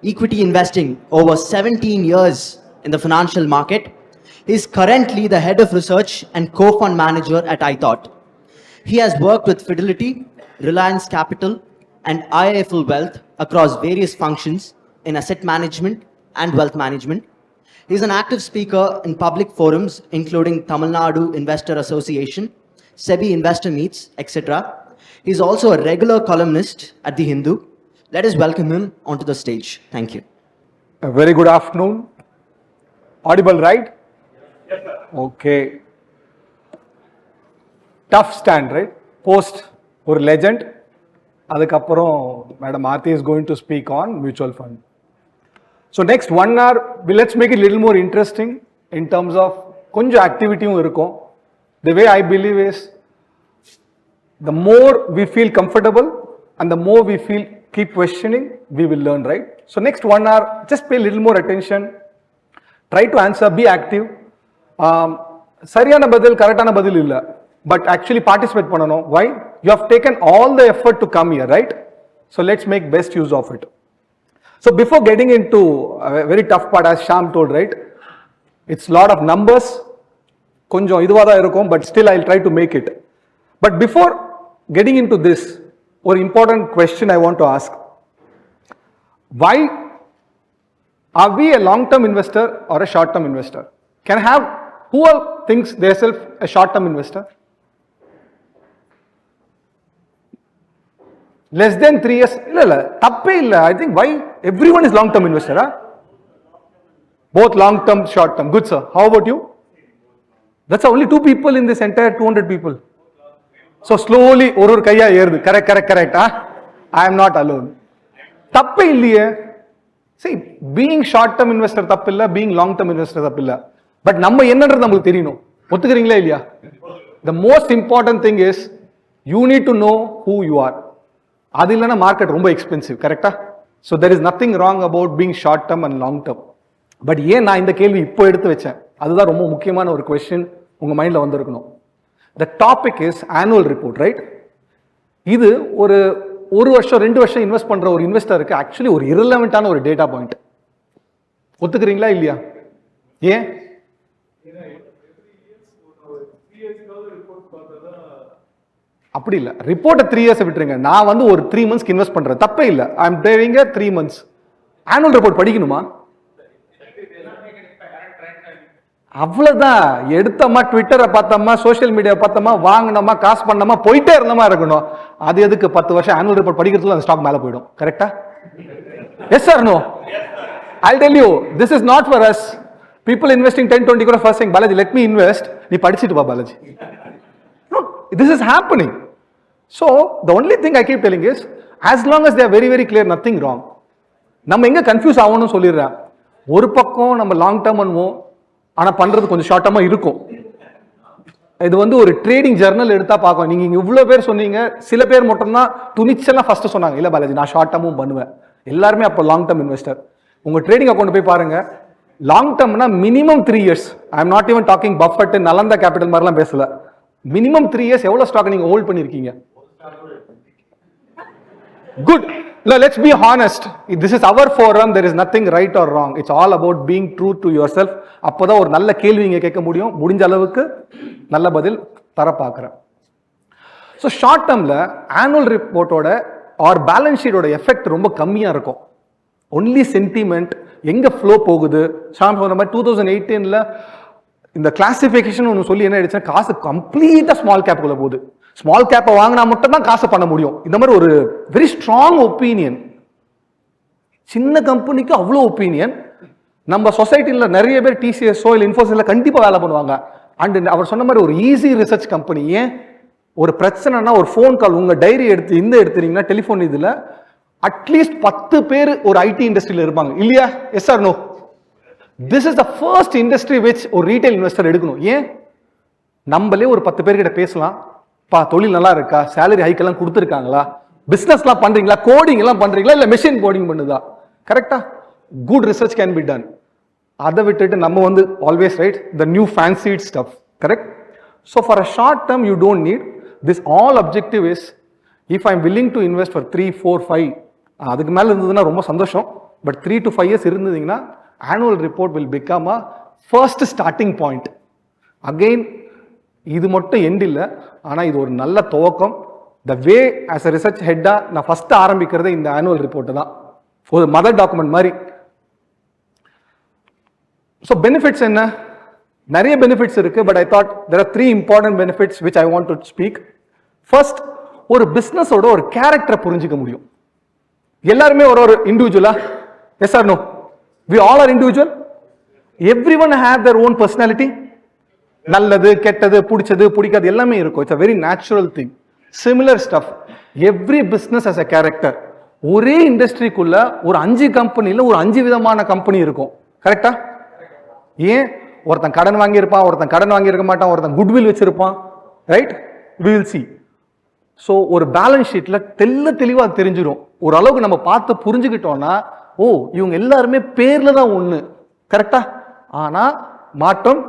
equity investing over 17 years in the financial market. He is currently the head of research and co-fund manager at iThought. He has worked with Fidelity, Reliance Capital, and IIFL Wealth across various functions in asset management and wealth management. He is an active speaker in public forums, including Tamil Nadu Investor Association, SEBI Investor Meets, etc. He is also a regular columnist at The Hindu. Let us welcome him onto the stage. Thank you. A very good afternoon. Audible, right? Yes, sir. Okay. Tough stand, right? Post or legend. Adukappuram, Madam Aarthi is going to speak on mutual fund. So next 1 hour, let's make it a little more interesting in terms of konja activity irukum. The way I believe is, the more we feel comfortable and the more we feel keep questioning, we will learn, right? So next 1 hour, just pay a little more attention. Try to answer, be active. Sariyana badil, karatana badil illa. But actually participate panano. Why? You have taken all the effort to come here, right? So let's make best use of it. So before getting into a very tough part, as Shyam told, right? It's a lot of numbers. Konjam iduvada irukum, but still I'll try to make it. But before getting into this, one important question I want to ask. Why are we a long-term investor or a short-term investor? Can I have, who all thinks themselves a short-term investor? Less than 3 years? I think why everyone is long-term investor. Huh? Both long-term, short-term. Good, sir. How about you? That's only 2 people in this entire 200 people. So slowly, correct. Huh? I am not alone. Tappe illiye. See, being short-term investor tappilla, being long-term investor tappilla. But namma ennadra namakku theriyano. Othukiringla illaya? The most important thing is, you need to know who you are. அது இல்லைன்னா market ரொம்ப expensive, கரெக்டா? So there is nothing wrong about being short term and long term. But ஏன் நான் இந்த கேள்வி இப்போ எடுத்து வச்சேன், அதுதான் ரொம்ப முக்கியமான ஒரு கொஸ்டின் உங்கள் மைண்டில் வந்திருக்கணும். The topic is annual report, right? இது ஒரு வருஷம் 2 வருஷம் இன்வெஸ்ட் பண்ணுற ஒரு இன்வெஸ்டருக்கு ஆக்சுவலி ஒரு இரலவெண்ட்டான ஒரு டேட்டா பாயிண்ட். ஒத்துக்கிறீங்களா இல்லையா? ஏன்? அப்படி இல்லை, ரிப்போர்ட்டை 3 இயர்ஸ் விட்டுருங்க. நான் வந்து ஒரு 3 மந்த்ஸ்க்கு இன்வெஸ்ட் பண்றேன், தப்பே இல்லை. ஐ எம் டேவிங் 3 மந்த்ஸ். ஆனுவல் ரிப்போர்ட் படிக்கணுமா? அவ்வளவுதான். எடுத்தோமா, ட்விட்டரை பார்த்தோமா, சோசியல் மீடியா பார்த்தோமா, வாங்கினோமா, காசு பண்ணோமா, போயிட்டே இருந்தோமா இருக்கணும். அது எதுக்கு 10 வருஷம் ஆனுவல் ரிப்போர்ட் படிக்கிறதுல அந்த ஸ்டாக் மேல போயிடும், கரெக்டா? Yes sir no? I'll tell you, this is not for us. People investing 10-20 crore first saying, Balaji, let me invest. நீ படிச்சிட்டு வா Balaji. No, this is happening. So, the only thing I keep telling is, as long as they are very, very clear, nothing wrong. நம்ம எங்க confuse ஆகணும்னு சொல்லிடுறேன். ஒரு பக்கம் நம்ம லாங் டேர்ம் பண்ணுவோம், ஆனால் பண்றது கொஞ்சம் ஷார்ட் டேர்மா இருக்கும். இது வந்து ஒரு ட்ரேடிங் ஜர்னல் எடுத்தா பார்க்கும். நீங்க இவ்வளோ பேர் சொன்னீங்க, சில பேர் மட்டும் தான் துணிச்சலாம் ஃபர்ஸ்ட் சொன்னாங்க, இல்லை பாலாஜி நான் ஷார்ட் டேர்மும் பண்ணுவேன். எல்லாருமே அப்போ லாங் டேர்ம் இன்வெஸ்டர். உங்க ட்ரேடிங் அக்கௌண்ட் போய் பாருங்க, லாங் டேர்ம்னா minimum 3 years. I am not even talking Buffett, Nalanda capital மாதிரிலாம் பேசல. மினிமம் 3 இயர்ஸ் எவ்வளவு ஸ்டாக் நீங்க ஹோல்ட் பண்ணிருக்கீங்க? Good. Let's be honest. This is our forum. There is nothing right or wrong. It's all about being true to yourself. அப்போதான் ஒரு நல்ல கேள்வி நீங்க கேட்க முடியும். முடிஞ்ச அளவுக்கு நல்ல பதில் தர பார்க்குறேன். ஸோ ஷார்ட் டேர்ம்ல ஆனுவல் ரிப்போர்ட்டோட ஆர் பேலன்ஸ் ஷீட்டோட எஃபெக்ட் ரொம்ப கம்மியா இருக்கும். ஒன்லி சென்டிமெண்ட், எங்க ஃப்ளோ போகுது. ஷாம் சொன்ன மாதிரி 2018ல இந்த கிளாசிபிகேஷன் ஒன்று சொல்லி என்ன ஆயிடுச்சுன்னா, காசு கம்ப்ளீட்டா ஸ்மால் கேப்புக்குள்ள போகுது. ஸ்மால் கேப்பை வாங்கினா மட்டும் தான் காசு பண்ண முடியும். இந்த மாதிரி ஒரு வெரி ஸ்ட்ராங் ஒப்பீனியன். சின்ன கம்பெனிக்கு அவ்வளோ ஒப்பீனியன். நம்ம சொசைட்டில நிறைய பேர் டிசிஎஸ் இல்லை இன்ஃபோசிஸ்ல கண்டிப்பா வேலை பண்ணுவாங்க. அண்ட் அவர் சொன்ன மாதிரி ஒரு ஈஸி ரிசர்ச் கம்பெனி. ஏன்? ஒரு பிரச்சனைனா ஒரு ஃபோன் கால், உங்க டைரி எடுத்தீங்கன்னா டெலிஃபோன் இதுல அட்லீஸ்ட் 10 பேர் ஒரு ஐடி இண்டஸ்ட்ரியில இருப்பாங்க, இல்லையா? Yes or no? This is the first industry which ஒரு ரீட்டைல் இன்வெஸ்டர் எடுக்கணும். ஏன்? நம்மளே ஒரு 10 பேர்கிட்ட பேசலாம், பா தொழில் நல்லா இருக்கா, சேலரி ஹைக் எல்லாம் கொடுத்துருக்காங்களா, பிசினஸ்லாம் பண்றீங்களா, கோடிங் எல்லாம் பண்றீங்களா, இல்ல மெஷின் கோடிங் பண்ணுதா, கரெக்டா? Good research can be done. அதை விட்டுட்டு நம்ம வந்து always right the new fancied stuff, correct? So for a short term you don't need this. All objective is, if I am willing to invest for 3, 4, 5, அதுக்கு மேலே இருந்ததுன்னா ரொம்ப சந்தோஷம். But 3 to 5 years இருந்தீங்கன்னா annual report will become a first starting point. Again இது மட்டும் end இல்லை, ஆனால் இது ஒரு நல்ல துவக்கம். த வே ஆஸ் அ ரிசர்ச் ஹெட்டாக நான் ஃபஸ்ட்டு ஆரம்பிக்கிறது இந்த ஆனுவல் ரிப்போர்ட்டு தான், ஒரு மதர் டாக்குமெண்ட் மாதிரி. ஸோ பெனிஃபிட்ஸ் என்ன? நிறைய பெனிஃபிட்ஸ் இருக்கு, but I thought there are 3 important benefits which I want to speak. First, ஒரு பிஸ்னஸோட ஒரு கேரக்டரை புரிஞ்சிக்க முடியும். எல்லாருமே ஒரு இண்டிவிஜுவலா? Yes or no? We all are individual. Everyone have their own personality. நல்லது கெட்டது பிடிச்சது பிடிக்காது எல்லாமே இருக்கும். It's a very natural thing. Similar stuff, every business has a character. ஒரே இண்டஸ்ட்ரிக்குள்ள ஒரு 5 கம்பெனில ஒரு 5 விதமான கம்பெனி இருக்கும். கரெக்டா? ஏன்? ஒருத்தன் கடன் வாங்கியிருப்பான், ஒருத்தன் கடன் வாங்கியிருக்க மாட்டான், ஒருத்தன் குட்வில் வச்சிருப்பான். Right? We will see. So ஒரு பேலன்ஸ் ஷீட்ல தெளிவா தெரிஞ்சிடும். ஒரு அளவுக்கு நம்ம பார்த்து புரிஞ்சுக்கிட்டோம்னா, ஓ இவங்க எல்லாருமே பேர்ல தான் ஒண்ணு. கரெக்டா? ஆனா மாற்றம்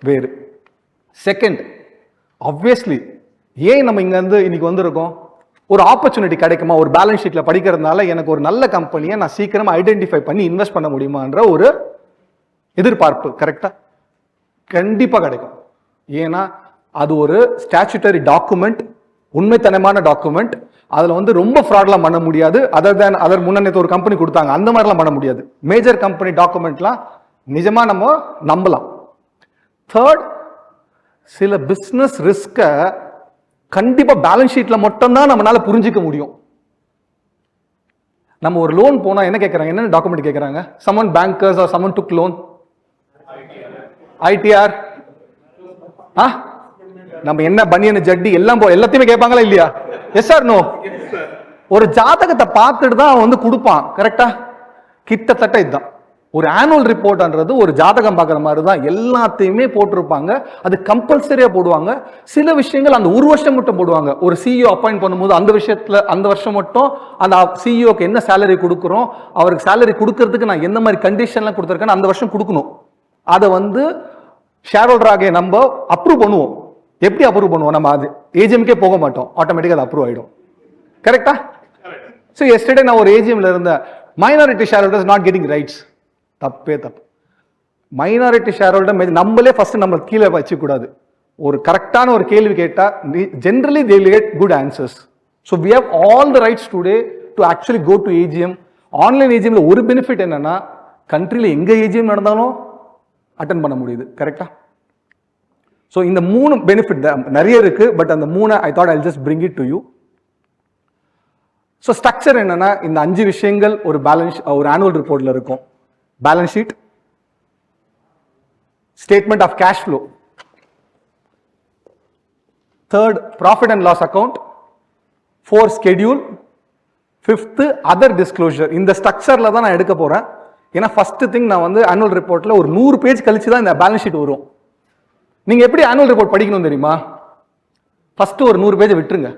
வேறு. செகண்ட், ஆப்வியஸ்லி ஏன் நம்ம இங்க இருந்து இன்னைக்கு வந்திருக்கோம்? ஒரு ஆப்பர்ச்சுனிட்டி கிடைக்குமா? ஒரு பேலன்ஸ் ஷீட்ல படிக்கிறதுனால எனக்கு ஒரு நல்ல கம்பெனியை நான் சீக்கிரமா ஐடென்டிஃபை பண்ணி இன்வெஸ்ட் பண்ண முடியுமான்ற ஒரு எதிர்பார்ப்பு. கரெக்டா? கண்டிப்பா கிடைக்கும். ஏன்னா அது ஒரு ஸ்டாச்சுட்டரி டாக்குமெண்ட், உண்மைத்தனமான டாக்குமெண்ட். அதுல ரொம்ப ஃப்ராட்லாம் பண்ண முடியாது. அதர் முன்னே ஒரு கம்பெனி கொடுத்தாங்க, அந்த மாதிரிலாம் பண்ண முடியாது. மேஜர் கம்பெனி டாக்குமெண்ட்லாம் நிஜமா நம்ம நம்பலாம். தேர்ட், சில பிசினஸ் ரிஸ்க கண்டிப்பா பேலன்ஸ் ஷீட்ல மட்டும் தான் நம்மளால புரிஞ்சிக்க முடியும். நம்ம ஒரு லோன் போனா என்ன கேட்கறாங்க? என்ன டாக்குமெண்ட் கேட்கறாங்க? someone bankers or someone took loan, ITR, நம்ம என்ன பனியன் ஜட்டி எல்லாம் எல்லாத்தையுமே கேட்பாங்களா இல்லையா? Yes or no? ஒரு ஜாதகத்தை பார்த்துட்டு தான் கொடுப்பான். கரெக்டா? கிட்டத்தட்ட இதுதான் ஒரு ஆனுவல் ரிப்போர்ட்ன்றது. ஒரு ஜாதகம் பார்க்குற மாதிரி தான், எல்லாத்தையுமே போட்டிருப்பாங்க. அது கம்பல்சரியா போடுவாங்க. சில விஷயங்கள் அந்த ஒரு வருஷம் மட்டும் போடுவாங்க. ஒரு சிஇஓ அப்பாயிண்ட் பண்ணும்போது அந்த விஷயத்துல அந்த வருஷம் மட்டும் அந்த சிஇஓக்கு என்ன சேலரி கொடுக்குறோம், அவருக்கு சேலரி கொடுக்கறதுக்கு நான் என்ன மாதிரி கண்டிஷன்லாம் கொடுத்துருக்கேன்னு அந்த வருஷம் கொடுக்கணும். அதை ஷேர் ஹோல்டராக நம்ம அப்ரூவ் பண்ணுவோம். எப்படி அப்ரூவ் பண்ணுவோம்? நம்ம அது ஏஜிஎம்கே போக மாட்டோம், ஆட்டோமேட்டிக்காக அது அப்ரூவ் ஆயிடும். கரெக்டா? ஸோ எஸ்டர்டே நான் ஒரு ஏஜிஎம்ல இருந்தேன், minority share holders not getting rights. தப்பே தப்பு. மைனாரிட்டி ஷேர் ஹோல்டர் நம்மளே ஃபர்ஸ்ட் நம்ம கீழே வச்சுக்க கூடாது. ஒரு கரெக்டான ஒரு கேள்வி கேட்டா generally they will get good answers. So we have all the rights today to actually go to AGM. Online ஏஜிஎம்ல ஒரு பெனிஃபிட் என்னன்னா, கண்ட்ரியில் எங்க ஏஜிஎம் நடந்தாலும் அட்டன் பண்ண முடியுது. கரெக்டா? ஸோ இந்த 3 பெனிஃபிட் நிறைய இருக்கு, பட் அந்த 3 I thought I just bring it to you. So structure என்னன்னா, இந்த 5 விஷயங்கள் ஒரு ஒரு ஆனுவல் ரிப்போர்ட்ல இருக்கும். Balance sheet, statement of cash flow, third profit and loss account, 4 schedule, 5th other disclosure. இந்த ஸ்ட்ரக்சர்ல தான் நான் எடுக்க போறேன். ஏன்னா ஃபர்ஸ்ட் திங் நான் ஆனுவல் ரிப்போர்ட்ல ஒரு 100 பேஜ் கழிச்சு தான் இந்த பேலன்ஸ் ஷீட் வரும். நீங்க எப்படி ஆனுவல் ரிப்போர்ட் படிக்கணும் தெரியுமா? ஃபர்ஸ்ட் ஒரு 100 பேஜ் விட்டுருங்க.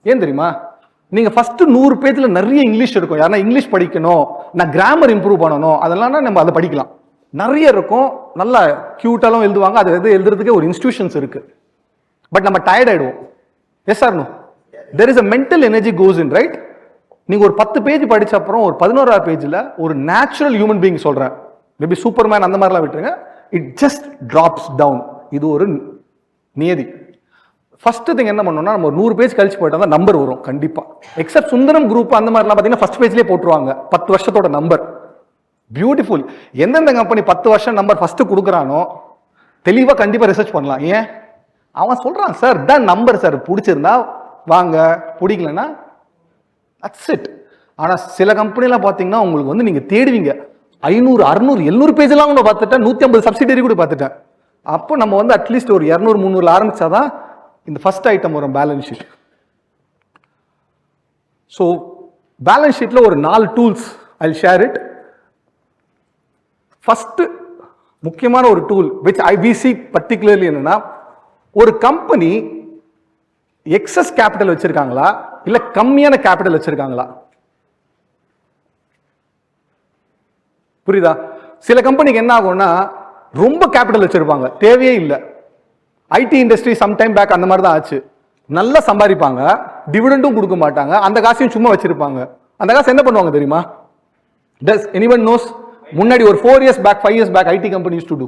ஏன் தெரியுமா? நீங்க ஃபர்ஸ்ட் 100 பேஜ்ல நிறைய இங்கிலீஷ் இருக்கும். யாரா இங்கிலீஷ் படிக்கணும், நான் கிராமர் இம்ப்ரூவ் பண்ணணும், அதெல்லாம் நம்ம அதை படிக்கலாம். நிறைய இருக்கும், நல்லா கியூட்டாலும் எழுதுவாங்க. அது எழுதுறதுக்கே ஒரு இன்ஸ்டிடியூஷன்ஸ் இருக்கு. பட் நம்ம டயர்ட் ஆயிடுவோம். Yes or no? there is a mental energy goes in, right? நீங்க ஒரு 10 பேஜ் படிச்ச அப்புறம் ஒரு 11ஆவது பேஜ்ல ஒரு நேச்சுரல் ஹியூமன் பீயிங் சொல்றேன், மேபி சூப்பர்மேன் அந்த மாதிரிலாம் விட்டுருங்க, இட் ஜஸ்ட் டிராப்ஸ் டவுன். இது ஒரு நியதி. ஃபர்ஸ்ட் திங் என்ன பண்ணோம்னா, நம்ம ஒரு 100 பேஜ் கழிச்சு போயிட்டா தான் நம்பர் வரும் கண்டிப்பா. எக்ஸப்ட் சுந்தரம் குரூப் அந்த மாதிரிலாம் பார்த்தீங்கன்னா ஃபர்ஸ்ட் பேஜ்லேயே போட்டுருவாங்க 10 வருஷத்தோட நம்பர். பியூட்டிஃபுல். எந்தெந்த கம்பெனி 10 வருஷம் நம்பர் ஃபர்ஸ்ட் கொடுக்குறானோ தெளிவா கண்டிப்பா ரிசர்ச் பண்ணலாம். ஏன்? அவன் சொல்றான், சார் தான் நம்பர் சார், பிடிச்சிருந்தா வாங்க, பிடிக்கலன்னா தட்ஸ் இட். ஆனா சில கம்பெனிலாம் பார்த்தீங்கன்னா உங்களுக்கு நீங்க தேடுவீங்க 500 600 700 பேஜ் எல்லாம் கூட பார்த்துட்டேன், 150 சப்சிடரி கூட பார்த்துட்டேன். அப்போ நம்ம அட்லீஸ்ட் ஒரு 200 300 ஆரம்பிச்சாதான் இந்த ஃபர்ஸ்ட் ஐட்டம் வரும், பேலன்ஸ் ஷீட். ஸோ பேலன்ஸ் ஷீட்ல ஒரு 4 tools I share it. First முக்கியமான ஒரு tool which we see particularly என்னன்னா, ஒரு கம்பெனி எக்ஸஸ் கேபிட்டல் வச்சிருக்காங்களா இல்ல கம்மியான கேபிட்டல் வச்சிருக்காங்களா? புரியுதா? சில கம்பெனிக்கு என்ன ஆகும்னா, ரொம்ப கேபிட்டல் வச்சிருப்பாங்க, தேவையே இல்லை. IT industry some time back அந்த மாதிரி தான் ஆச்சு. நல்லா சம்பாதிப்பாங்க, டிவிடெண்டும் கொடுக்க மாட்டாங்க, அந்த காசையும் சும்மா வச்சிருப்பாங்க. அந்த காசு என்ன பண்ணுவாங்க தெரியுமா? Does anyone knows? முன்னாடி ஒரு 4 years back 5 years back IT company used to do.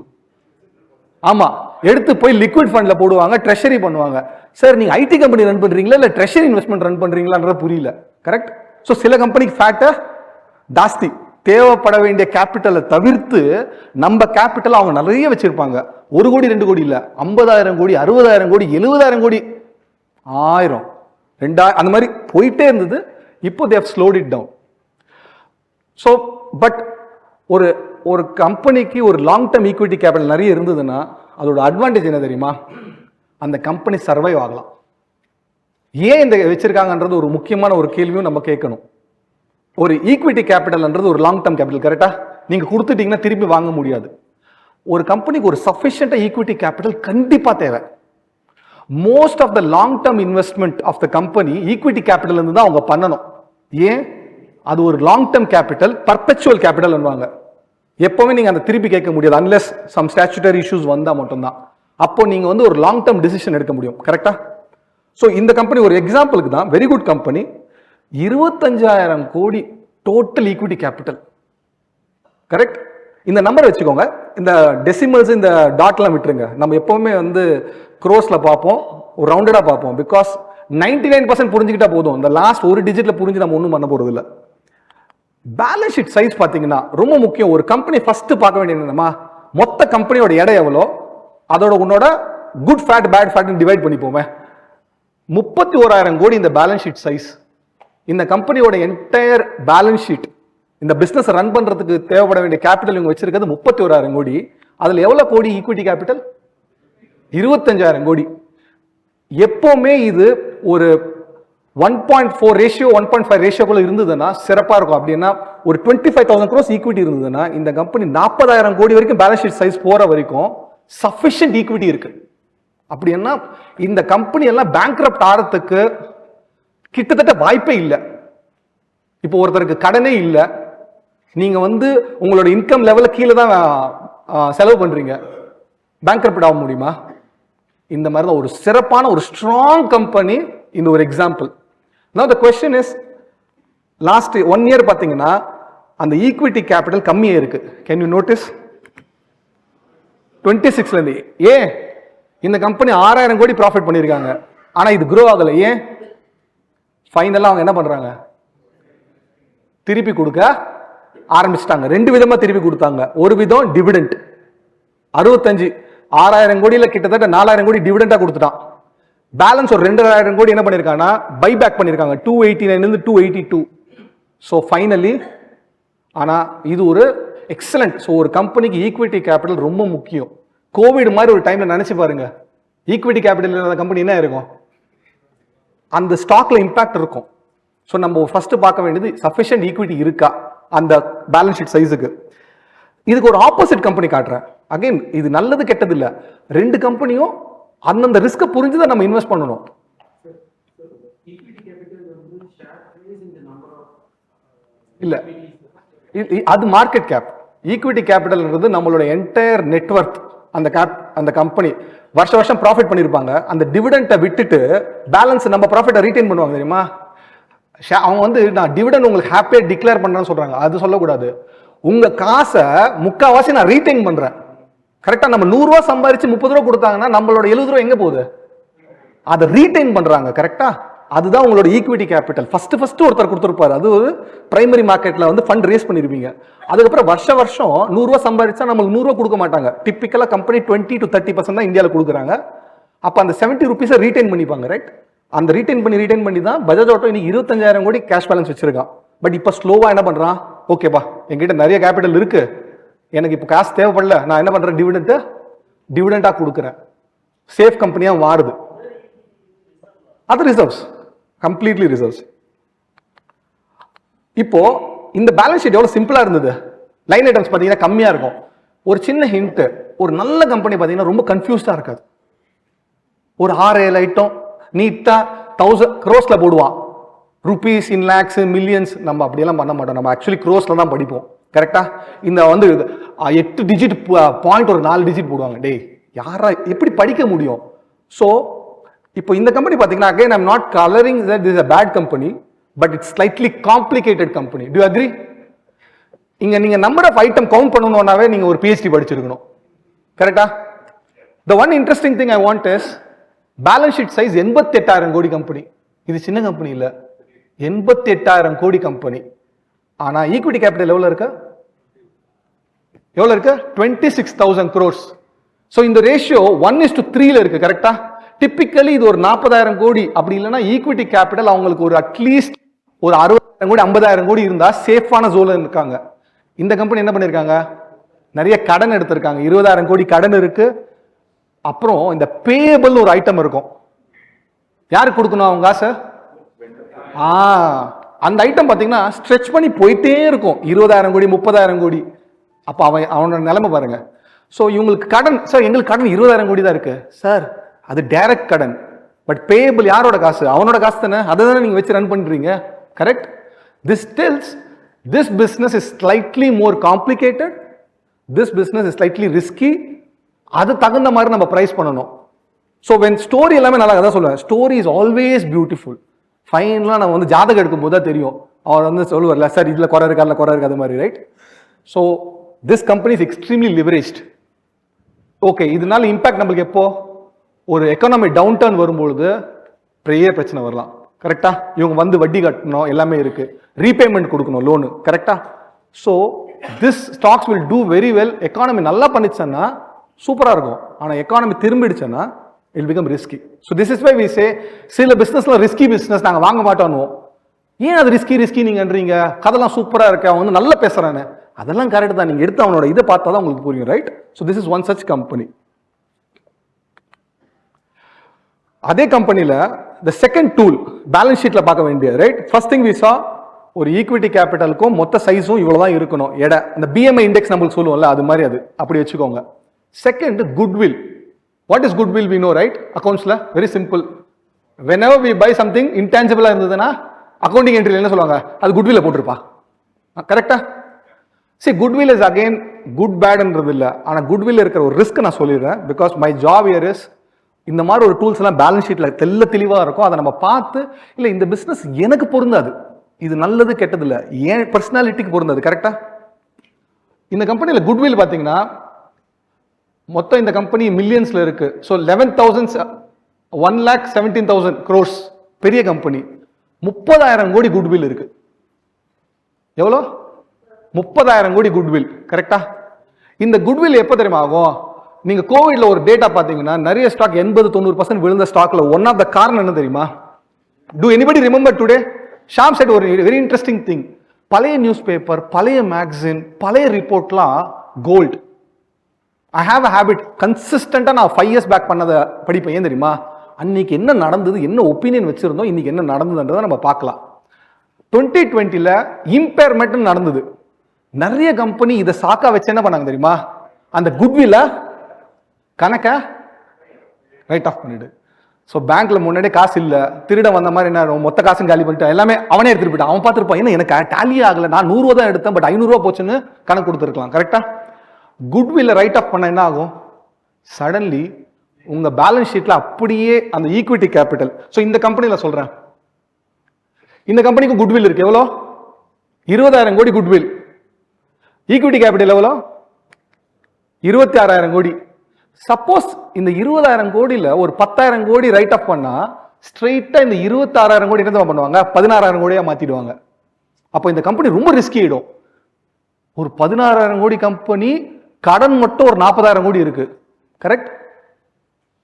ஆமா, எடுத்து போய் லிக்விட் ஃபண்ட்ல போடுவாங்க, ட்ரெஷரி பண்ணுவாங்க. சார் நீங்க ஐடி கம்பெனி ரன் பண்றீங்களா இல்ல ட்ரெஷரி இன்வெஸ்ட்மெண்ட் ரன் பண்றீங்களான்றது புரியல. கரெக்ட்? சோ சில கம்பெனிக்கு ஃபேக்ட் ஜாஸ்தி, தேவைப்பட வேண்டிய கேபிட்டலை தவிர்த்து நம்ம கேபிட்டல் அவங்க நிறைய வச்சிருப்பாங்க. 1 கோடி 2 கோடி இல்ல, 50,000 கோடி 60,000 கோடி 70,000 கோடி 1000 2000 அந்த மாதிரி போயிட்டே இருந்தது. இப்போ they have slowed it down. So but ஒரு ஒரு கம்பெனிக்கு ஒரு லாங் டேர்ம் ஈக்விட்டி கேபிட்டல் நிறைய இருந்ததுன்னா அதோட அட்வான்டேஜ் என்ன தெரியுமா? அந்த கம்பெனி சர்வைவ் ஆகலாம். ஏன் இந்த வச்சிருக்காங்கன்றது ஒரு முக்கியமான ஒரு கேள்வியும் நம்ம கேட்கணும். ஒரு ஈக்விட்டி கேபிட்டல்ன்றது ஒரு லாங் டேர்ம் கேபிட்டல். கரெக்டா? நீங்க கொடுத்துட்டீங்கன்னா திருப்பி வாங்க முடியாது. ஒரு கம்பெனிக்கு ஒரு சஃபிஷியன்ட் ஈக்விட்டி கேபிட்டல் கண்டிப்பா தேவை. Most of the long term investment of the company equity capital இருந்து தான் அவங்க பண்ணணும். ஏன்? அது ஒரு long term capital, perpetual capital பண்ணுவாங்க. எப்பவுமே நீங்க அந்த திருப்பி கேட்க முடியாது அன்லெஸ் சம் ஸ்டாச்சுட்டரி இஷ்யூஸ் வந்தா மட்டும்தான். அப்போ நீங்க வந்து ஒரு லாங் டேர்ம் டிசிஷன் எடுக்க முடியும். கரெக்டா? ஸோ இந்த கம்பெனி ஒரு எக்ஸாம்பிளுக்கு தான், வெரி குட் கம்பெனி, 25,000 கோடி டோட்டல் ஈக்விட்டி கேபிட்டல். கரெக்ட்? இந்த நம்பர் வச்சுக்கோங்க, இந்த டெசிமல்ஸ் இந்த டாட்லாம் விட்டுருங்க. நம்ம எப்பவுமே வந்து க்ரோஸ்ல பார்ப்போம், ஒரு ரவுண்டடா பார்ப்போம். பிகாஸ் 99% புரிஞ்சுக்கிட்டா போதும், இந்த லாஸ்ட் ஒரு டிஜிட்ல புரிஞ்சு நம்ம ஒன்றும் பண்ண போறது இல்லை. பேலன்ஸ் ஷீட் சைஸ் பாத்தீங்கன்னா ரொம்ப முக்கியம். ஒரு கம்பெனி ஃபர்ஸ்ட் பார்க்க வேண்டியது என்னமா, மொத்த கம்பெனியோட எடை எவ்வளோ, அதோட உன்னோட good fat bad fat divide பண்ணிப்போமே. 31,000 கோடி இந்த பேலன்ஸ் ஷீட் சைஸ். இந்த கம்பெனியோட என்டையர் பேலன்ஸ் ஷீட், இந்த பிசினஸ் ரன் பண்றதுக்கு தேவைப்பட வேண்டிய கேபிட்டல் இவங்க வச்சிருக்கிறது 31,000 கோடி. அதுல எவ்வளவு கோடி ஈக்விட்டி கேபிட்டல்? 25,000 கோடி. எப்பவுமே இது ஒரு 1.4 ரேஷியோ 1.5 ரேஷியோக்குள்ள இருந்ததுன்னா சிறப்பா இருக்கும். அப்படின்னா ஒரு 25,000 crores ஈக்விட்டி இருந்ததுன்னா இந்த கம்பெனி 40,000 கோடி வரைக்கும் பேலன்ஸ் ஷீட் சைஸ் போற வரைக்கும் சஃபிஷியன்ட் ஈக்விட்டி இருக்கு. அப்படின்னா இந்த கம்பெனி எல்லாம் பேங்க்ரப்ட் ஆறதுக்கு கிட்டத்தட்ட வாய்ப்பே இல்லை. இப்போ ஒருத்தருக்கு கடனே இல்லை, நீங்க வந்து உங்களோட இன்கம் லெவல கீழே தான் செலவு பண்றீங்க, பேங்க்ரப்ட் ஆக முடியுமா? இந்த மாதிரி தான் ஒரு சிறப்பான ஒரு ஸ்ட்ராங் கம்பெனி இந்த ஒரு example. Now the question is, last 1 year பாத்தீங்கன்னா அந்த ஈக்விட்டி கேபிட்டல் கம்மியா இருக்கு. Can you notice? 26ல இருந்து ஏன் இந்த கம்பெனி 6,000 கோடி ப்ராஃபிட் பண்ணிருக்காங்க, ஆனா இது grow ஆகல. ஏன்? ஃபைனலா அவங்க என்ன பண்றாங்க? திருப்பி கொடுக்க ஆரம்பிச்சிட்டாங்க. 2 விதமா திருப்பி கொடுத்தாங்க. ஒரு விதம் டிவிடெண்ட், 65 6,000 கோடியில கிட்டத்தட்ட 4,000 கோடி டிவிடெண்டா கொடுத்துட்டான். பேலன்ஸ் ஒரு 2,000 கோடி என்ன பண்ணிருக்காங்கன்னா பை பேக் பண்ணிருக்காங்க, 289 இருந்து 282. ஸோ ஃபைனலி, ஆனா இது ஒரு எக்ஸலண்ட். ஸோ ஒரு கம்பெனிக்கு ஈக்விட்டி கேபிட்டல் ரொம்ப முக்கியம். கோவிட் மாதிரி ஒரு டைம்ல நினைச்சு பாருங்க, ஈக்விட்டி கேபிட்டல் இல்லாத கம்பெனி என்ன இருக்கும்? அந்த ஸ்டாக்ல இம்பாக்ட் இருக்கும். ஸோ நம்ம ஃபர்ஸ்ட் பார்க்க வேண்டியது சஃபிஷியன்ட் ஈக்விட்டி இருக்கா அந்த பேலன்ஸ் ஷீட் சைஸுக்கு. இதுக்கு ஒரு ஆப்போசிட் கம்பெனி காட்டுறேன். அகைன் இது நல்லது கெட்டது இல்லை, 2 கம்பெனியும் அந்தந்த ரிஸ்க புரிஞ்சுதான் நம்ம இன்வெஸ்ட் பண்ணணும். இல்ல, அது மார்க்கெட் கேப். ஈக்விட்டி கேபிட்டல்ன்றது நம்மளோட என்டையர் நெட்வொர்க். அந்த கம்பெனி வருஷம் ப்ராஃபிட் பண்ணிருப்பாங்க, அந்த டிவிடெண்டை விட்டுட்டு பேலன்ஸ் நம்ம ப்ராஃபிட்டை ரீடைன் பண்ணுவாங்க தெரியுமா? அவங்க வந்து நான் டிவிடெண்ட் உங்களுக்கு ஹாப்பியா டிக்ளேர் பண்றேன்னு சொல்றாங்க. அது சொல்லக்கூடாது. உங்க காசை முக்காவாசி நான் ரீடைன் பண்றேன். கரெக்டா? நம்ம 100 ரூபாய் சம்பாரிச்சு 30 ரூபாய் கொடுத்தாங்கன்னா நம்மளோட 70 ரூபாய் எங்க போகுது? அதை ரீடைன் பண்றாங்க. கரெக்டா? அதுதான் உங்களோட ஈக்விட்டி கேபிட்டல். ஃபர்ஸ்ட் ஒருத்தர் கொடுத்துருப்பாரு, அது ஒரு பிரைமரி மார்க்கெட்ல வந்து ஃபண்ட் ரேஸ் பண்ணிருப்பீங்க. அதுக்கப்புறம் வருஷம் 100 ரூபாய் சம்பாரிச்சா நம்மளுக்கு 100 ரூபாய் கொடுக்க மாட்டாங்க. டிப்பிக்கலா கம்பெனி 20 to 30% தான் இந்தியாவில் கொடுக்குறாங்க. அப்ப அந்த 70 rupees ரீடைன் பண்ணிப்பாங்க. ரைட்? அந்த ரீடைன் பண்ணி தான் பஜாஜ் ஆட்டோ இன்னைக்கு 25,000 கோடி கேஷ் பேலன்ஸ் வச்சிருக்கான். பட் இப்ப ஸ்லோவா என்ன பண்றான்? ஓகேப்பா, என்கிட்ட நிறைய கேபிட்டல் இருக்கு, எனக்கு இப்போ காசு தேவைப்படல, நான் என்ன பண்றேன்? டிவிடெண்டா கொடுக்குறேன். சேஃப் கம்பெனியா மாறுது. அது ரிசர்வ்ஸ், கம்ப்ளீட்லி ரிசர்வ்ஸ். இப்போ இந்த பேலன்ஸ் ஷீட் எவ்வளவு சிம்பிளா இருந்தது, லைன் ஐட்டம்ஸ் பாத்தீங்கன்னா கம்மியா இருக்கும். ஒரு சின்ன ஹிண்ட், ஒரு நல்ல கம்பெனி பாத்தீங்கன்னா ரொம்ப கன்ஃபியூஸ்டா இருக்காது. ஒரு 6-7 ஐட்டம் நீட்டா 1000 crores போடுவான். ருபீஸ் இன் லேக்ஸ் மில்லியன்ஸ் நம்ம அப்படியெல்லாம் பண்ண மாட்டோம். நம்ம ஆக்சுவலி க்ரோஸ்ல தான் படிப்போம். கரெக்டா? இந்த வந்து 8 டிஜிட் பாயிண்ட் ஒரு 4 டிஜிட் போடுவாங்க. டேய் யாரா எப்படி படிக்க முடியும்? ஸோ இப்போ இந்த கம்பெனி பார்த்தீங்கன்னா, again I'm not colouring that this is a bad company, but it's slightly complicated company. Do you agree? இங்க நீங்க நம்பர் ஆஃப் ஐட்டம் கவுண்ட் பண்ணணும்னாவே நீங்க ஒரு PhD படிச்சிருக்கணும். கரெக்டா? The one interesting thing I want is balance sheet size 88,000 கோடி company. இது சின்ன company இல்ல, 88,000 கோடி கம்பெனி. ஆனா ஈக்விட்டி கேபிட்டல் எவ்வளவு இருக்கு? எவ்வளவு இருக்கு? 26,000 crores. சோ இந்த ரேஷியோ 1:3 இருக்கு. கரெக்டா? டிப்பிக்கலி இது ஒரு 40,000 கோடி அப்படி இல்லைன்னா ஈக்விட்டி கேபிட்டல் அவங்களுக்கு ஒரு அட்லீஸ்ட் ஒரு 60,000 கோடி 50,000 கோடி இருந்தா சேஃபான ஜோன்ல இருக்காங்க. இந்த கம்பெனி என்ன பண்ணிருக்காங்க? நிறைய கடன் எடுத்திருக்காங்க. 20,000 கோடி கடன் இருக்கு. அப்புறம் இந்த பேயபிள் ஒரு ஐட்டம் இருக்கும். யாருக்கு கொடுக்கணும் அவங்க காசு? அந்த ஐட்டம் பாத்தீங்கன்னா ஸ்ட்ரெச் பண்ணி போயிட்டே இருக்கும். 20,000 கோடி 30,000 கோடி. அப்ப அவனோட நிலைமை பாருங்க. சோ இவங்களுக்கு கடன், சார் எங்களுக்கு கடன் 20,000 கோடி தான் இருக்கு சார், அது டைரக்ட் கடன். பட் பேயபிள் யாரோட காசு? அவனோட காசு தானே, அதை தானே நீங்க வச்சு ரன் பண்றீங்க. Correct? This tells this business is slightly more complicated, this business is slightly risky. அது தகுந்த மாதிரி நம்ம பிரைஸ் பண்ணணும். ஸோ வென் ஸ்டோரி எல்லாமே நல்லா தான் சொல்லுவேன், ஸ்டோரி இஸ் ஆல்வேஸ் பியூட்டிஃபுல். ஃபைனலாக நம்ம வந்து ஜாதகம் எடுக்கும் போது தான் தெரியும். அவர் வந்து சொல்லுவார்ல, சார் இதில் குறை இருக்கா இல்லை குறை இருக்கு, அது மாதிரி. Right? So this company is extremely leveraged. Okay, இதனால இம்பாக்ட் நம்மளுக்கு எப்போ? ஒரு எக்கனாமி டவுன் டர்ன் வரும்பொழுது பெரிய பிரச்சனை வரலாம். கரெக்டா? இவங்க வந்து வட்டி கட்டணும், எல்லாமே இருக்கு, ரீபேமெண்ட் கொடுக்கணும், லோனு. கரெக்டா? So this stocks will do very well. Economy நல்லா பண்ணிச்சுன்னா சூப்பரா இருக்கும். ஆனா எக்கானமி திரும்பிடுச்சுன்னா it become risky. So this is why we say சில பிசினஸ்ல ரிஸ்கி பிசினஸ் நாங்க வாங்க மாட்டோம். ஏன் அது ரிஸ்கி நீங்கன்றீங்க? கதெல்லாம் சூப்பரா இருக்கு, அவன் வந்து நல்லா பேசுறானே, அதெல்லாம் கரெக்ட் தான். நீங்க எடுத்து அவனோட இதை பார்த்தா தான் உங்களுக்கு புரியும். Right? So this is one such company. அதே கம்பெனில the second tool பேலன்ஸ் ஷீட்ல பார்க்க வேண்டிய. Right? First thing we saw ஒரு ஈக்விட்டி கேபிட்டலுக்கும் மொத்த சைஸும் இவ்வளவுதான் இருக்கணும். எடை இந்த BMI இண்டெக்ஸ் நம்மளுக்கு சொல்லுவோம்ல, அது மாதிரி அது அப்படி வச்சுக்கோங்க. Second, goodwill. What is goodwill? We know, right? அக்கௌண்ட்ஸ்ல very simple. whenever we buy something intangible இருந்ததுன்னா அக்கவுண்டிங் என்ட்ரில என்ன சொல்லுவாங்க? அது குட்வில்ல போட்டுருப்பா. கரெக்டா? see goodwill is again good bad ன்றது இல்ல, ஆனா குட்வில் இருக்கிற ஒரு ரிஸ்க் நான் சொல்லிடுறேன். Because my job here is இந்த மாதிரி ஒரு டூல்ஸ் எல்லாம் பேலன்ஸ் ஷீட்ல தெளிவா இருக்கும். அதை நம்ம பார்த்து, இல்ல இந்த பிசினஸ் எனக்கு பொருந்தாது, இது நல்லது கெட்டது இல்ல, ஏன் பர்சனாலிட்டிக்கு பொருந்தாது. கரெக்டா? இந்த கம்பெனில குட்வில் பாத்தீங்கன்னா மொத்தம் இந்த கம்பெனி மில்லியன்ஸ்ல இருக்கு. ஸோ 1,17,000 crores பெரிய கம்பெனி. 30,000 கோடி குட்வில் இருக்கு. எவ்வளோ? 30,000 கோடி குட்வில். கரெக்டா? இந்த குட்வில் எப்ப தெரியுமா ஆகும்? நீங்க கோவிட்ல ஒரு டேட்டா பாத்தீங்கன்னா நிறைய ஸ்டாக் 80-90% விழுந்த ஸ்டாக்ல ஒன் ஆஃப் த காரணம் என்ன தெரியுமா? Do anybody remember today? Sham said ஒரு வெரி இன்ட்ரெஸ்டிங் திங். பழைய நியூஸ் பேப்பர், பழைய மேகசின், பழைய ரிப்போர்ட்லாம் gold. I have a habit, கன்சிஸ்டண்டா நான் 5 years பேக் பண்ணதை படிப்பேன். ஏன் தெரியுமா? அன்னைக்கு என்ன நடந்தது, என்ன ஒப்பீனியன் வச்சிருந்தோம், இன்னைக்கு என்ன நடந்ததுன்றதை நம்ம பார்க்கலாம். 2020ல இம்பேர்மெண்ட் நடந்தது. நிறைய கம்பெனி இதை சாக்கா வச்சு என்ன பண்ணாங்க தெரியுமா? அந்த குட்வில்ல கணக்க ரைட் ஆஃப் பண்ணிடு. ஸோ பேங்க்ல முன்னாடியே காசு இல்லை, திருட வந்த மாதிரி என்ன மொத்த காசும் காலி பண்ணிட்டு எல்லாமே அவனே எடுத்துட்டு போயிட்டான். அவன் பார்த்துருப்பான், என்ன எனக்கு டேலி ஆகல, நான் 100 ரூபா தான் எடுத்தேன், பட் 500 ரூபா போச்சுன்னு கணக்கு கொடுத்துருக்கலாம். கரெக்டா? குட்வில்ல ரைட் ஆஃப் பண்ண என்ன ஆகும்? சடன்லி உங்க பேலன்ஸ் ஷீட்ல அப்படியே அந்த ஈக்விட்டி கேபிட்டல். ஸோ இந்த கம்பெனில சொல்றேன், இந்த கம்பெனிக்கு குட்வில் இருக்கு. எவ்வளோ? 20,000 கோடி குட்வில். ஈக்விட்டி கேபிட்டல் எவ்வளோ? 26,000 கோடி. சப்போஸ் இந்த 20,000 கோடியில ஒரு 10,000 கோடி ரைட் ஆஃப் பண்ணா ஸ்ட்ரெயிட்டா இந்த 26,000 கோடி என்ன பண்ணுவாங்க? 16,000 கோடியா மாத்திடுவாங்க. அப்போ இந்த கம்பெனி ரொம்ப ரிஸ்கி ஆயிடும். ஒரு 16,000 கோடி கம்பெனி கடன் மட்டும் ஒரு 40,000 கோடி இருக்கு. கரெக்ட்?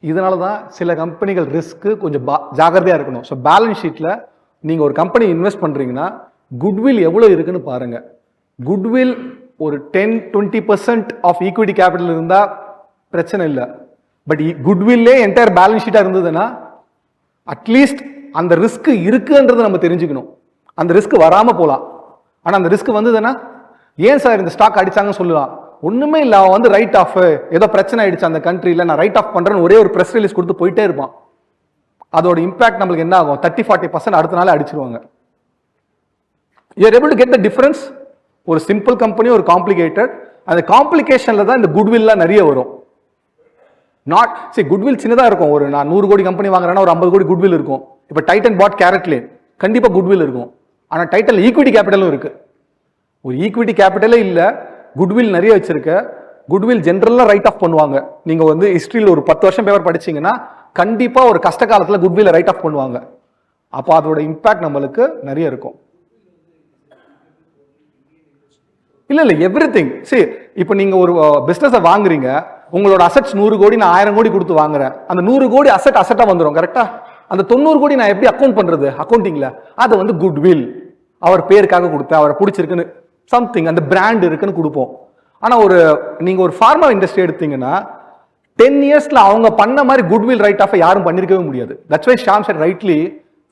இதனாலதான் சில கம்பெனிகள் ரிஸ்க் கொஞ்சம் ஜாகிரதையா இருக்கணும். ஸோ பேலன்ஸ் ஷீட்ல நீங்க ஒரு கம்பெனி இன்வெஸ்ட் பண்றீங்கன்னா குட்வில் எவ்வளவு இருக்குன்னு பாருங்க. குட்வில் ஒரு 10-20% ஆஃப் ஈக்விட்டி கேபிட்டல் இருந்தா பிரச்சனை இல்லை. பட் குட்வில்லே என்டையர் பேலன்ஸ் ஷீட்டா இருந்ததுன்னா அட்லீஸ்ட் அந்த ரிஸ்க் இருக்குன்றது நம்ம தெரிஞ்சுக்கணும். அந்த ரிஸ்க் வராம போலாம். ஆனா அந்த ரிஸ்க் வந்ததுன்னா, ஏன் சார் இந்த ஸ்டாக் அடிச்சாங்கன்னு சொல்லலாம். ஒண்ணுமே இல்லை, அவன் வந்து ரைட் ஆஃப், ஏதோ பிரச்சனை ஆயிடுச்சு அந்த கண்ட்ரியில், நான் ரைட் ஆஃப் பண்றேன்னு ஒரே ஒரு பிரஸ் ரிலீஸ் கொடுத்து போயிட்டே இருப்பான். அதோட இம்பாக்ட் நம்மளுக்கு என்ன ஆகும்? 30-40% அடுத்த நாள் அடிச்சிருவாங்க. You are able to get the difference. ஒரு சிம்பிள் கம்பெனி, ஒரு காம்ப்ளிகேட்டட், அந்த காம்ப்ளிகேஷன்ல தான் இந்த குட்வில்லாம் நிறைய வரும். நாட் சரி, குட்வில் சின்னதா இருக்கும். ஒரு நான் 100 கோடி கம்பெனி வாங்குறேன்னா ஒரு 50 கோடி குட்வில் இருக்கும். இப்போ டைட்டன் பாட் கேரட்லேன் கண்டிப்பா குட்வில் இருக்கும். ஆனா டைட்டன்ல ஈக்விட்டி கேபிட்டலும் இருக்கு. ஒரு ஈக்விட்டி கேபிட்டலே இல்ல, குட்வில் நிறைய வச்சிருக்க, குட்வில் ஜென்ரலா ரைட் ஆஃப் பண்ணுவாங்க. நீங்க வந்து ஹிஸ்டரியில் ஒரு 10 வருஷம் பேப்பர் படிச்சீங்கன்னா கண்டிப்பா ஒரு கஷ்ட காலத்துல குட்வில் ரைட் ஆஃப் பண்ணுவாங்க. அப்போ அதோட இம்பாக்ட் நம்மளுக்கு நிறைய இருக்கும். இல்ல எவ்ரிதிங். சரி, இப்போ நீங்க ஒரு பிசினஸ் வாங்குறீங்க, உங்களோட அசெட்ஸ் 100 கோடி, நான் 1000 கோடி கொடுத்து வாங்குறேன். அந்த 100 கோடி அசெட்டா வந்துடும், கரெக்டா? அந்த 90 கோடி நான் எப்படி அக்கௌண்ட் பண்றது அக்கௌண்டிங்ல? அது வந்து குட்வில், அவர் பேருக்காக கொடுத்தேன், அவரை பிடிச்சிருக்குன்னு சம்திங், அந்த பிராண்ட் இருக்குன்னு கொடுப்போம். ஆனா நீங்க ஒரு ஃபார்மா இண்டஸ்ட்ரி எடுத்தீங்கன்னா 10 இயர்ஸ்ல அவங்க பண்ண மாதிரி குட்வில் ரைட் ஆஃப் யாரும் பண்ணிருக்கவே முடியாது. That's why Sham said rightly,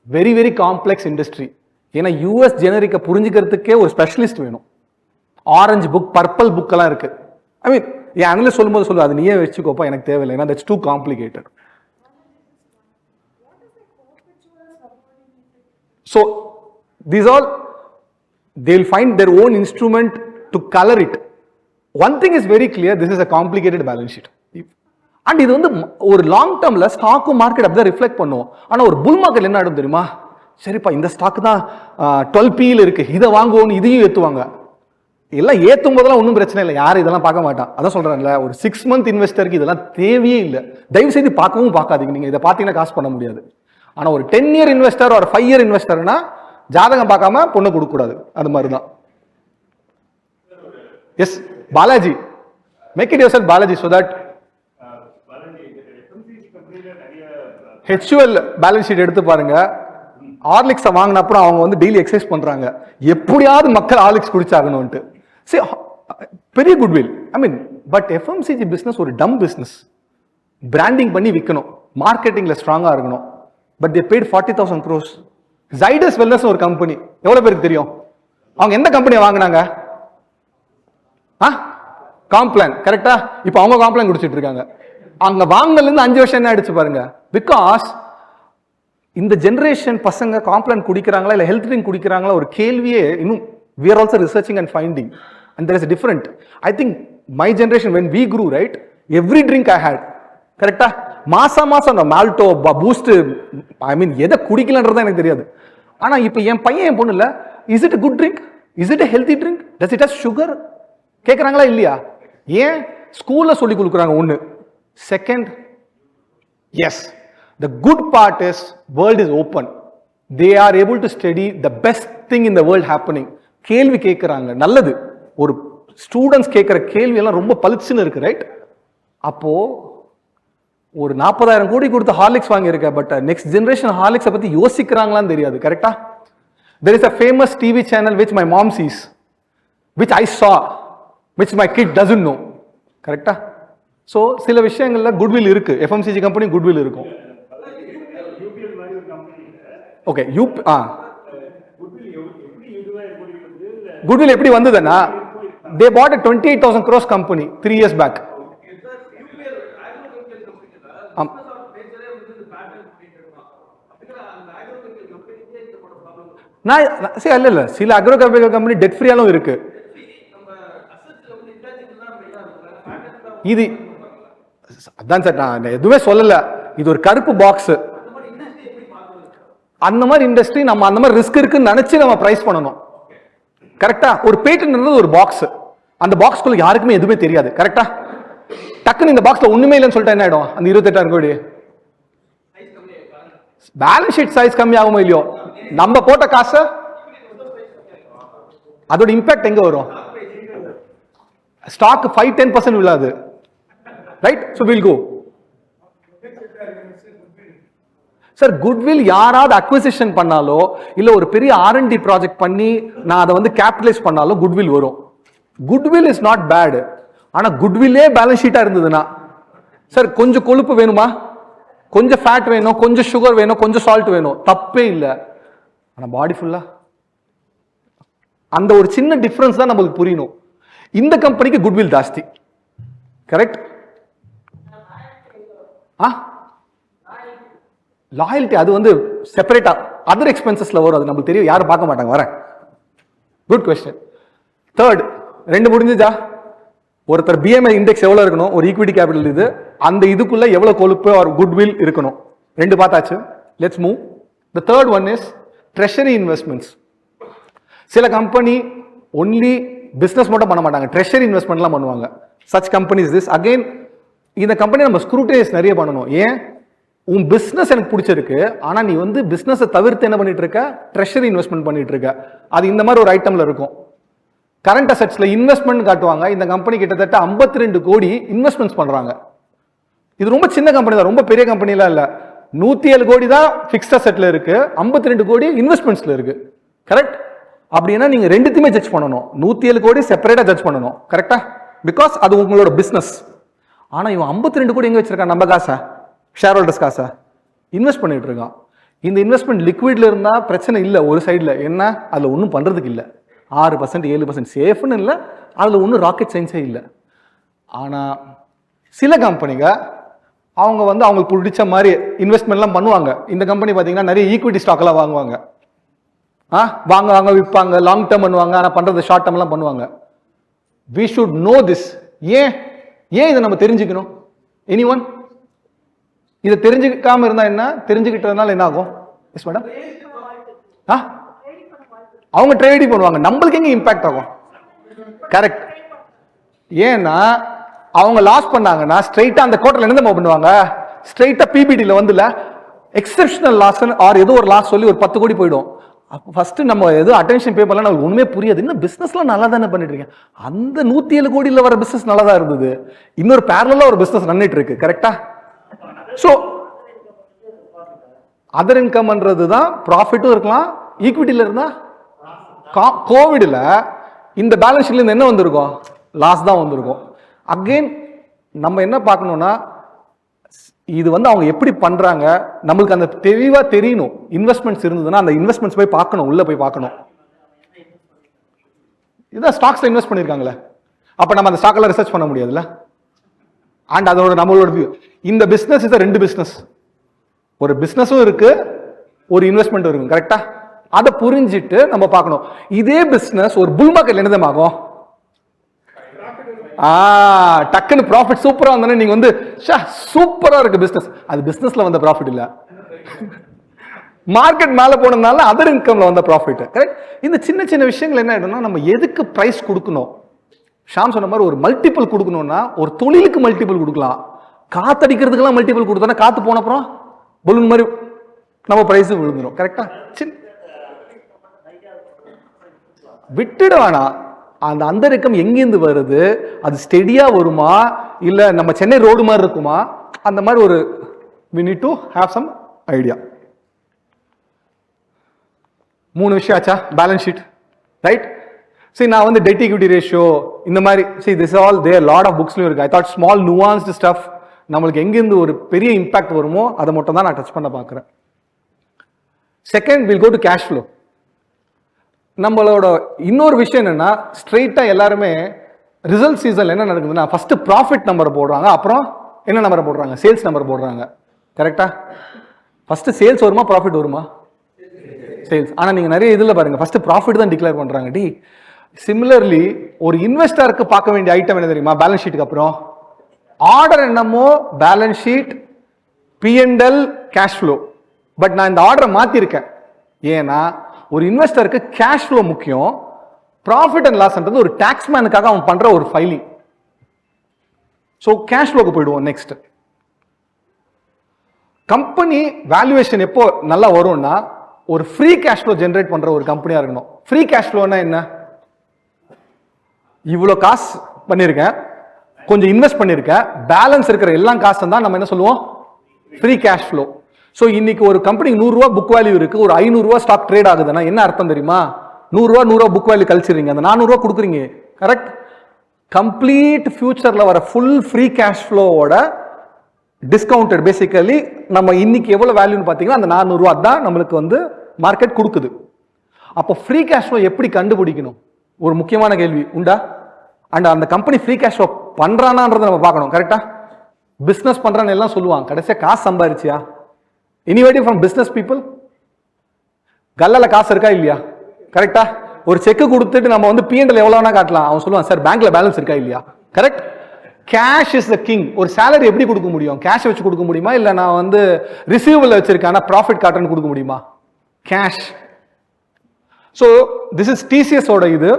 very very complex industry. ஏன்னா யூஎஸ் ஜெனரிக்க புரிஞ்சுக்கிறதுக்கே ஒரு ஸ்பெஷலிஸ்ட் வேணும். ஆரஞ்சு புக், பர்பிள் புக் எல்லாம் இருக்கு. ஐ மீன் என் அனலிஸ்ட் சொல்லும்போது சொல்லு, அது நீயே வச்சுக்கோப்பா, எனக்கு தேவையில்லை, ஏன்னா that's too complicated. So these all, they'll find their own instrument to color it. One thing is very clear, this is a complicated balance sheet. And இது வந்து ஒரு லாங் டேர்ம்ல ஸ்டாக்கும் மார்க்கெட் அப்படிதான் ரிஃப்ளெக்ட் பண்ணும். ஆனா ஒரு புல் மார்க்கெட் என்ன ஆடும் தெரியுமா? சரிப்பா, இந்த ஸ்டாக் தான் 12P இருக்கு, இதை வாங்குவோன்னு இதையும் ஏத்துவாங்க. எல்லாம் ஏத்தும் போதெல்லாம் ஒன்றும் பிரச்சனை இல்லை, யாரும் இதெல்லாம் பார்க்க மாட்டான். அதான் சொல்றேன்ல, ஒரு 6 மந்த் இன்வெஸ்டருக்கு இதெல்லாம் தேவையே இல்லை. தயவு செய்து பார்க்கவும் பார்க்காதீங்க, நீங்க இதை பார்த்தீங்கன்னா காசு பண்ண முடியாது. ஆனா ஒரு 10 இயர் இன்வெஸ்டர் ஒரு 5 இயர் இன்வெஸ்டர்னா ஜாதகம் பார்க்காம பொண்ணு கொடுக்க கூடாது. அது மாதிரிதான். Yes Balaji, make it yourself Balaji, so that HUL balance sheet எடுத்து பாருங்க. ஹார்லிக்ஸ் வாங்கின அப்புறம் அவங்க வந்து டெய்லி எக்ஸசைஸ் பண்றாங்க, எப்படியாவது மக்கள் ஹார்லிக்ஸ் குடிச்சாகணும்ட்டு. சரி, பெரிய goodwill. I mean but FMCG business ஒரு டம் பிசினஸ். பிராண்டிங் பண்ணி விற்கணும், மார்க்கெட்டிங்ல ஸ்ட்ராங்கா இருக்கணும். But they paid 40,000 crores. Zydus wellness ஒரு கம்பெனி, எவ்வளவு பேருக்கு தெரியும்? அவங்க எந்த கம்பெனியை வாங்கினாங்க? காம்ப்ளான், கரெக்டா? இப்போ அவங்க காம்ப்ளான் குடிச்சிட்டு இருக்காங்க. அங்க வாங்கினதுல இருந்து 5 வருஷம் என்ன ஆயிடுச்சு பாருங்க. பிகாஸ் இந்த ஜெனரேஷன் பசங்க காம்ப்ளான் குடிக்கிறாங்களா இல்ல ஹெல்த் ட்ரிங்க் குடிக்கிறாங்களா ஒரு கேள்வியே இன்னும் we are also researching and finding, and there is a different. I think my generation, when we grew, right, every drink I had, கரெக்டா? மாசம் மால்டோ, பூஸ்ட், ஐ மீன் எதை குடிக்கலன்றது எனக்கு தெரியாது. ஆனா இப்போ என் பையன் என் பொண்ணு இல்ல, is it a good drink, is it a healthy drink, does it have sugar கேக்குறாங்களா இல்லையா? ஏன் ஸ்கூல்ல சொல்லி கொடுக்குறாங்க. ஒண்ணு. Second, yes, the good part is world is open, they are able to study the best thing in the world happening. கேள்வி கேட்கறாங்க, நல்லது. ஒரு ஸ்டூடெண்ட்ஸ் கேட்கிற கேள்வி எல்லாம் ரொம்ப பளிச்சுன்னு இருக்கு, ரைட்? அப்போ ஒரு 40,000 கோடி கொடுத்து ஹார்லிக்ஸ் வாங்கி இருக்க, பட் நெக்ஸ்ட் ஜெனரேஷன் ஹார்லிக்ஸை பத்தி யோசிக்கிறாங்களான்னு தெரியாது, கரெக்டா? there is a famous TV channel which my mom sees, which I saw, which my kid doesn't know, கரெக்டா? சோ சில விஷயங்கள்ல குட்வில் இருக்கு, FMCG கம்பெனி குட்வில் இருக்கும். ஓகே, குட்வில் எப்படி வந்ததுன்னா, they bought a 28,000 crores company 3 years back. இல்ல சில agro chemical company dead ஃப்ரீயாலும் இருக்கு. இது அதான் சார், நான் எதுவுமே சொல்லல, இது ஒரு கருப்பு பாக்ஸ். அந்த மாதிரி இண்டஸ்ட்ரி நம்ம அந்த மாதிரி ரிஸ்க் இருக்குன்னு நினைச்சு நம்ம பிரைஸ் பண்ணணும், கரெக்டா? ஒரு பேட்டன்ட் ஒரு பாக்ஸ், அந்த பாக்ஸ்க்குள்ள யாருக்குமே எதுவுமே தெரியாது, கரெக்டா? டக்குன்னு இந்த பாக்ஸ்ல ஒண்ணுமே இல்லைன்னு சொல்லிட்டு என்ன ஆயிடும்? அந்த 28,000 கோடி பேலன்ஸ் ஷீட் சைஸ் கம்மி ஆகுமோ இல்லையோ, நம்ம போட்ட காசு அதோட இம்பாக்ட் எங்க வரும்? ஸ்டாக் 5-10% விழாது, right? So will go. Sir, goodwill யாராவது அக்விசிஷன் பண்ணாலோ இல்ல ஒரு பெரிய R&D ப்ராஜெக்ட் பண்ணி நான் அதை வந்து கேபிட்டலைஸ் பண்ணாலும் குட்வில் வரும். Goodwill is not bad. ஆனா குட்வில்லே பேலன்ஸ் ஷீட்டா இருந்ததுன்னா, சார் கொஞ்சம் கொழுப்பு வேணுமா, கொஞ்சம் ஃபேட் வேணும், கொஞ்சம் சுகர் வேணும், கொஞ்சம் சால்ட் வேணும், தப்பே இல்லை. ஆனா பாடி ஃபுல்லா அந்த ஒரு சின்ன டிஃபரன்ஸ் தான் நமக்கு புரியணும். இந்த கம்பெனிக்கு குட்வில் ஜாஸ்தி, கரெக்ட்? லாயல்ட்டி அது வந்து செப்பரேட்டா அதர் எக்ஸ்பென்சஸ்ல வரும், அது நமக்கு தெரியும், யாரும் பார்க்க மாட்டாங்க. வரேன், குட் கொஸ்டின். தேர்ட், 2 முடிஞ்சுதா? ஒருத்தர் BMI இண்டெக்ஸ் எவ்வளவு இருக்கணும், ஒரு ஈக்விட்டி கேபிட்டல் இது, அந்த இதுக்குள்ள எவ்வளவு கொழுப்பு ஒரு குட்வில் இருக்கணும், 2 பார்த்தாச்சு. Let's move. The third one is treasury investments. சில கம்பெனி ஒன்லி பிஸ்னஸ் மட்டும் பண்ண மாட்டாங்க, ட்ரெஷரி இன்வெஸ்ட்மெண்ட்லாம் பண்ணுவாங்க. Such companies this. அகெயின் இந்த கம்பெனி நம்ம ஸ்க்ரூட்டனைஸ் நிறைய பண்ணணும். ஏன்? உன் பிஸ்னஸ் எனக்கு பிடிச்சிருக்கு, ஆனால் நீ வந்து பிஸ்னஸை தவிர்த்து என்ன பண்ணிட்டு இருக்க, ட்ரெஷரி இன்வெஸ்ட்மெண்ட் பண்ணிட்டு இருக்க. அது இந்த மாதிரி ஒரு ஐட்டம்ல இருக்கும். கரண்ட் அசெட்ஸ்ல இன்வெஸ்ட்மெண்ட் காட்டுவாங்க. இந்த கம்பெனி கிட்டத்தட்ட 52 கோடி இன்வெஸ்ட்மெண்ட்ஸ் பண்றாங்க. இது ரொம்ப சின்ன கம்பெனி தான், ரொம்ப பெரிய கம்பெனிலாம் இல்ல. 107 கோடி தான் பிக்ஸ்ட் அசெட்ல இருக்கு, 52 கோடி இன்வெஸ்ட்மெண்ட்ஸ்ல இருக்கு. கரெக்ட்? அப்படின்னா நீங்க ரெண்டுத்தையுமே ஜட்ஜ் பண்ணணும். 107 கோடி செப்பரேட்டா ஜட்ஜ் பண்ணணும். கரெக்டா? பிகாஸ் அது உங்களோட பிசினஸ். ஆனா இவன் 52 கோடி எங்க வச்சிருக்கான்? நம்ம காசா, ஷேர் ஹோல்டர்ஸ் காசா இன்வெஸ்ட் பண்ணிட்டு இருக்கான். இந்த இன்வெஸ்ட்மெண்ட் லிக்விட்ல இருந்தா பிரச்சனை இல்லை. ஒரு சைட்ல என்ன, அதுல ஒன்றும் பண்றதுக்கு இல்லை. 6% 7% சேஃப்னு இல்லை, அதுல ஒன்றும் ராக்கெட் சயின்ஸே இல்லை. ஆனா சில கம்பெனிங்க அவங்க வந்து அவங்களுக்கு பிடிச்ச மாதிரி இன்வெஸ்ட்மெண்ட்லாம் பண்ணுவாங்க. இந்த கம்பெனி பார்த்தீங்கன்னா நிறைய ஈக்விட்டி ஸ்டாக்லாம் வாங்குவாங்க. வாங்க விற்பாங்க, லாங் டேர்ம் பண்ணுவாங்க, ஆனால் பண்றது ஷார்ட் டேர்ம்லாம் பண்ணுவாங்க. We should know this. ஏன் இதை நம்ம தெரிஞ்சுக்கணும்? எனிஒன் இதை தெரிஞ்சுக்காம இருந்தா என்ன, தெரிஞ்சுக்கிட்டதுனால என்ன ஆகும்? Yes madam. அவங்க ட்ரேடிங் பண்ணுவாங்க, நம்மளுக்கு எங்க இம்பாக்ட் ஆகும்? கரெக்ட். ஏன்னா அவங்க லாஸ் பண்ணாங்கன்னா ஸ்ட்ரைட்டா அந்த கோட்டர்ல என்ன பண்ணுவாங்க, ஸ்ட்ரைட்டா பிபிடில வந்துல எக்ஸெப்ஷனல் லாஸ் ஆர் ஏதோ ஒரு லாஸ் சொல்லி ஒரு 10 கோடி போயிடும். ஃபர்ஸ்ட் நம்ம ஏதோ அட்டென்ஷன் பே பண்ணலாம், நமக்கு ஒண்ணுமே புரியாது. இன்னும் பிசினஸ்லாம் நல்லா தானே பண்ணிட்டு இருக்கேன். அந்த 107 கோடியில் வர பிசினஸ் நல்லா தான் இருந்தது, இன்னொரு பேரலா ஒரு பிசினஸ் ரன்னிட்டு இருக்கு. கரெக்டா? சோ அதர் இன்கம்ன்றது தான் ப்ராஃபிட்டும் இருக்கலாம், ஈக்விட்டில இருந்தா. கோவிட்ல இந்த பேலன்ஸ் ஷீட்ல இருந்து என்ன வந்திருக்கும்? லாஸ் தான் வந்திருக்கும். அகைன் நம்ம என்ன பார்க்கணும்னா, இது வந்து அவங்க எப்படி பண்றாங்க நம்மளுக்கு அந்த தெளிவா தெரியணும். இன்வெஸ்ட்மெண்ட்ஸ் இருந்ததுன்னா அந்த இன்வெஸ்ட்மெண்ட்ஸ் போய் பார்க்கணும், உள்ள போய் பார்க்கணும். இதான் ஸ்டாக்ஸ்ல இன்வெஸ்ட் பண்ணிருக்காங்களே, அப்ப நம்ம அந்த ஸ்டாக்ல ரிசர்ச் பண்ண முடியாதுல்ல. அண்ட் அதோட நம்மளோட வியூ, இந்த பிசினஸ் இஸ் 2 பிசினஸ். ஒரு பிசினஸும் இருக்கு, ஒரு இன்வெஸ்ட்மெண்ட் இருக்கு. கரெக்டா? அதை புரிஞ்சிட்டு நம்ம பார்க்கணும். இதே பிசினஸ் ஒரு புல் மார்க்கெட்ல என்னதமாகும், டக்குன்னு ப்ராஃபிட் சூப்பரா வந்தோன்னா நீங்க வந்து சூப்பரா இருக்கு பிசினஸ். அது பிசினஸ்ல வந்த ப்ராஃபிட் இல்ல, மார்க்கெட் மேல போனதுனால அதர் இன்கம்ல வந்த ப்ராஃபிட். கரெக்ட்? இந்த சின்ன சின்ன விஷயங்கள் என்ன ஆயிடும்னா, நம்ம எதுக்கு பிரைஸ் கொடுக்கணும், ஷாம் சொன்ன மாதிரி ஒரு மல்டிபிள் கொடுக்கணும்னா ஒரு தொழிலுக்கு மல்டிபிள் கொடுக்கலாம். காத்தடிக்கிறதுக்கெல்லாம் மல்டிபிள் கொடுத்தோன்னா காத்து போன அப்புறம் பலூன் மாதிரி நம்ம பிரைஸ் விழுந்துடும். கரெக்டா? விட்டுட வேணாம். அந்த அந்த இன்கம் எங்கிருந்து வருது, அது ஸ்டெடியா வருமா இல்ல நம்ம சென்னை ரோடு மாதிரி இருக்குமா, அந்த மாதிரி ஒரு we need to have some idea. 3 விஷயம் ஆச்சா? Balance sheet, right? சரி, நான் வந்து டெட் ஈக்விட்டி ரேஷியோ இந்த மாதிரி, see this all there lot of booksலயும் இருக்கு. I thought small nuanced stuff நம்மளுக்கு எங்கிருந்து ஒரு பெரிய இம்பாக்ட் வருமோ அதை மட்டும் தான் நான் டச் பண்ண பார்க்குறேன். Second, we'll go to cash flow. நம்மளோட இன்னொரு விஷயம் என்னன்னா, ஸ்ட்ரெயிட்டா எல்லாருமே ரிசல்ட் சீசன்ல என்ன நடக்குதுன்னா, ஃபர்ஸ்ட் ப்ராஃபிட் நம்பர் போடுறாங்க, அப்புறம் என்ன நம்பர் போடுறாங்க, சேல்ஸ் நம்பர் போடுறாங்க. கரெக்டா? ஃபர்ஸ்ட் சேல்ஸ் வருமா ப்ராஃபிட் வருமா? சேல்ஸ். ஆனா நீங்க நிறைய இதுல பாருங்க ஃபர்ஸ்ட் ப்ராஃபிட் தான் டிக்ளேர் பண்றாங்க. சிமிலர்லி ஒரு இன்வெஸ்டருக்கு பார்க்க வேண்டிய ஐட்டம் என்ன தெரியுமா? பேலன்ஸ் ஷீட்டுக்கு அப்புறம் ஆர்டர் என்னமோ balance sheet, P&L, cash flow. But நான் இந்த ஆர்டரை மாத்திருக்கேன். ஏன்னா ஒரு இன்வெஸ்டருக்கு கேஷ் ஃப்ளோ முக்கியம், ப்ராஃபிட் அண்ட் லாஸ்ன்றது ஒரு டாக்ஸ்மேனுக்காக அவன் பண்ற ஒரு ஃபைலிங். ஸோ கேஷ் ஃப்ளோக்கு போயிடுவோம். நெக்ஸ்ட், கம்பெனி வேல்யூவேஷன் எப்போ நல்லா வரும்னா, ஒரு ஃப்ரீ கேஷ் ஃப்ளோ ஜென்ரேட் பண்ற ஒரு கம்பெனியா இருக்கணும். ஃப்ரீ கேஷ் ஃப்ளோனா என்ன? இவ்வளோ காசு பண்ணியிருக்கேன், கொஞ்சம் இன்வெஸ்ட் பண்ணியிருக்கேன், பேலன்ஸ் இருக்கிற எல்லா காசும் தான் நம்ம என்ன சொல்லுவோம்? Free cash flow. ஸோ இன்னைக்கு ஒரு கம்பெனிக்கு 100 ரூபா புக் வேல்யூ இருக்கு, ஒரு 500 ரூபா ஸ்டாக் ட்ரேட் ஆகுதுன்னா என்ன அர்த்தம் தெரியுமா? 100 ரூபா புக் வேல்யூ கழிச்சிருங்க, அந்த 400 ரூபா கொடுக்குறீங்க. கரெக்ட்? கம்ப்ளீட் ஃபியூச்சர்ல வர ஃபுல் ஃப்ரீ கேஷ் ஃப்ளோவோட டிஸ்கவுண்டட் பேசிக்கலி நம்ம இன்னைக்கு எவ்வளவு வேல்யூன்னு பார்த்தீங்கன்னா அந்த 400 ரூபா தான் நம்மளுக்கு வந்து மார்க்கெட் கொடுக்குது. அப்போ ஃப்ரீ கேஷ் ஃப்ளோ எப்படி கண்டுபிடிக்கணும்? ஒரு முக்கியமான கேள்வி உண்டா? அண்ட் அந்த கம்பெனி ஃப்ரீ கேஷ் ஃப்ளோ பண்றானான்றதை நம்ம பார்க்கணும். கரெக்டா? பிசினஸ் பண்றான்னு எல்லாம் சொல்லுவாங்க, கடைசியா காசு சம்பாரிச்சியா? எனிவேடி ஃப்ரம் பிசினஸ் பீப்புள், கல்லால காசு இருக்கா இல்லையா? கரெக்டா? ஒரு செக் கொடுத்துட்டு நம்ம வந்து P&L எவ்வளவுனா காட்டலாம், அவன் சொல்லுவான் சார் பேங்க்ல பேலன்ஸ் இருக்கா இல்லையா? Correct? Cash is the king. ஒரு சேலரி எப்படி கொடுக்க முடியும்? கேஷ் வச்சு கொடுக்க முடியுமா, இல்ல நான் வந்து ரிசீவபிள் வச்சிருக்கேன் ப்ராஃபிட் காட்டுன்னு கொடுக்க முடியுமா? Cash. So this is TCS ஓட இது.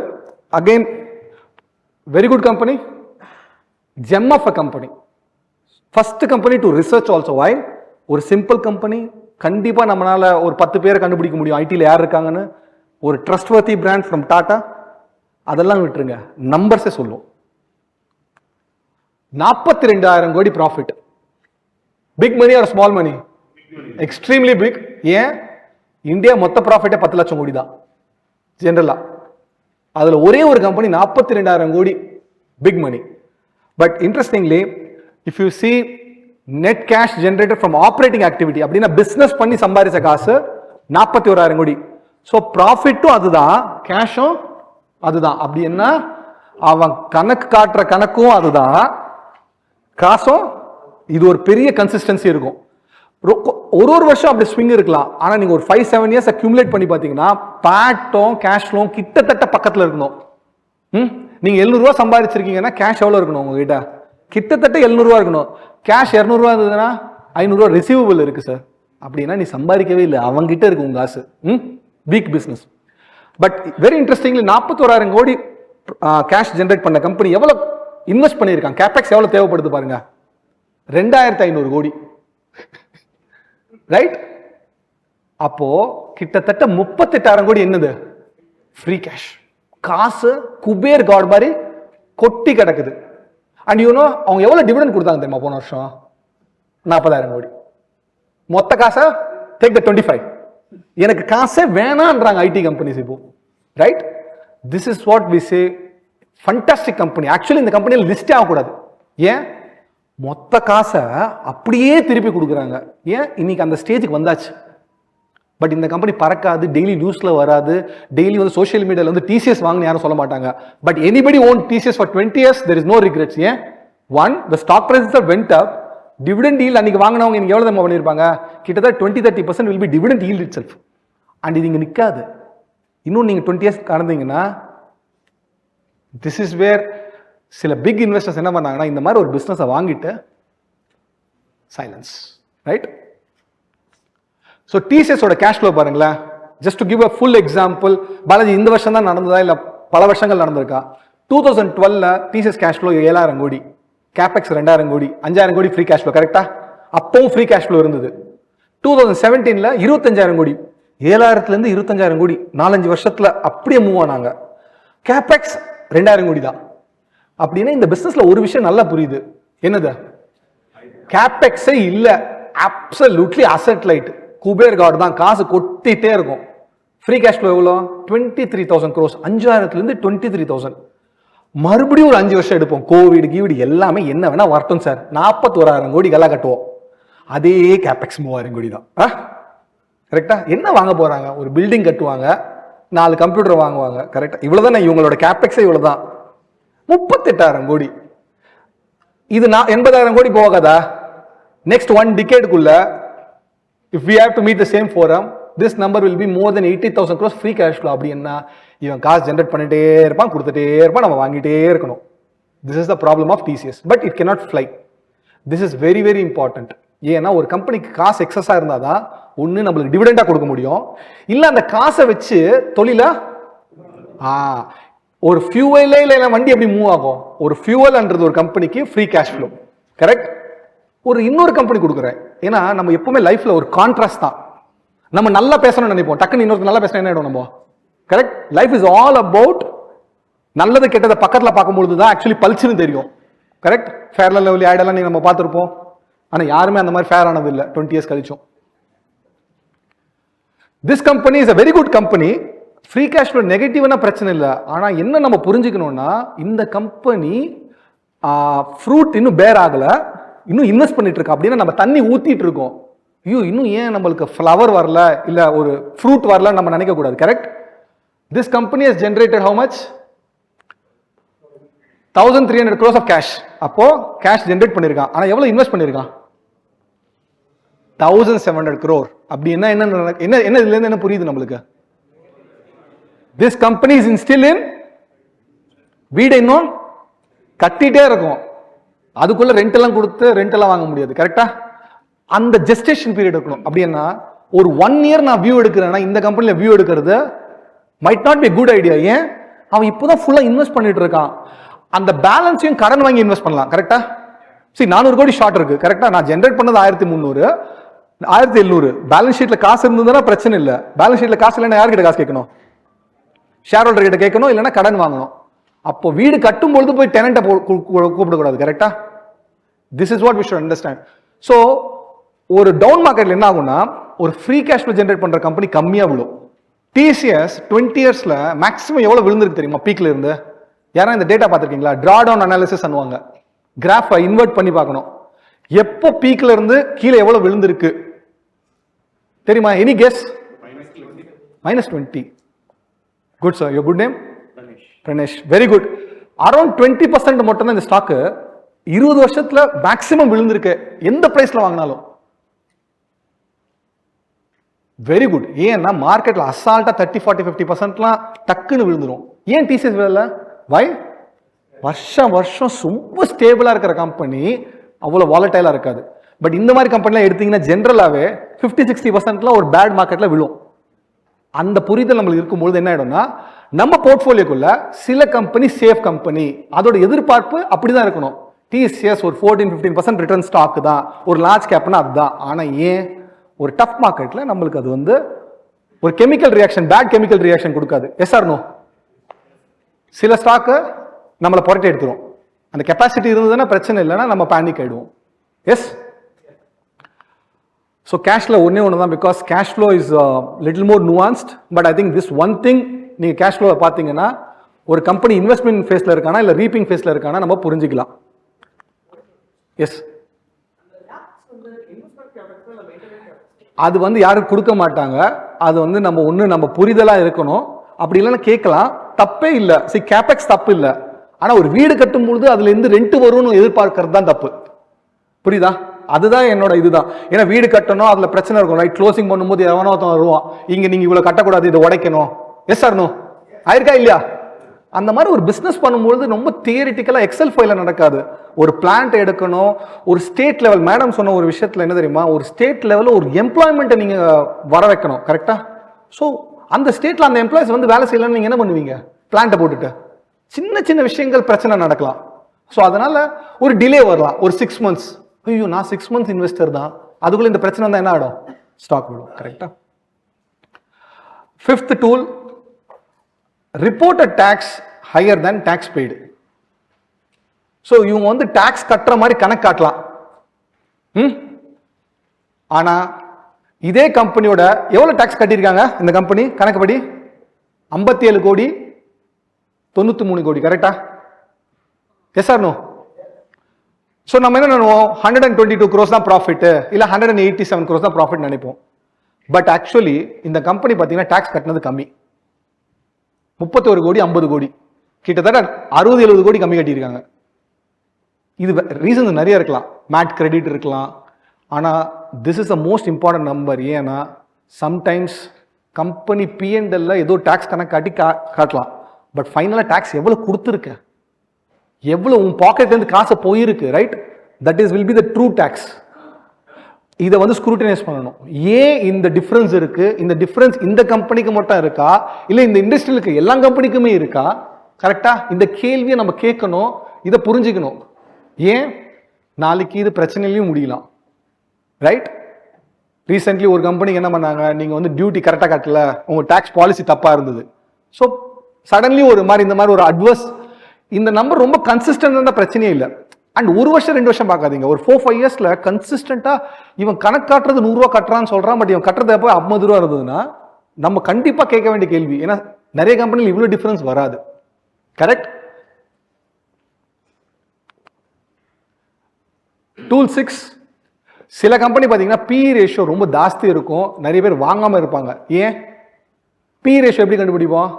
again, very good company, gem of a company. First company to research also. Why? ஒரு சிம்பிள் கம்பெனி, கண்டிப்பா நம்மளால ஒரு 10 பேரை கண்டுபிடிக்க முடியும் ஐடியில் யார் இருக்காங்கன்னு. ஒரு ட்ரஸ்ட்வர்த்தி பிராண்ட் ஃப்ரம் டாடா, அதெல்லாம் விட்டுருங்க, நம்பர்ஸே சொல்லும். 42,000 crore profit. Big money or small money? Extremely big. ஏன்? இந்தியா மொத்த ப்ராஃபிட்டே 10 லட்சம் கோடி தான் ஜெனரலா. அதுல ஒரே ஒரு company 42,000 crore, big money. But interestingly, if you see net cash generated from operating activity அப்படின்னா பிசினஸ் பண்ணி சம்பாதிச்ச காசு 41,000 கோடி. ஸோ ப்ராஃபிட்டும் அதுதான், கேஷும் அதுதான். அப்படின்னா அவன் கணக்கு காட்டுற கணக்கும் அதுதான், காசும். இது ஒரு பெரிய கன்சிஸ்டன்சி இருக்கும். ஒரு வருஷம் அப்படி ஸ்விங் இருக்கலாம். ஆனா நீங்க ஒரு 5-7 இயர்ஸ் அக்யூமுலேட் பண்ணி பாத்தீங்கன்னா பேட்டும் கேஷ் ஃப்ளோவும் கிட்டத்தட்ட பக்கத்துல இருக்கணும். நீங்க 700 ரூபாய் சம்பாதிச்சிருக்கீங்கன்னா கேஷ் எவ்வளவு இருக்கணும் உங்ககிட்ட? கிட்டத்தட்ட 700 ரூபாய் இருக்கணும். கேஷ் 200 ரூபாய் இருந்ததுன்னா 500 ரூபாய் ரிசீவபிள் இருக்கு சார். அப்படின்னா நீ சம்பாதிக்கவே இல்லை, அவங்க கிட்ட இருக்கு உங்க காசு. Week business. But very interestingly 41,000 கோடி கேஷ் ஜெனரேட் பண்ண கம்பெனி எவ்வளவு இன்வெஸ்ட் பண்ணியிருக்காங்க? கேபெக்ஸ் எவ்வளவு தேவைப்படுது பாருங்க, 2,500 கோடி. ரைட்? அப்போ கிட்டத்தட்ட 38,000 கோடி என்னது? Free cash. காசு குபேர் காட் மாதிரி கொட்டி கிடக்குது. அண்ட் யூனோ அவங்க எவ்வளவு டிவிடெண்ட் கொடுத்தாங்க தெரியுமா போன வருஷம்? 40,000 கோடி. மொத்த காசை டேக் த 25. எனக்கு காசே வேணான்றாங்க ஐடி கம்பெனிஸ் இப்போ. Right? This is what we say fantastic company. Actually இந்த கம்பெனியில் லிஸ்டே ஆகக்கூடாது. ஏன்? மொத்த காசை அப்படியே திருப்பி கொடுக்குறாங்க. ஏன்? இன்னைக்கு அந்த ஸ்டேஜுக்கு வந்தாச்சு. பட் இந்த கம்பெனி பறக்காது, டெய்லி நியூஸ்ல வராது, டெய்லி வந்து சோஷியல் மீடியால வந்து டிசிஎஸ் வாங்கின யாரும் சொல்ல மாட்டாங்க. But anybody own TCS for 20 years, there is no regrets. ஏன்? One, the stock prices have went up. Dividend yield அன்னைக்கு வாங்கினவங்க இன்னைக்கு எவ்வளவு நம்ம பண்ணிருப்பாங்க? கிட்டத்தட்ட 20-30% will be dividend yield itself. And இது இங்க நிக்காது. இன்னும் நீங்க 20 years கடந்தீங்கன்னா, this is where சில பிக் இன்வெஸ்டர்ஸ் என்ன பண்ணாங்கன்னா இந்த மாதிரி ஒரு பிசினஸை வாங்கிட்டு சைலன்ஸ். ரைட்? ஸோ டிசிஎஸோட கேஷ் ஃப்ளோ பாருங்களேன். Just to give a full example, Balaji இந்த வருஷம் தான் நடந்ததா இல்லை பல வருஷங்கள் நடந்திருக்கா? 2012 டிசிஎஸ் கேஷ் ஃப்ளோ 7,000 கோடி, கேபெக்ஸ் 2,000 கோடி, 5,000 கோடி ஃப்ரீ கேஷ் ஃப்ளோ. கரெக்டா? அப்பவும் ஃப்ரீ கேஷ் ஃப்ளோ இருந்தது. 2017 25,000 கோடி, 7,000 25,000 கோடி, 4-5 வருஷத்துல அப்படியே மூவ் ஆனாங்க. கேபெக்ஸ் 2,000 கோடி தான். அப்படின்னா இந்த பிசினஸ்ல ஒரு விஷயம் நல்லா புரியுது. என்னது? கேபெக்ஸே இல்ல, absolutely asset light, Kuber god தான், காசு கொட்டிட்டே இருக்கும். ஃப்ரீ கேஷ் ஃப்ளோ எவ்வளோ? 23,000 crores. 5,000 23,000. மறுபடியும் ஒரு 5 வருஷம் எடுப்போம். கோவிட் கீவிட் எல்லாமே என்ன வேணா வரட்டும் சார், 41,000 கோடி கல்லா கட்டுவோம். அதே கேபெக்ஸ் 3,000 கோடி தான். கரெக்டா? என்ன வாங்க போறாங்க? ஒரு பில்டிங் கட்டுவாங்க, 4 கம்ப்யூட்டர் வாங்குவாங்க. கரெக்டா? இவ்வளவுதான் இவங்களோட கேபெக்ஸே இவ்வளவுதான். 38,000 கோடி. இது 80,000 கோடி போகாதா? நெக்ஸ்ட் 1 டிகேடுக்குள்ள if we have to meet the same forum, this number will be more than 80,000 crores free cash flow. அப்படின்னா இவன் காசு ஜெனரேட் பண்ணிட்டே இருப்பான், கொடுத்துட்டே இருப்பான், நம்ம வாங்கிட்டே இருக்கணும். This is the problem of TCS, but it cannot fly. This is very very important. ஏன்னா ஒரு கம்பெனிக்கு காசு எக்ஸஸா இருந்தாதான் ஒன்னு நம்மளுக்கு டிவிடெண்டா கொடுக்க முடியும், இல்ல அந்த காசை வச்சு தொழில ஒரு ஃபியூவலே இல்ல வண்டி எப்படி மூவ் ஆகும்? ஒரு ஃபியூவல்ன்றது ஒரு கம்பெனிக்கு ஃப்ரீ கேஷ் ஃப்ளோ. கரெக்ட்? ஒரு இன்னொரு கம்பெனி கொடுக்குறேன். ஏன்னா நம்ம எப்பவுமே லைஃப்ல ஒரு கான்ட்ராஸ்ட் தான். நம்ம நல்லா பேசணும்னு நினைப்போம், டக்குன்னு இன்னொரு நல்லா பேசினா என்ன ஆயிடும் நம்ம? Correct? Life is all about நல்லது கெட்டதை பக்கத்துல பார்க்கும்பொழுது தான் ஆக்சுவலி பல்ச்சுன்னு தெரியும். கரெக்ட்? ஃபேர் லெவலி ஆடெல்லாம் நீங்க நம்ம பார்த்துருப்போம். ஆனா யாருமே அந்த மாதிரி ஃபேர் ஆனது இல்லை 20 years கழிச்சும். This company is a very good company. Free cash flow நெகட்டிவ்னா பிரச்சனை இல்லை. ஆனா என்ன நம்ம புரிஞ்சுக்கணும்னா, இந்த கம்பெனி ஃப்ரூட் இன்னும் பேர் ஆகல, இன்னும் இன்வெஸ்ட் பண்ணிட்டு இருக்கா. அப்படின்னா நம்ம தண்ணி ஊத்திட்டு இருக்கோம், ஐயோ இன்னும் ஏன் நம்மளுக்கு ஃப்ளவர் வரல, இல்ல ஒரு ஃப்ரூட் வரல நம்ம நினைக்க கூடாது. Correct? This company has generated how much? 1,300 crores of cash. அப்போ கேஷ் ஜெனரேட் பண்ணிருக்கான். ஆனா எவ்வளவு இன்வெஸ்ட் பண்ணிருக்கான்? 1,700 crore. அப்படின்னா என்ன இதுல இருந்து என்ன புரியுது நம்மளுக்கு? This company is still in வீடு இன்னும் கட்டிட்டே இருக்கும். அதுக்குள்ள ரெண்ட் எல்லாம் கொடுத்து ரெண்ட் எல்லாம் வாங்க முடியாது. கரெக்டா? அந்த ஜெஸ்டேஷன் பீரியட் இருக்கணும். அப்படின்னா ஒரு 1 year நான் வியூ எடுக்கிறேன்னா இந்த கம்பெனில வியூ எடுக்கிறது might not be good idea. ஏன்? அவன் இப்போதான் ஃபுல்லா இன்வெஸ்ட் பண்ணிட்டு இருக்கான். அந்த பேலன்ஸையும் கடன் வாங்கி இன்வெஸ்ட் பண்ணலாம். கரெக்டா? சரி, 400 கோடி ஷார்ட் இருக்கு. கரெக்டா? நான் ஜென்ரேட் பண்ணது 1300, 1700. பேலன்ஸ் ஷீட்ல காசு இருந்ததுன்னா பிரச்சனை இல்லை. பேலன்ஸ் ஷீட்ல காசு இல்லைன்னா யார்கிட்ட காசு கேட்கணும்? ஷேர் ஹோல்டர் கிட்ட கேட்கணும், இல்லைன்னா கடன் வாங்கணும். அப்போ வீடு கட்டும் பொழுது போய் டெனண்ட்டை கூப்பிடக்கூடாது. கரெக்டா? This is what we should understand. So ஒரு டவுன் மார்க்கெட்ல என்ன ஆகும்னா, ஒரு ஃப்ரீ கேஷ் ஃப்ளோ ஜென்ரேட் பண்ற கம்பெனி கம்மியா விழும். டிசிஎஸ் 20 இயர்ஸ்ல மேக்ஸிமம் எவ்வளவு விழுந்திருக்கு தெரியுமா? பீக்ல இருந்து. யாரா இந்த டேட்டா பார்த்திருக்கீங்களா? டிரா டவுன் அனாலிசிஸ் பண்ணுவாங்க. கிராஃபை இன்வெர்ட் பண்ணி பார்க்கணும். எப்போ பீக்ல இருந்து கீழே எவ்வளவு விழுந்திருக்கு தெரியுமா? Any guess? -20. Good sir. Your good name? Pranesh. Very good. Around 20% மட்டும் தான் இந்த ஸ்டாக் 20 வருஷத்துல மேக்ஸிமம் விழுந்திருக்கு, எந்த பிரைஸ்ல வாங்கினாலும். Very good. ஏன்னா மார்க்கெட்ல அசால்ட்டா 30, 40, 50%லாம் டக்குன்னு விழுந்துரும். ஏன் டிசிஎஸ் விழல? வை? வருஷம் ரொம்ப ஸ்டேபிளா இருக்கிற கம்பெனி அவ்வளவு வாலட்டைலா இருக்காது. பட் இந்த மாதிரி கம்பெனிலாம் எடுத்தீங்கன்னா ஜென்ரலாவே 50-60%லாம் ஒரு பேட் மார்க்கெட்ல விழும். அந்த புரிதல் நம்மளுக்கு இருக்கும்போது என்ன ஆயிடும்னா, நம்ம போர்ட்ஃபோலியோக்குள்ள சில கம்பெனி சேஃப் கம்பெனி, அதோட எதிர்பார்ப்பு அப்படிதான் இருக்கணும். டிசிஎஸ் ஒரு 14-15% ரிட்டர்ன் ஸ்டாக் தான், ஒரு லார்ஜ் கேப்னா அதுதான். ஆனா ஏன் ஒரு டஃப் மார்க்கெட்ல நம்மளுக்கு அது வந்து ஒரு chemical reaction, bad chemical reaction கொடுக்காது. Yes or no? சில ஸ்டாக்கு நம்மளை புரட்டி எடுத்துரும். அந்த கெப்பாசிட்டி இருந்ததுன்னா பிரச்சனை இல்லைன்னா நம்ம பேனிக் ஆயிடுவோம். எஸ். ஸோ கேஷ்ல ஒன்னே ஒன்று தான், because cash flow is little more nuanced. But I think this one thing, நீங்க கேஷ் ஃப்ளோவை பார்த்தீங்கன்னா ஒரு கம்பெனி இன்வெஸ்ட்மெண்ட் ஃபேஸ்ல இருக்கானா இல்லை ரீப்பிங் ஃபேஸ்ல இருக்கானா நம்ம புரிஞ்சுக்கலாம். எஸ். அது வந்து யாரும் கொடுக்க மாட்டாங்க. அது வந்து நம்ம புரிதலா இருக்கணும். அப்படி இல்லைன்னா கேட்கலாம், தப்பே இல்லை. சரி, கேபெக்ஸ் தப்பு இல்லை. ஆனா ஒரு வீடு கட்டும் பொழுது அதுல இருந்து ரெண்ட் வரும்னு எதிர்பார்க்கறது தான் தப்பு. புரியுதா? அதுதான் என்னோட இதுதான். ஏன்னா வீடு கட்டணும், அதுல பிரச்சனை இருக்கும். ரைட், க்ளோசிங் பண்ணும்போது எவனோ வருவான், இங்க நீங்க இவ்வளவு கட்டக்கூடாது, இதை உடைக்கணும். Yes or no? ஆயிருக்கா இல்லையா? அந்த மாதிரி ஒரு பிசினஸ் பண்ணும்போது ரொம்ப தியரிட்டிக்கலா எக்ஸல் ஃபைல நடக்காது. ஒரு பிளான்ட் எடுக்கணும், ஒரு ஸ்டேட் லெவல். மேடம் சொன்ன ஒரு விஷயத்துல என்ன தெரியுமா, ஒரு ஸ்டேட் லெவலில் ஒரு எம்ப்ளாய்மெண்ட்டை நீங்க வர வைக்கணும். கரெக்டா? ஸோ அந்த ஸ்டேட்ல அந்த எம்ப்ளாயிஸ் வந்து வேலை செய்யலன்னு நீங்க என்ன பண்ணுவீங்க? பிளான்ட்டை போட்டுட்டு சின்ன சின்ன விஷயங்கள் பிரச்சனை நடக்கலாம். ஸோ அதனால ஒரு டிலே வரலாம், ஒரு 6 months. ஐயோ, நான் 6 months இன்வெஸ்டர் தான், அதுக்குள்ள இந்த பிரச்சனை தான் என்ன ஆடும்? ஸ்டாக் விடும். கரெக்டா? 5th tool, reported tax higher than tax paid. So இவங்க வந்து டாக்ஸ் கட்டுற மாதிரி கணக்கு காட்டலாம். ஆனா இதே கம்பெனியோட எவ்வளவு டாக்ஸ் கட்டியிருக்காங்க இந்த கம்பெனி கணக்குப்படி? 57 கோடி, 93 கோடி. கரெக்டா? S or no? ஸோ நம்ம என்ன நினைப்போம்? 122 crores தான் ப்ராஃபிட், இல்லை 187 crores தான் ப்ராஃபிட் நினைப்போம். பட் ஆக்சுவலி இந்த கம்பெனி பார்த்தீங்கன்னா டாக்ஸ் கட்டினது கம்மி. 31 கோடி, 50 கோடி, கிட்டத்தட்ட 60-70 கோடி கம்மி கட்டியிருக்காங்க. இது ரீசன்ஸ் நிறைய இருக்கலாம், மேட் கிரெடிட் இருக்கலாம். ஆனால் this is the most important number. ஏன்னா சம்டைம்ஸ் கம்பெனி பிஎன்எல்ல ஏதோ டாக்ஸ் கணக்கு காட்டி காட்டலாம், பட் ஃபைனலாக டாக்ஸ் எவ்வளோ கொடுத்துருக்க, எவ்வளோ உன் பாக்கெட்லேருந்து காசை போயிருக்கு, right? That is will be the true tax. இதை வந்து ஸ்க்ரூட்டினைஸ் பண்ணணும். ஏன் இந்த டிஃபரன்ஸ் இருக்கு? இந்த டிஃபரன்ஸ் இந்த கம்பெனிக்கு மட்டும் இருக்கா, இல்லை இந்த இண்டஸ்ட்ரியில் இருக்க எல்லா கம்பெனிக்குமே இருக்கா? கரெக்டா? இந்த கேள்வியை நம்ம கேட்கணும், இதை புரிஞ்சுக்கணும். ஏன் நாளைக்கு இது பிரச்சனையிலையும் முடியலாம், ரைட்? ரீசென்ட்லி ஒரு கம்பெனிக்கு என்ன பண்ணாங்க, நீங்க வந்து டியூட்டி கரெக்டாக கட்டல, உங்க டாக்ஸ் பாலிசி தப்பா இருந்தது. ஸோ சடன்லி ஒரு மாதிரி இந்த மாதிரி ஒரு அட்வர்ஸ், இந்த நம்பர் ரொம்ப கன்சிஸ்டன்ட் பிரச்சனையே இல்லை. அண்ட் 1 வருஷம் 2 வருஷம் பார்க்காதீங்க, ஒரு 4-5 இயர்ஸ்ல கன்சிஸ்டண்டா இவன் கணக்கு காட்டுறது 100 ரூபா கட்டுறான்னு சொல்றான், பட் இவன் கட்டுறது எப்போ 50 ரூபா இருந்ததுன்னா நம்ம கண்டிப்பா கேட்க வேண்டிய கேள்வி. ஏன்னா நிறைய கம்பெனியில் இவ்வளவு டிஃபரன்ஸ் வராது. கரெக்ட்? டூல் 6, சில கம்பெனி பார்த்தீங்கன்னா பி ரேஷியோ ரொம்ப ஜாஸ்தி இருக்கும், நிறைய பேர் வாங்காம இருப்பாங்க. ஏன்? பி ரேஷியோ எப்படி கண்டுபிடிப்போம்?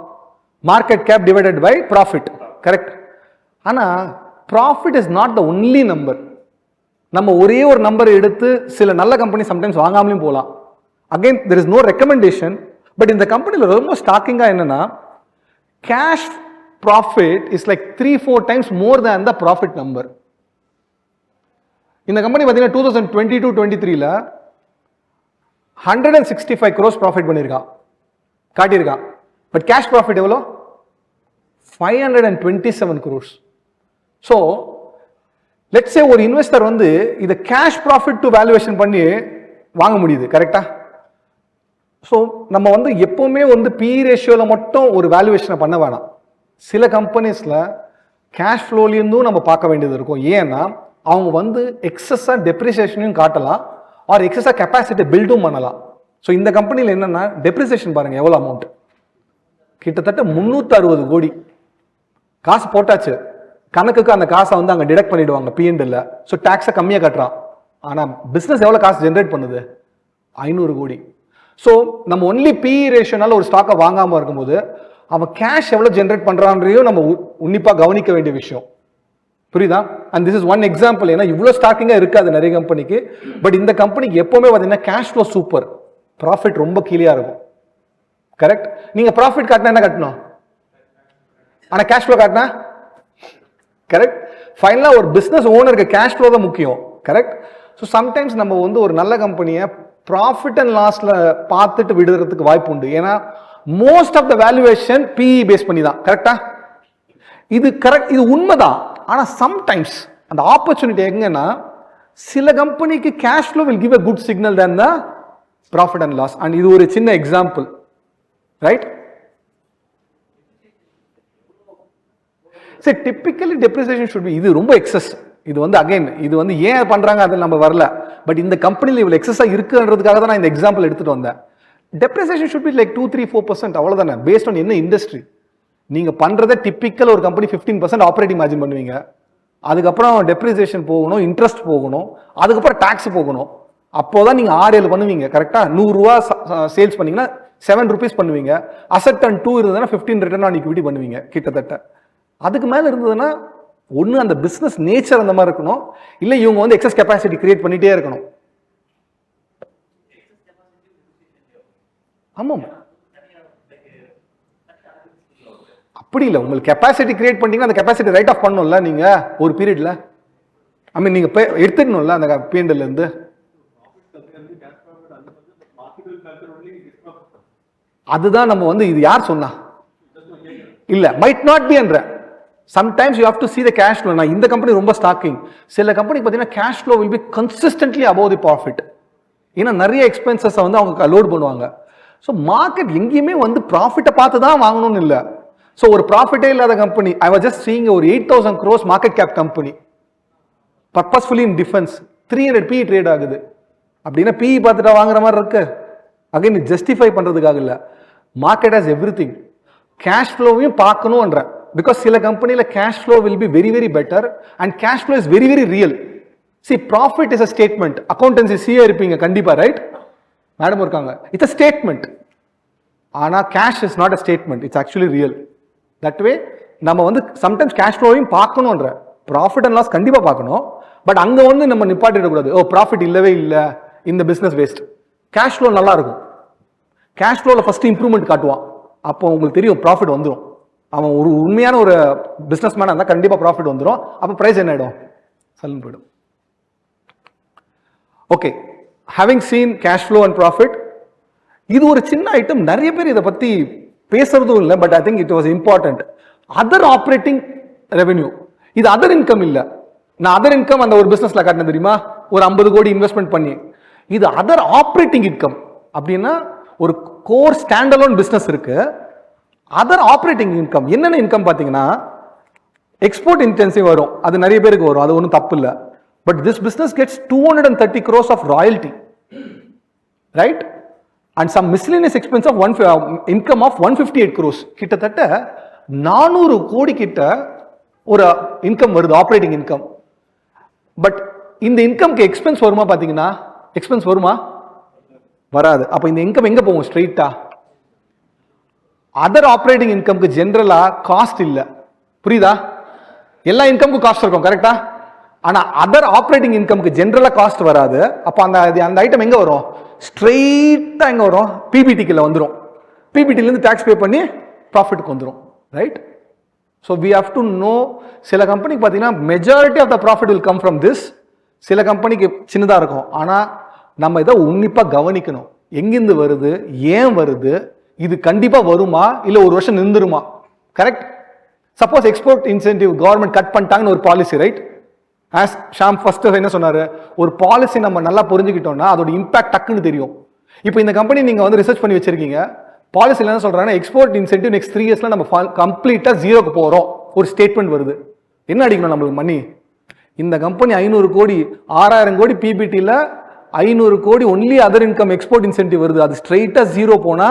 Market cap divided by profit. Correct? ஆனா profit is not the only number. நம்ம ஒரே ஒரு நம்பர் எடுத்து சில நல்ல கம்பெனி சம்டைம்ஸ் வாங்காமலையும் போகலாம். Again there is no recommendation. But இந்த கம்பெனியில் ரொம்ப ஸ்டாக்கிங்கா என்னன்னா, cash profit is like 3-4 times more than the profit number. இந்த கம்பெனி பார்த்தீங்கன்னா 2022-23ல 165 crores ப்ராஃபிட் பண்ணியிருக்கான், காட்டியிருக்கான். பட் கேஷ் ப்ராஃபிட் எவ்வளோ? 527 crores. So let's say ஒரு இன்வெஸ்டர் வந்து இதை கேஷ் ப்ராஃபிட் டு வேல்யூவேஷன் பண்ணி வாங்க முடியுது, கரெக்டா? ஸோ நம்ம வந்து எப்பவுமே வந்து பி ரேஷியோவில் மட்டும் ஒரு வேல்யூவேஷனை பண்ண வேணாம். சில கம்பெனிஸில் கேஷ் ஃப்ளோலேருந்தும் நம்ம பார்க்க வேண்டியது இருக்கும். ஏன்னா அவங்க வந்து எக்ஸஸாக டெப்ரிசியேஷனையும் காட்டலாம், ஆர் எக்ஸஸாக கெப்பாசிட்டி பில்டும் பண்ணலாம். ஸோ இந்த கம்பெனியில் என்னென்னா டெப்ரிசியேஷன் பாருங்கள் எவ்வளோ அமௌண்ட், கிட்டத்தட்ட 360 கோடி காசு போட்டாச்சு. கணக்குக்கு அந்த காசை வந்து அங்கே டிடக்ட் பண்ணிடுவாங்க பிஎன்டில். ஸோ டேக்ஸை கம்மியாக கட்டுறான். ஆனால் பிஸ்னஸ் எவ்வளோ காசு ஜென்ரேட் பண்ணுது? 500 கோடி. ஸோ நம்ம ஒன்லி பி ரேஷியோனால ஒரு ஸ்டாக்கை வாங்காமல் இருக்கும்போது அவன் கேஷ் எவ்வளோ ஜென்ரேட் பண்ணுறான்றையும் நம்ம உன்னிப்பாக கவனிக்க வேண்டிய விஷயம். புரியுதா? And this is one example. ஏன்னா இவ்வளோ ஸ்டாக்கிங்காக இருக்காது நிறைய கம்பெனிக்கு. பட் இந்த கம்பெனிக்கு எப்போவுமே பார்த்தீங்கன்னா கேஷ் ஃப்ளோ சூப்பர், ப்ராஃபிட் ரொம்ப கீழே இருக்கும். கரெக்ட்? நீங்கள் ப்ராஃபிட் காட்டினா என்ன கட்டணும்? ஆனால் கேஷ் ஃப்ளோ காட்டினா கரெக்ட். ஃபைனலாக ஒரு பிஸ்னஸ் ஓனருக்கு கேஷ் ஃப்ளோ தான் முக்கியம். கரெக்ட்? ஸோ சம்டைம்ஸ் நம்ம வந்து ஒரு நல்ல கம்பெனியை ப்ராஃபிட் அண்ட் லாஸ்ல பார்த்துட்டு விடுறதுக்கு வாய்ப்பு உண்டு. ஏன்னா most of the valuation PE base பண்ணி தான். கரெக்டா? இது கரெக்ட், இது உண்மைதான். ஆனால் சம்டைம்ஸ் அந்த ஆப்பர்ச்சுனிட்டி எங்கன்னா சில கம்பெனிக்கு cash flow will give a good signal than the profit and loss. And இது ஒரு சின்ன எக்ஸாம்பிள், ரைட்? சரி, டிப்பிக்கலி டெப்ரிசியேஷன் ஷுட் பி, இது ரொம்ப எக்ஸஸ். இது வந்து அகைன் இது வந்து ஏன் பண்றாங்க அதில் நம்ம வரல. பட் இந்த கம்பெனியில் இவ்வளோ எக்ஸஸாக இருக்குன்றதுக்காக தான் நான் இந்த எக்ஸாம்பிள் எடுத்துட்டு வந்தேன். டெப்ரிசியேஷன் ஷுட் பி லைக் 2-3-4% அவ்வளோதானே, பேஸ்ட் ஆன் என்ன இண்டஸ்ட்ரி. நீங்க பண்றதை டிப்பிக்கல் ஒரு கம்பெனி 15% ஆப்ரேட்டிங் மார்ஜின் பண்ணுவீங்க. அதுக்கப்புறம் டெப்ரிசியேஷன் போகணும், இன்ட்ரெஸ்ட் போகணும், அதுக்கப்புறம் டாக்ஸ் போகணும். அப்போதான் நீங்க 6-7 பண்ணுவீங்க. கரெக்டா? 100 ரூபா சேல்ஸ் பண்ணீங்கன்னா 7 rupees பண்ணுவீங்க. அசெட் டர்ன் 2 இருந்ததுன்னா 15 ரிட்டர்ன் ஆன் ஈக்விட்டி பண்ணுவீங்க கிட்டத்தட்ட. அதுக்கு மேல இருந்ததுன்னா ஒன்று அந்த பிஸ்னஸ் நேச்சர் அந்த மாதிரி இருக்கணும், இல்லை இவங்க வந்து எக்ஸஸ் கெப்பாசிட்டி கிரியேட் பண்ணிட்டே இருக்கணும். ஆமாம், அப்படி இல்லை. உங்களுக்கு கெப்பாசிட்டி கிரியேட் பண்ணிட்டீங்கன்னா அந்த கெப்பாசிட்டி ரைட் ஆஃப் பண்ணணும்ல நீங்க ஒரு பீரியட்ல. ஐ மீன் நீங்க எடுத்துடணும்ல அந்த பீரியட்ல இருந்து. அதுதான் நம்ம வந்து இது யார் சொன்னா இல்ல, மைட் நாட் பி என்ற. Sometimes you have to see the cash flow. நான் இந்த கம்பெனி ரொம்ப ஸ்டாக்கிங். சில கம்பெனி பார்த்தீங்கன்னா cash flow will be consistently above the profit. ஏன்னா நிறைய எக்ஸ்பென்சஸ் வந்து அவங்க லோட் பண்ணுவாங்க. ஸோ மார்க்கெட் எங்கேயுமே வந்து ப்ராஃபிட்டை பார்த்து தான் வாங்கணும்னு இல்லை. ஸோ ஒரு ப்ராஃபிட்டே இல்லாத company, I was just seeing ஒரு 8,000 crores market gap company, purposefully இன் டிஃபென்ஸ், 300 PE ட்ரேட் ஆகுது. அப்படின்னா PE பார்த்துட்டா வாங்குற மாதிரி இருக்கு. அகைன் ஜஸ்டிஃபை பண்றதுக்காக இல்லை, market has everything. Cash ஃப்ளோவையும் பார்க்கணும்ன்ற. Because சில கம்பெனில cash flow will be very very better and cash flow is very very real. See, profit is a statement. Accountancy CA இருப்பீங்க கண்டிப்பா, ரைட்? மேடம் இருக்காங்க. It's a statement. ஆனா cash is not a statement. It's actually real. That way நம்ம வந்து sometimes cash flowவையும் பார்க்கணும்ன்ற. Profit and loss கண்டிப்பா பார்க்கணும். But அங்க வந்து நம்ம நிப்பாட்டிட கூடாது. ஓ ப்ராஃபிட் இல்லவே இல்லை, இந்த பிசினஸ் வேஸ்ட். கேஷ் ஃப்ளோ நல்லா இருக்கும். கேஷ் ஃப்ளோல ஃபர்ஸ்ட் இம்ப்ரூவ்மெண்ட் காட்டுவான். அப்போ உங்களுக்கு தெரியும் ப்ராஃபிட் வந்துடும். அவன் ஒரு உண்மையான ஒரு பிசினஸ் மேனா இருந்தால் கண்டிப்பா ப்ராஃபிட் வந்துடும். அப்போ பிரைஸ் என்ன ஆயிடும்? சல்லுன்னு போயிடும். Okay, having scene cash flow and profit, இது ஒரு சின்ன ஐட்டம். நிறைய பேர் இதை பத்தி பேசுறதும் இல்லை, but I think it was important. Other operating revenue, இது அதர் இன்கம் இல்லை. நான் அதர் இன்கம் அந்த ஒரு பிசினஸ்ல காட்டினேன் தெரியுமா, ஒரு 50 கோடி இன்வெஸ்ட்மெண்ட் பண்ணி. இது அதர் ஆப்ரேட்டிங் இன்கம். அப்படின்னா ஒரு கோர் ஸ்டாண்ட் அலோன் பிசினஸ் இருக்கு. அதர் ஆப்ரேட்டிங் இன்கம் என்னென்ன இன்கம் பார்த்தீங்கன்னா, எக்ஸ்போர்ட் இன்டென்சிவ் வரும், அது நிறைய பேருக்கு வரும், அது ஒன்றும் தப்பு இல்லை. But this business gets 230 crores of royalty, right? And some miscellaneous expense of income of 158 crores. கிட்டத்தட்ட 400 கோடி கிட்ட ஒரு இன்கம் வருது, ஆப்ரேட்டிங் இன்கம். பட் இந்த இன்கம்க்கு எக்ஸ்பென்ஸ் வருமா பார்த்தீங்கன்னா, எக்ஸ்பென்ஸ் வருமா? வராது. அப்போ இந்த இன்கம் எங்க போகும்? ஸ்ட்ரெயிட்டா அதர் ஆப்ரேட்டிங் இன்கம்க்கு ஜென்ரலா காஸ்ட் இல்ல. புரியுதா? எல்லா இன்கம்க்கும் காஸ்ட் இருக்கும், கரெக்டா? ஆனா அதர் ஆப்ரேட்டிங் இன்கம்க்கு ஜென்ரலா காஸ்ட் வராது. அப்ப அந்த ஐட்டம் எங்க வரும்? ஸ்ட்ரெயிட்டா எங்க வரும்? பிபிடிக்குள்ள வந்துடும். பிபிடில இருந்து டாக்ஸ் பே பண்ணி ப்ராஃபிட்க்கு வந்துடும், right? So we have to know. சில கம்பெனிக்கு பார்த்தீங்கன்னா majority of the profit will come from this. சில கம்பெனிக்கு சின்னதாக இருக்கும். ஆனால் நம்ம இதை உன்னிப்பாக கவனிக்கணும். எங்கிருந்து வருது, ஏன் வருது, இது கண்டிப்பாக வருமா இல்லை ஒரு வருஷம் நின்றுருமா? Correct? Suppose export incentive government cut பண்ணிட்டாங்கன்னு ஒரு policy, right? As Sham first என்ன சொன்னாரு, ஒரு பாலிசி நம்ம நல்லா புரிஞ்சுக்கிட்டோம்னா அதோட இம்பாக்ட் டக்குன்னு தெரியும். இப்போ இந்த கம்பெனி நீங்க வந்து ரிசர்ச் பண்ணி வச்சிருக்கீங்க, பாலிசில என்ன சொல்றாங்க, எக்ஸ்போர்ட் இன்சென்டிவ் நெக்ஸ்ட் 3 இயர்ஸ்ல நம்ம கம்ப்ளீட்டா ஜீரோக்கு போறோம், ஒரு ஸ்டேட்மெண்ட் வருது. என்ன அடிக்கணும் நம்மளுக்கு மணி? இந்த கம்பெனி 500 கோடி 6000 கோடி பிபிடில 500 கோடி only other income export incentive வருது, அது ஸ்ட்ரெயிட்டா ஜீரோ போனா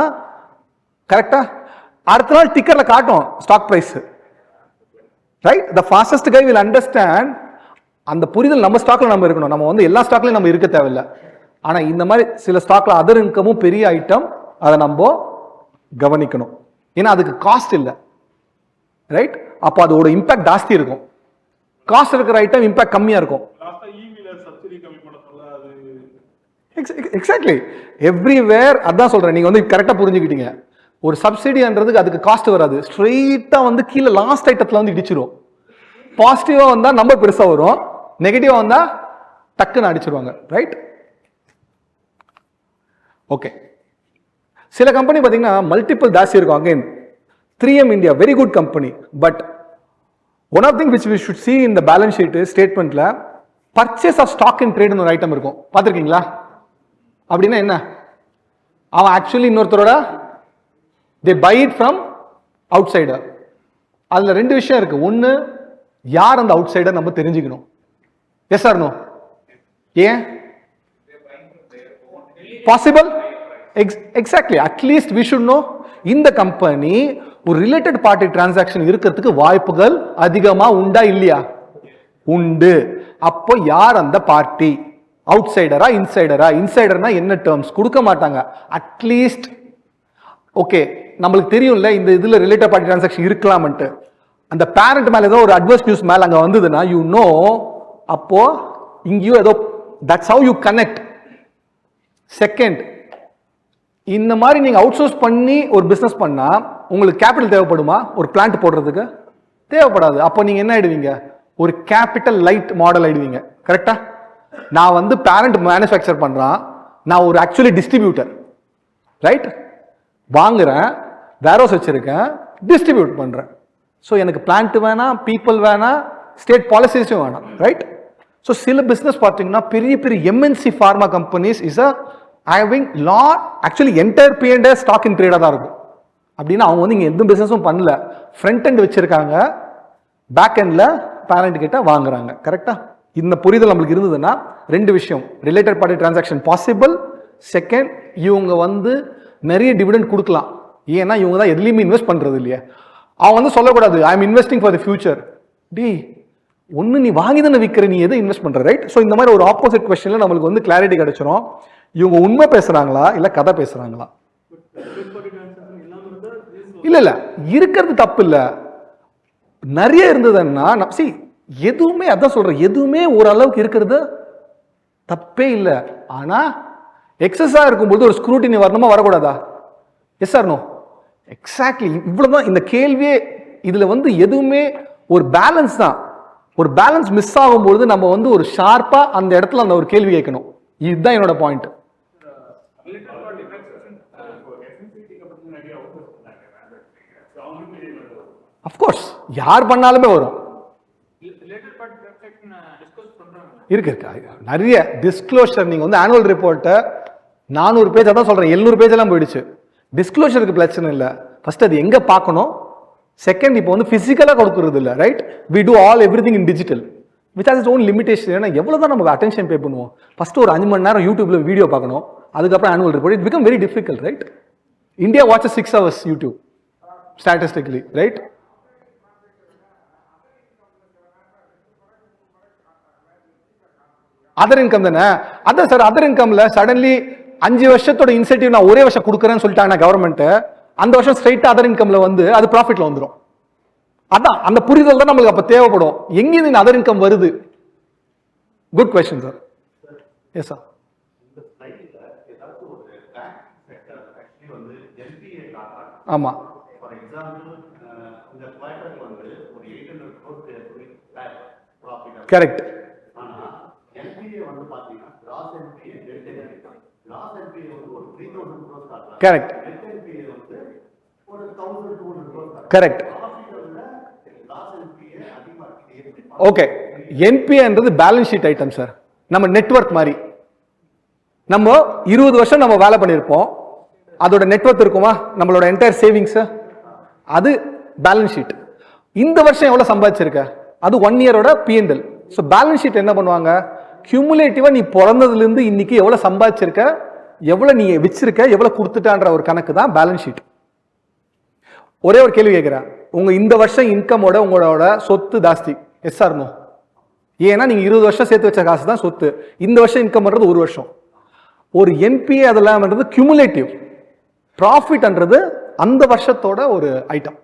கரெக்டா அடுத்த நாள் டிக்கர்ல காட்டும் stock price, right? The fastest guy will understand. அந்த புரிதல் நம்ம ஸ்டாக்ல நம்ம இருக்கணும். நம்ம வந்து எல்லா ஸ்டாக்லயும் நம்ம இருக்க தேவையில்லை. ஆனா இந்த மாதிரி சில ஸ்டாக்ல அதர் இன்கமும் பெரிய ஐட்டம், அதை நம்ம கவனிக்கணும். ஏன்னா அதுக்கு காஸ்ட் இல்லை, ரைட்? அப்போ அதோட இம்பாக்ட் ஜாஸ்தி இருக்கும். காஸ்ட் இருக்கிற ஐட்டம் இம்பாக்ட் கம்மியா இருக்கும். Exactly everywhere. அதான் சொல்றேன், நீங்க வந்து கரெக்டா புரிஞ்சுக்கிட்டீங்க. ஒரு சப்சிடின்றதுக்கு அதுக்கு காஸ்ட் வராது, ஸ்ட்ரெயிட்டா வந்து கீழே லாஸ்ட் ஐட்டத்துல வந்து இடிச்சிரும். பாசிட்டிவா வந்தா நம்பர் பெருசா வரும், நெகட்டிவா வந்தா டக்குன்னு அடிச்சிருவாங்க, ரைட்? ஓகே. சில கம்பெனி பாத்தீங்கன்னா மல்டிபிள் ஜாஸ்தி இருக்கும். Again 3M India very good company, but one of thing which we should see in the balance sheet ஸ்டேட்மெண்ட்ல பர்ச்சேஸ் ஆஃப் ஸ்டாக் இன் ட்ரேட்னு ஒரு ஐட்டம் இருக்கும், பார்த்துருக்கீங்களா? அப்படின்னா என்ன? அவன் ஆக்சுவலி இன்னொருத்தரோட they buy it from outsider. அதுல ரெண்டு விஷயம் இருக்கு. ஒன்னு, யார் அந்த அவுட் சைடர் நம்ம தெரிஞ்சுக்கணும். Yes or no? ஏன் possible? Exactly. At least we should know இந்த கம்பெனி ஒரு ரிலேட்டட் பார்ட்டி டிரான்சாக்ஷன் இருக்கிறதுக்கு வாய்ப்புகள் அதிகமா உண்டா இல்லையா? உண்டு. அப்போ யார் அந்த பார்ட்டி? அவுட் சைடரா இன்சைடரா? இன்சைடர்னா என்ன டேர்ம்ஸ் கொடுக்க மாட்டாங்க. அட்லீஸ்ட் ஓகே, நம்மளுக்கு தெரியும்ல இந்த இதுல ரிலேட்டட் பார்ட்டி டிரான்சாக்ஷன் இருக்கலாம்ட்டு. அந்த பேரண்ட் மேல ஏதோ ஒரு அட்வர்ஸ் நியூஸ் மேல அங்க வந்ததுன்னா யூ நோ, அப்போ இங்கேயும் ஏதோ that's how you connect. Second, இந்த மாதிரி நீங்க அவுட் சோர்ஸ் பண்ணி ஒரு பிசினஸ் பண்ணா உங்களுக்கு கேபிட்டல் தேவைப்படுமா? ஒரு பிளான்ட் போடுறதுக்கு தேவைப்படாது. அப்போ நீங்க என்ன ஆயிடுவீங்க? ஒரு கேபிட்டல் லைட் மாடல் ஆயிடுவீங்க, கரெக்டா? நான் வந்து பேரண்ட் மேனுஃபேக்சர் பண்றான், நான் ஒரு ஆக்சுவலி டிஸ்ட்ரிபியூட்டர், ரைட்? வாங்குறேன், வேர்ஹவுஸ் வச்சிருக்கேன், டிஸ்ட்ரிபியூட் பண்றேன். ஸோ எனக்கு பிளான்ட் வேணாம், பீப்புள் வேணாம், ஸ்டேட் பாலிசிஸும் வேணாம், ரைட்? ஸோ சில பிஸ்னஸ் பார்த்தீங்கன்னா பெரிய பெரிய MNC pharma companies is having lot actually entire P&A stock in ட்ரேடாக தான் இருக்கும். அப்படின்னா அவங்க வந்து இங்கே எந்த பிஸ்னஸும் பண்ணல, ஃப்ரண்ட் எண்ட் வச்சிருக்காங்க, பேக் எண்டில் பேரண்ட் கிட்ட வாங்குறாங்க, கரெக்டா? இந்த புரிதல் நம்மளுக்கு இருந்ததுன்னா ரெண்டு விஷயம், related party transaction possible. Second, இவங்க வந்து நிறைய டிவிடெண்ட் கொடுக்கலாம், ஏன்னா இவங்க தான் எதுலையுமே இன்வெஸ்ட் பண்றது இல்லையா. அவன் வந்து சொல்லக்கூடாது I am investing for the future. டி ஒன்னு நீ வாங்கி தானே விற்கிற, நீ எதை இன்வெஸ்ட் பண்ற, ரைட்? ஸோ இந்த மாதிரி ஒரு ஆப்போசிட் கொஸ்டின்ல நம்மளுக்கு வந்து கிளாரிட்டி கிடைச்சிரும். இவங்க உண்மை பேசுறாங்களா இல்ல கதை பேசுறாங்களா? இல்ல இல்ல, இருக்கிறது தப்பு இல்ல, நிறைய இருந்ததுன்னா எதுவுமே அதான் சொல்றேன், எதுவுமே ஓரளவுக்கு இருக்கிறது தப்பே இல்லை. ஆனா எக்ஸஸா இருக்கும்போது ஒரு ஸ்க்ரூட்டினி வரணுமா வரக்கூடாதா? Yes or no? எக்ஸாக்ட்லி. இவ்வளவுதான் இந்த கேள்வியே. இதுல வந்து எதுவுமே ஒரு பேலன்ஸ் தான். ஒரு பேலன்ஸ் மிஸ் ஆகும்போது நம்ம வந்து ஒரு ஷார்ப்பா அந்த இடத்துல அந்த ஒரு கேள்வி கேட்கணும். இதுதான் என்னோட பாயிண்ட். அஃப்கோர்ஸ் யார் பண்ணாலுமே வரும். இருக்கு நிறைய டிஸ்க்ளோஷர். நீங்க வந்து ஆனுவல் ரிப்போர்ட்டை 400 பேஜ், அதான் சொல்றேன் 700 பேஜ் எல்லாம் போயிடுச்சு. டிஸ்க்ளோஷருக்கு பிரச்சனை இல்லை, ஃபர்ஸ்ட் அது எங்க பார்க்கணும். செகண்ட், இப்போ வந்து பிசிக்கலா கொடுக்கறது இல்லை, right? We do all everything in digital which has its own limitation. ஏன்னா எவ்வளவுதான் நம்ம அட்டென்ஷன் பே பண்ணுவோம். ஃபர்ஸ்ட் ஒரு 5 மணி நேரம் யூடியூப்ல வீடியோ பார்க்கணும், அதுக்கப்புறம் annual report. It become very difficult, right? India watches 6 hours YouTube statistically, right? Other income தானே. அதான் சார், அதர் இன்கம்ல சடன்லி 5 வருஷத்தோட இன்சென்டிவ் நான் ஒரே வருஷம் கொடுக்குறேன்னு சொல்லிட்டாங்க கவர்மெண்ட். அந்த வருஷம் ஸ்ட்ரைட்டா அதர் இன்கம்ல வந்து அது ப்ராஃபிட்ல வந்துடும். அதான் அந்த புரிதல் தான் நம்மளுக்கு அப்ப தேவைப்படும். எங்க இந்த அதர் இன்கம் வருது? Good question sir. Yes sir. ஆமா. கரெக்ட். கரெக்ட். கரெக்ட். ஓகே, என்பிஏன்றது பேலன்ஸ் ஷீட் ஐட்டம் சார். நம்ம நெட்வொர்க் மாதிரி. நம்ம 20 வருஷம் நம்ம வேலை பண்ணியிருப்போம், அதோட நெட்வொர்க் இருக்குமா, நம்மளோட என்டையர் சேவிங்ஸ், அது பேலன்ஸ் ஷீட். இந்த வருஷம் எவ்வளவு சம்பாதிச்சிருக்க, அது 1 இயரோட P&L. ஸோ பேலன்ஸ் ஷீட் என்ன பண்ணுவாங்க, கியூமுலேட்டிவா நீ பிறந்ததுல இருந்து இன்னைக்கு எவ்வளவு சம்பாதிச்சிருக்க, எவ்வளவு நீ வச்சிருக்க, எவ்வளவு கொடுத்துட்டான்ற ஒரு கணக்கு தான் பேலன்ஸ் ஷீட். ஒரே ஒரு கேள்வி கேட்கிறேன், உங்க இந்த வருஷம் இன்கமோட உங்களோட சொத்து ஜாஸ்தி, எஸ் ஆர் நோ? ஏன்னா நீங்க 20 வருஷம் சேர்த்து வச்ச காசு தான் சொத்து, இந்த வருஷம் இன்கம் பண்றது 1 வருஷம். ஒரு என்பிஏ அதெல்லாம் கியூமுலேட்டிவ் ப்ராஃபிட்ன்றது அந்த வருஷத்தோட ஒரு ஐட்டம்.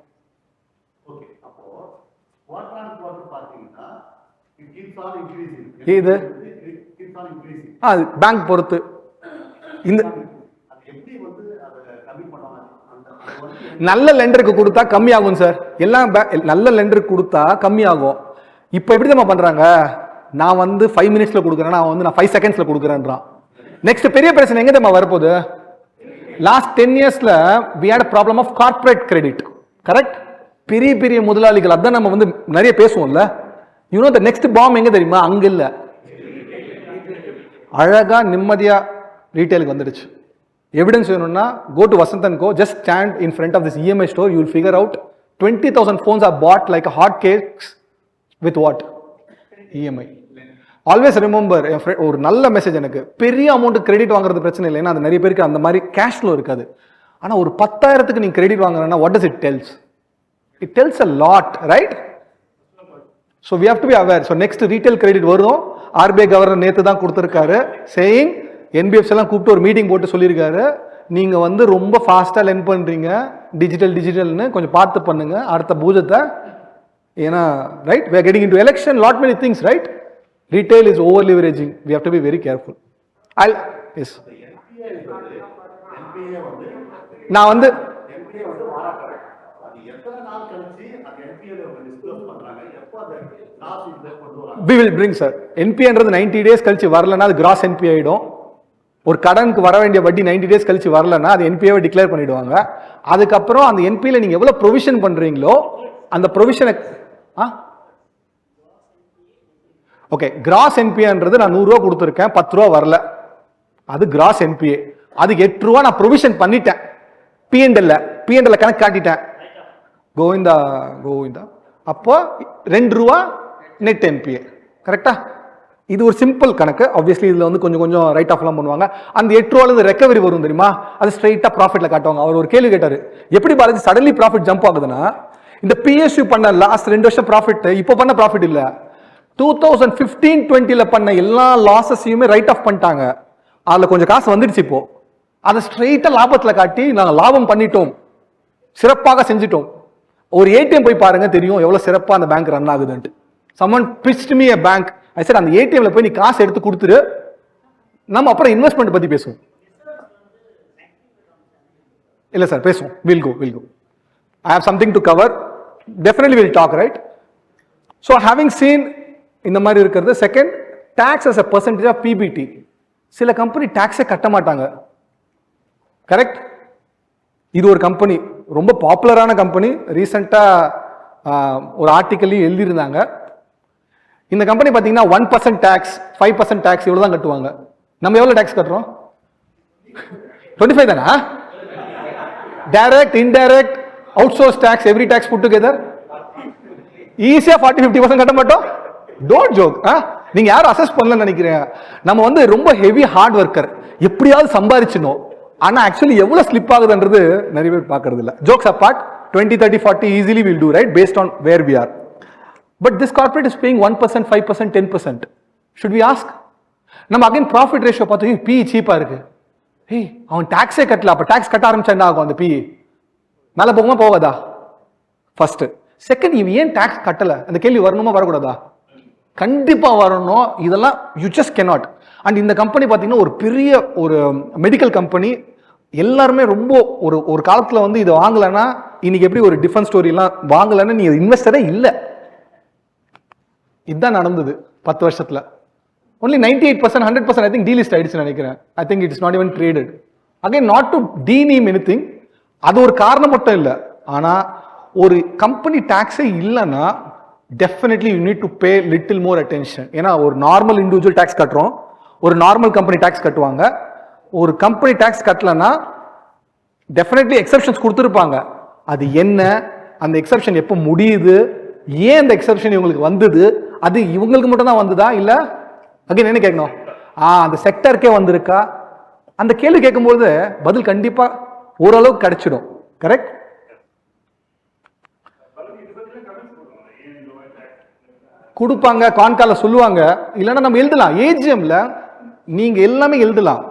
இது பேங்க் பொறுத்து. இந்த நல்ல லெண்டருக்கு கொடுத்தா கம்மி ஆகும் சார், எல்லாம் நல்ல லெண்டருக்கு கொடுத்தா கம்மி ஆகும். இப்போ எப்படி நம்ம பண்றாங்க, நான் 5 மினிட்ஸ்ல கொடுக்குறேன், நான் 5 செகண்ட்ஸ்ல கொடுக்குறேன்றான். நெக்ஸ்ட் பெரிய பிரச்சனை எங்க நம்ம வரப்போகுது, லாஸ்ட் 10 இயர்ஸ்ல we had a problem of corporate credit, correct? பெரிய பெரிய முதலாளிகள், அதான் நம்ம நிறைய பேசுவோம்ல. You know the next bomb எங்க தெரியுமா, அங்க இல்ல, அழகா நிம்மதியா ரீட்டைலுக்கு வந்துடுச்சு. எவிடன்ஸ் வேணும்னா go to Vasant & Co, just stand in front of this EMI store, you will figure out 20,000 phones are bought like a hot cakes with what, EMI. Always remember, ஒரு நல்ல மெசேஜ், எனக்கு பெரிய அமௌண்ட் கிரெடிட் வாங்குறது பிரச்சனை இல்லை, ஏன்னா அது நிறைய பேருக்கு அந்த மாதிரி கேஷ் ஃப்ளோ இருக்காது. ஆனா ஒரு 10,000க்கு நீங்க கிரெடிட் வாங்குறேன்னா what does it tells? It tells a lot, right? So we have to be aware. So next retail credit வரும், RBI கவர்னர் நேத்து தான் கொடுத்திருக்காரு, saying NBFC எல்லாம் கூப்பிட்டு ஒரு மீட்டிங் போட்டு சொல்லியிருக்காரு, நீங்க ரொம்ப ஃபாஸ்டா லெண்ட் பண்றீங்க, டிஜிட்டல்னு கொஞ்சம் பார்த்து பண்ணுங்க அடுத்த பூஜத்தை. ஏன்னா right, we are getting into election, lot many things, right? Retail is over leveraging, we have to be very careful. Yes, நான் we will bring sir. NPA-ன்றது 90 days கழிச்சு வரலனா அது கிராஸ் NPA ஆயிடும். ஒரு கடனுக்கு வர வேண்டிய வட்டி 90 days கழிச்சு வரலனா அது NPA-வை டிக்ளேர் பண்ணிடுவாங்க. அதுக்கு அப்புறம் அந்த NPA-ல நீங்க எவ்வளவு ப்ரொவிஷன் பண்றீங்களோ அந்த ப்ரொவிஷனை ஓகே, கிராஸ் என்பிஏன்றது நான் 100 ரூபா கொடுத்துருக்கேன், 10 ரூபா வரல, அது கிராஸ் என்பிஏ. அது 8 ரூபா நான் ப்ரொவிஷன் பண்ணிட்டேன், பிஎன்எல்ல கணக்கு காட்டிட்டேன், கோவிந்தா கோவிந்தா. அப்போ 2 ரூபா நெட் என்பிஏ, கரெக்டா? இது ஒரு சிம்பிள் கணக்கு. ஆப்வியஸ்லி இதுல கொஞ்சம் கொஞ்சம் ரைட் ஆஃப் எல்லாம் பண்ணுவாங்க. அந்த 8 ரூபால ரெக்கவரி வரும் தெரியுமா, அது ஸ்ட்ரைட்டா ப்ராஃபிட்ல காட்டுவாங்க. அவர் ஒரு கேள்வி கேட்டாரு, எப்படி பாலாஜி சடன்லி ப்ராஃபிட் ஜம்ப் ஆகுதுன்னா, இந்த பிஎஸ்யூ பண்ண லாஸ்ட் 2 வருஷம் ப்ராஃபிட் இப்போ பண்ண ப்ராஃபிட் இல்ல, 2015-20ல பண்ண எல்லா லாசஸையுமே ரைட் ஆஃப் பண்ணிட்டாங்க. அதுல கொஞ்சம் காசு வந்துடுச்சு, இப்போ அதை ஸ்ட்ரெயிட்டா லாபத்துல காட்டி நாங்க லாபம் பண்ணிட்டோம், சிறப்பாக செஞ்சிட்டோம். ஒரு ஏடிஎம் போய் பாருங்க, தெரியும் எவ்வளவு சிறப்பா அந்த பேங்க் ரன் ஆகுதுன்ட்டு. someone pitched me a bank, I said அந்த ஏடிஎம்ல போய் நீ காசு எடுத்து கொடுத்துரு, நம்ம அப்புறம் இன்வெஸ்ட்மெண்ட் பத்தி பேசுவோம். இல்ல சார் பேசுவோம், we'll go. I have something to cover, definitely we'll talk, right? So having seen இந்த மாதிரி இருக்கிறது, second tax as a percentage of PBT. சில கம்பெனி டாக்ஸே கட்ட மாட்டாங்க, கரெக்ட்? இது ஒரு கம்பெனி, ரொம்ப பாப்புலரான கம்பெனி, ரீசெண்டா ஒரு ஆர்டிக்கல் எழுதியிருந்தாங்க. இந்த கம்பெனி பார்த்தீங்கன்னா 1% டாக்ஸ், 5% டாக்ஸ் இவ்வளவு தான் கட்டுவாங்க. நம்ம எவ்வளவு டாக்ஸ் கட்டுறோம்? 25 தானா? Direct, indirect, out source tax, every tax put together ஈஸியா 40-50% கட்ட மாட்டோம். Don't joke. நீங்க யாரும் அசஸ் பண்ணலன்னு நினைக்கிறேன். நம்ம ரொம்ப ஹெவி ஹார்ட் ஒர்க்கர், எப்படியாவது சம்பாதிச்சணும். ஆனா ஆக்சுவலி எவ்வளவு ஸ்லிப் ஆகுதுன்றது நிறைய பேர் பார்க்கறது இல்ல. Jokes abort, 20, 30, 40 easily we'll do, right, based on where we are. But this corporate is paying 1%, 5%, 10%. Should we ask? நம்ம again profit ratio பார்த்தோம், PE சீப்பா இருக்கு. ஹே, அவன் டாக்ஸே கட்டல, அப்ப டாக்ஸ் கட்ட ஆரம்பிச்சா என்ன ஆகும்? அந்த PE மேல போகுமா போகாதா? ஃபர்ஸ்ட். செகண்ட், இவன் ஏன் டாக்ஸ் கட்டல? அந்த கேள்வி வரணுமா வரக்கூடாதா? கண்டிப்பா வரணும். இதெல்லாம் யூ ஜஸ்ட் கேனாட். அண்ட் இந்த கம்பெனி பார்த்தீங்கன்னா ஒரு பெரிய ஒரு மெடிக்கல் கம்பெனி, எல்லாருமே ரொம்ப ஒரு காலத்துல இது வாங்கலன்னா இன்னைக்கு எப்படி ஒரு டிஃபென்ஸ் ஸ்டோரி எல்லாம் வாங்கலன்னா நீ இன்வெஸ்டரே இல்லை. இதுதான் நடந்தது 10 வருஷத்துல. only 98%, 100% I think delist ஆயிடுச்சு நினைக்கிறேன். I think it is not even traded. Again, not to dename anything, அது ஒரு காரணம் மட்டும் இல்லை. ஆனா ஒரு கம்பெனி டாக்ஸே இல்லைன்னா definitely you need to pay little more attention. ஏன்னா ஒரு நார்மல் இண்டிவிஜுவல் டேக்ஸ் கட்டுறோம், ஒரு நார்மல் கம்பெனி டேக்ஸ் கட்டுவாங்க. ஒரு கம்பெனி டேக்ஸ் கட்டலன்னா டெஃபினெட்லி எக்ஸப்ஷன்ஸ் கொடுத்துருப்பாங்க. அது என்ன, அந்த எக்ஸப்ஷன் எப்போ முடியுது, ஏன் அந்த எக்ஸப்ஷன் இவங்களுக்கு வந்தது, அது இவங்களுக்கு மட்டும் தான் வந்ததா இல்லை அகைன் என்ன கேட்கணும், அந்த செக்டருக்கே வந்திருக்கா, அந்த கேள்வி கேட்கும்போது பதில் கண்டிப்பா ஓரளவுக்கு கிடைச்சிடும். கரெக்ட்? கொடுப்பாங்க, கான்கால சொல்லுவாங்க, இல்லைன்னா நம்ம எழுதலாம். ஏஜிஎம்ல நீங்க எல்லாமே எழுதலாம்.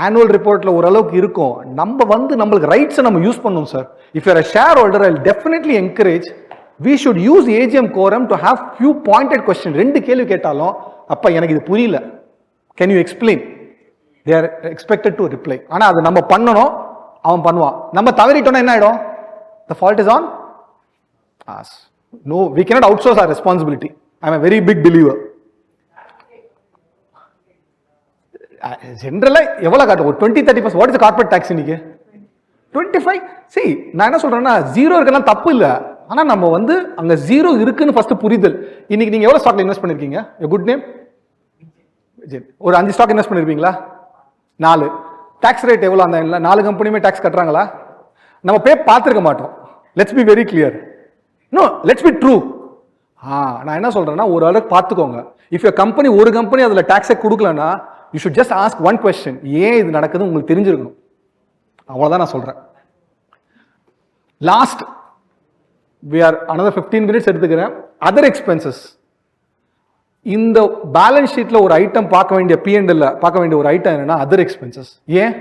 ஆனுவல் ரிப்போர்ட்ல ஓரளவுக்கு இருக்கும். நம்ம நம்மளுக்கு ரைட்ஸ் நம்ம யூஸ் பண்ணுவோம் sir. If you are a shareholder, I'll definitely encourage we should use AGM quorum to have few pointed questions. ரெண்டு கேள்வி கேட்டாலும் அப்பா எனக்கு இது புரியல, can you explain, they are expected to reply. ஆனா அது நம்ம பண்ணணும், அவன் பண்ணுவான். நம்ம தவறிட்டோம்னா என்ன ஆயிடும், the fault is on us. No, we cannot outsource our responsibility. I am a very big believer. ஜெனரலா எவ்வளவு காட்டும், ஒரு 20-30%. வாட் இஸ் கார்பரேட் டாக்ஸ் இன்னைக்கு 25. சி நான் என்ன சொல்றேன்னா, ஜீரோ இருக்கலாம் தப்பு இல்ல, ஆனா நம்ம அங்க ஜீரோ இருக்குன்னு ஃபர்ஸ்ட் புரிதல். இன்னைக்கு நீங்க எவ்வளவு ஸ்டாக்ல இன்வெஸ்ட் பண்ணிருக்கீங்க? குட் நேம் ஒரு 5 ஸ்டாக் இன்வெஸ்ட் பண்ணிருப்பீங்களா? 4. டாக்ஸ் ரேட் எவ்வளவு? அந்த 4 கம்பெனியுமே டாக்ஸ் கட்டுறாங்களா? நம்ம பார்த்திருக்க மாட்டோம். Let's be very clear. No, let's be true. நான் என்ன சொல்றேன்னா, ஒரு அளவுக்கு பார்த்துக்கோங்க. இஃப் யூ கம்பெனி ஒரு கம்பெனி அதுல டாக்ஸே கொடுக்கலன்னா, you should just ask one question, ஏன் இது நடக்குது உங்களுக்கு தெரிஞ்சிருக்கணும். அவ்வளவுதான் நான் சொல்றேன். Last we are another 15 minutes எடுத்துக்கிறேன். Other expenses. இந்த பேலன்ஸ் ஷீட்ல ஒரு ஐட்டம் பார்க்க வேண்டிய P&L பார்க்க வேண்டிய ஒரு ஐட்டம் என்னன்னா அதர் எக்ஸ்பென்சஸ். ஏன்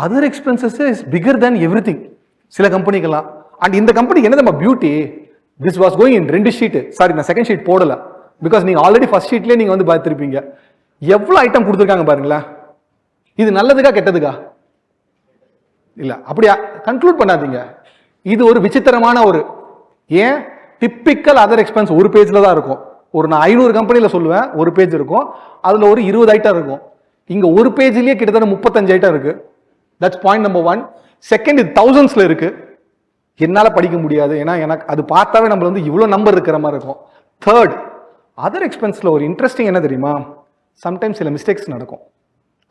other expenses is bigger than everything சில கம்பெனிக்கெல்லாம். அண்ட் இந்த கம்பெனிக்கு என்ன நம்ம beauty, this was going in 2 sheet. Sorry, நான் செகண்ட் ஷீட் போடல, பிகாஸ் நீங்க ஆல்ரெடி ஃபர்ஸ்ட் ஷீட்லயே நீங்க பார்த்திருப்பீங்க. எவ்வளவு ஐட்டம் கொடுத்துருக்காங்க பாருங்களேன். இது நல்லதுக்கா கெட்டதுக்கா? இல்ல, அப்படியா கன்க்ளூட் பண்ணாதீங்க. இது ஒரு விசித்திரமான ஒரு, ஏன் டிப்பிக்கல் அதர் எக்ஸ்பென்ஸ் ஒரு பேஜ்ல தான் இருக்கும். நான் 500 கம்பெனில சொல்லுவேன், ஒரு பேஜ் இருக்கும், அதுல ஒரு 20 ஐட்டம் இருக்கும். இங்க ஒரு பேஜ்லயே கிட்டத்தட்ட 35 ஐட்டம் இருக்கு. That's point number 1. செகண்ட், இது தௌசண்ட்ஸ்ல இருக்கு, என்னால படிக்க முடியாது, ஏன்னா எனக்கு அது பார்த்தாவே நம்ம இவ்வளவு நம்பர் இருக்கிற மாதிரி இருக்கும். தேர்ட், அதர் எக்ஸ்பென்ஸ்ல ஒரு இன்ட்ரெஸ்டிங் என்ன தெரியுமா, சம்டைம்ஸ் சில மிஸ்டேக்ஸ் நடக்கும்.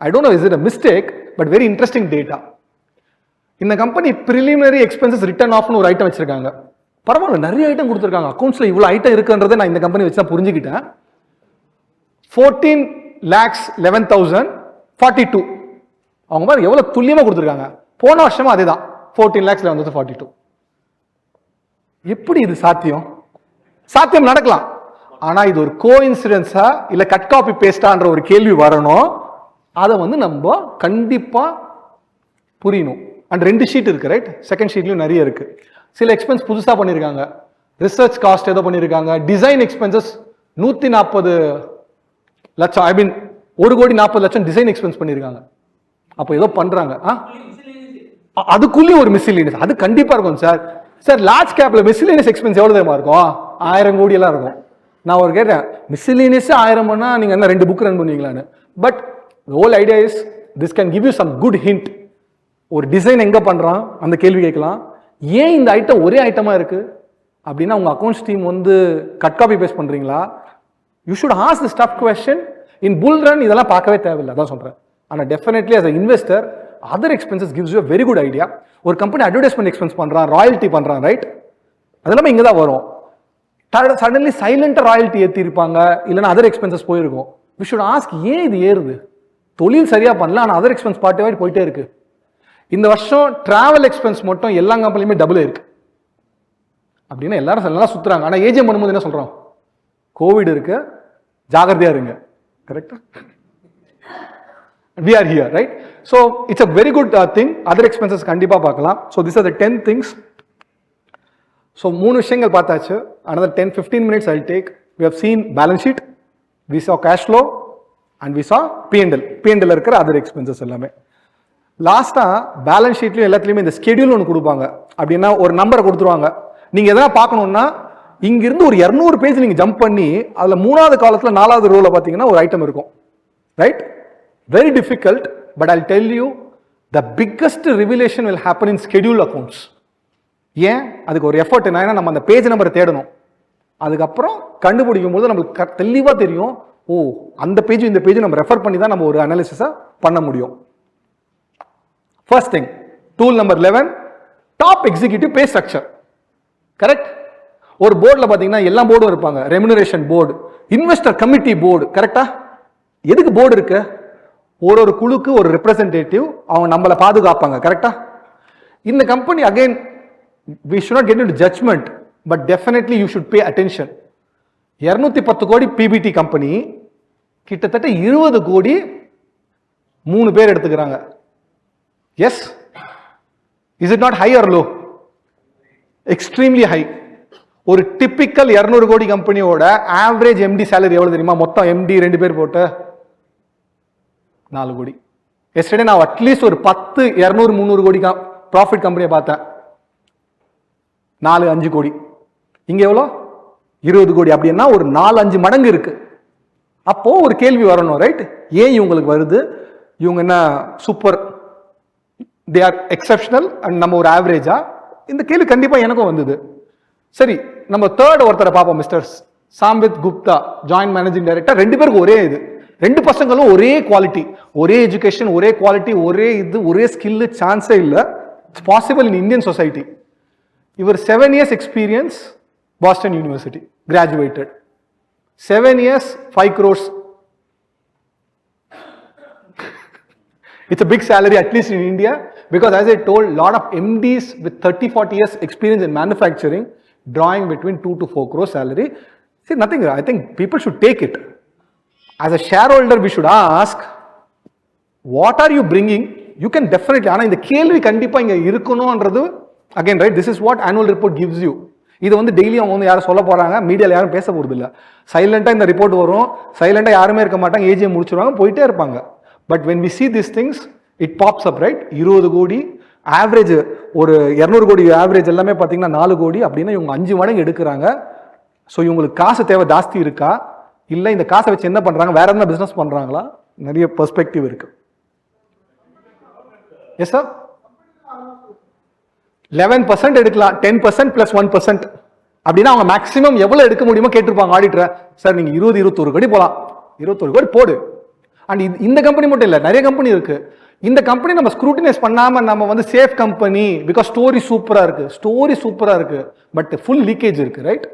I don't know is it a mistake, but very interesting data. இந்த கம்பெனி preliminary expenses written off ஒரு ஐட்டம் வச்சிருக்காங்க. பரவாயில்ல, நிறைய ஐட்டம் கொடுத்துருக்காங்க. அக்கௌண்ட்ஸ்ல இவ்வளவு ஐட்டம் இருக்குன்றதை நான் இந்த கம்பெனி வச்சு தான் புரிஞ்சுக்கிட்டேன். 14,11,042. அவங்க மாதிரி எவ்வளவு துல்லியமா கொடுத்துருக்காங்க. போன வருஷமா அதேதான், 14,11,042. எப்படி இது சாத்தியம்? சாத்தியம் நடக்கலாம், ஆனா இது ஒரு கோஇன்சிடென்ஸா இல்ல கட் காப்பி பேஸ்டான்ற ஒரு கேள்வி வரணும். அதை நம்ம கண்டிப்பா புரியணும். அண்ட் 2 ஷீட் இருக்கு, ரைட்? செகண்ட் ஷீட்லயும் நிறைய இருக்கு. சில எக்ஸ்பென்ஸ் புதுசா பண்ணிருக்காங்க, ரிசர்ச் காஸ்ட் ஏதோ பண்ணிருக்காங்க, டிசைன் எக்ஸ்பென்சஸ் 140 லட்சம், ஐ மீன் 1,40,00,000 டிசைன் எக்ஸ்பென்ஸ் பண்ணிருக்காங்க. அப்போ ஏதோ பண்றாங்க. அதுக்குள்ளேயும் ஒரு மிஸ்லினியஸ், அது கண்டிப்பா இருக்கும் சார். சார் லார்ஜ் கேப்ல மிஸ்லினியஸ் எக்ஸ்பென்ஸ் எவ்வளவு தெரியுமா இருக்கும்? 1000 கோடி எல்லாம் இருக்கும். நான் ஒரு கேட்டேன், மிஸ்லினியஸ் 1000 பண்ணா நீங்க என்ன 2 புக் ரன் பண்ணுவீங்களான்னு. But whole idea is this can give you some good hint. ஒரு டிசைன் எங்க பண்றான் அந்த கேள்வி கேட்கலாம். ஏன் இந்த ஐட்டம் ஒரே ஐட்டமா இருக்கு அப்படின்னா, உங்க accounts team cut copy paste பண்றீங்களா? You should ask this tough question. In bull run இதெல்லாம் பார்க்கவே தேவையில்லை, அதான் சொல்றேன். ஆனா definitely as an investor, other expenses gives you a very good idea. ஒரு கம்பெனி அட்வர்டைஸ்மெண்ட் எக்ஸ்பென்ஸ் பண்றான், ராயல்ட்டி பண்றான், ரைட்? அதெல்லாம் இங்க தான் வரும். சடன்லி சைலண்டா ராயல்ட்டி ஏத்தி இருப்பாங்க, இல்லைன்னா அதர் எக்ஸ்பென்சஸ் போயிருக்கும். வி ஷுட் ஆஸ்க், ஏன் இது ஏறுது? தொழில் சரியா பண்ணல, ஆனா அதர் எக்ஸ்பென்ஸ் பார்ட்டி போயிட்டே இருக்கு. இந்த வருஷம் டிராவல் எக்ஸ்பென்ஸ் மட்டும் எல்லா கம்பெனியுமே டபுள் இருக்கு. அப்படின்னா எல்லாரும் நல்லா சுத்துறாங்க. ஆனா ஏஜிஎம் பண்ணும்போது என்ன சொல்றோம்? கோவிட் இருக்கு, ஜாகிரதையா இருங்க. கரெக்டா? we are here, right? So it's a very good thing. Other expenses கண்டிப்பா பார்க்கலாம். So these are the 10 things. So 3 விஷயங்கள் பார்த்தாச்சு. Another 10-15 minutes I'll take. We have seen balance sheet, we saw cash flow, and we saw P&L. P&L இருக்கிற other expenses எல்லாமே. லாஸ்டா balance ஷீட்லயும் எல்லாத்துலயுமே இந்த schedule ஒன்று கொடுப்பாங்க. அப்படின்னா ஒரு நம்பரை கொடுத்துருவாங்க. நீங்க எதனா பார்க்கணும்னா இங்கிருந்து ஒரு 200 பேஜ் நீங்க ஜம்ப் பண்ணி அதுல 3வது காலத்துல 4வது ரோல பாத்தீங்கன்னா ஒரு ஐட்டம் இருக்கும், right? Very difficult, but I'll tell you, the biggest revelation will happen in schedule accounts. ஏன்? அதுக்கு ஒரு எஃபர்ட் என்ன, நம்ம அந்த பேஜ் நம்பரை தேடணும். அதுக்கப்புறம் கண்டுபிடிக்கும் போது நம்மளுக்கு தெளிவாக தெரியும், ஓ அந்த பேஜ் இந்த பேஜ் நம்ம ரெஃபர் பண்ணி தான் நம்ம ஒரு அனாலிசிஸை பண்ண முடியும். First thing, tool number 11, top executive pay structure. Correct? ஒரு போர்டில் பார்த்தீங்கன்னா எல்லா போர்டும் இருப்பாங்க. Remuneration board, investor committee board. கரெக்டா? எதுக்கு போர்டு இருக்கு? ஒரு குழுக்கு ஒரு ரெப்ரசன்டேட்டிவ், அவங்க நம்மளை பாதுகாப்பாங்க. கரெக்டா? இந்த company again we should not get into judgment, but definitely you should pay attention. 210 கோடி பிபிடி கம்பெனி, கிட்டத்தட்ட 20 கோடி 3 பேர் எடுத்துக்கிறாங்க. Yes, is it not high or low? Extremely high. ஒரு டிப்பிக்கல் 200 கோடி கம்பெனியோட ஆவரேஜ் எம்டி சேலரி எவ்வளவு தெரியுமா? மொத்தம் எம்டி 2 பேர் போட்டு 4 கோடி. எஸ்டர்டே நான் அட்லீஸ்ட் ஒரு 10 200 300 கோடி ப்ராஃபிட் கம்பெனியை பார்த்தேன். 4-5 கோடி. இங்க எவ்வளோ? 20 கோடி. அப்படின்னா ஒரு 4-5 மடங்கு இருக்கு. அப்போ ஒரு கேள்வி வரணும், ரைட்? ஏன் இவங்களுக்கு வருது? இவங்க என்ன super, they are exceptional and நம்ம ஒரு ஆவரேஜா? இந்த கேள்வி கண்டிப்பா எனக்கும் வந்தது. சரி, நம்ம தேர்ட் ஒருத்தரை பார்ப்போம். Mister Sambit Gupta, joint managing director. 2 பேருக்கு ஒரே இது, 2 பசங்களும் ஒரே குவாலிட்டி, ஒரே எஜுகேஷன், ஒரே குவாலிட்டி, ஒரே இது, ஒரே ஸ்கில். சான்ஸே இல்லை. It's possible in Indian society. இவர் 7 years experience, Boston University, graduated. 7 years, 5 crores. It's a big salary, at least in India, because as I told, lot of MDs with 30-40 years experience in manufacturing, drawing between 2 to 4 crores salary. See, nothing, I think people should take it. As a shareholder, we should ask, what are you bringing? You can definitely, ஆனா இந்த கேள்வி கண்டிப்பா இங்க இருக்கணும்ன்றது again, right, this is what annual report gives you. இது வந்து daily அவங்க வந்து யாரும் சொல்ல போறாங்க, மீடியால யாரும் பேச போறது இல்ல. சைலண்டா இந்த ரிப்போர்ட் வரும், சைலண்டா யாருமே இருக்க மாட்டாங்க, ஏஜிஎம் முடிச்சிருவாங்க, போயிட்டே இருப்பாங்க. But when we see these things, it pops up, right? 20 கோடி ஆவரேஜ், ஒரு 200 கோடி ஆவரேஜ் எல்லாமே பாத்தீங்கன்னா 4 கோடி. அப்படின்னா இவங்க 5 மடங்கு எடுக்கிறாங்க. ஸோ இவங்களுக்கு காசு தேவை ஜாஸ்தி இருக்கா, இல்ல இந்த காசை வச்சு என்ன பண்றாங்க, வேற என்ன பிசினஸ் பண்றாங்களா? நிறைய பெர்ஸ்பெக்டிவ் இருக்கு. எஸ் சார், 11% எடுக்கலாம், 10% plus 1%. அப்படின்னா அவங்க மேக்ஸிமம் எவ்வளவு எடுக்க முடியுமோ கேட்டிருப்பாங்க ஆடிட்டர். சார் நீங்க 20-21 கோடி போலாம், 21 கோடி போடு. அண்ட் இந்த கம்பெனி மட்டும் இல்ல, நிறைய கம்பெனி இருக்கு. இந்த கம்பெனி நம்ம ஸ்க்ரூட்டினைஸ் பண்ணாம நம்ம வந்து சேஃப் கம்பெனி, பிகாஸ் ஸ்டோரி சூப்பரா இருக்கு, பட் ஃபுல் லீக்கேஜ் இருக்கு, right?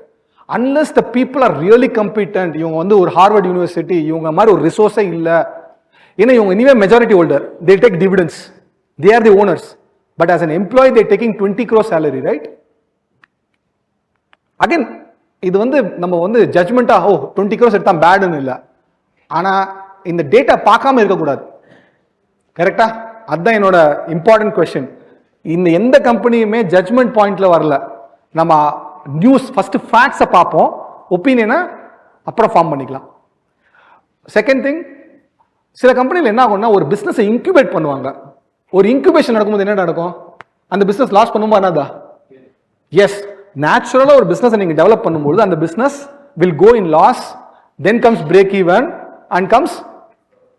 Unless the people are really competent, இவங்க வந்து ஒரு ஹார்வர்ட் யூனிவர்சிட்டி, இவங்க மாதிரி ஒரு ரிசோர்ஸே இல்ல. ஏன்னா இவங்க anyway majority holder, they take dividends, they are the owners. But as an employee, they're taking 20 crore salary, right? Again, இது வந்து நம்ம வந்து ஜட்ஜ்மெண்டா, ஓ 20 crores எடுத்தா பேடுன்னு இல்லை. ஆனா இந்த டேட்டா பார்க்காம இருக்கக்கூடாது. கரெக்டா? அதுதான் என்னோட இம்பார்ட்டன்ட் கொஸ்டின். இந்த எந்த கம்பெனியுமே ஜட்ஜ்மெண்ட் பாயிண்ட்ல வரல. நம்ம நியூஸ் ஃபர்ஸ்ட் ஃபேக்ட்ஸை பார்ப்போம், ஒப்பீனியனை அப்புறம் ஃபார்ம் பண்ணிக்கலாம். செகண்ட் திங், சில கம்பெனியில் என்ன ஆகும்னா ஒரு பிஸ்னஸை இன்குபேட் பண்ணுவாங்க. ஒரு இன்குபேஷன் நடக்கும்போது என்ன நடக்கும்? அந்த பிசினஸ் லாஸ் பண்ணும்போது என்னதா? எஸ், நேச்சுரலா ஒரு பிசினஸ் நீங்க டெவலப் பண்ணும்போது அந்த business will go in loss, then comes break even and comes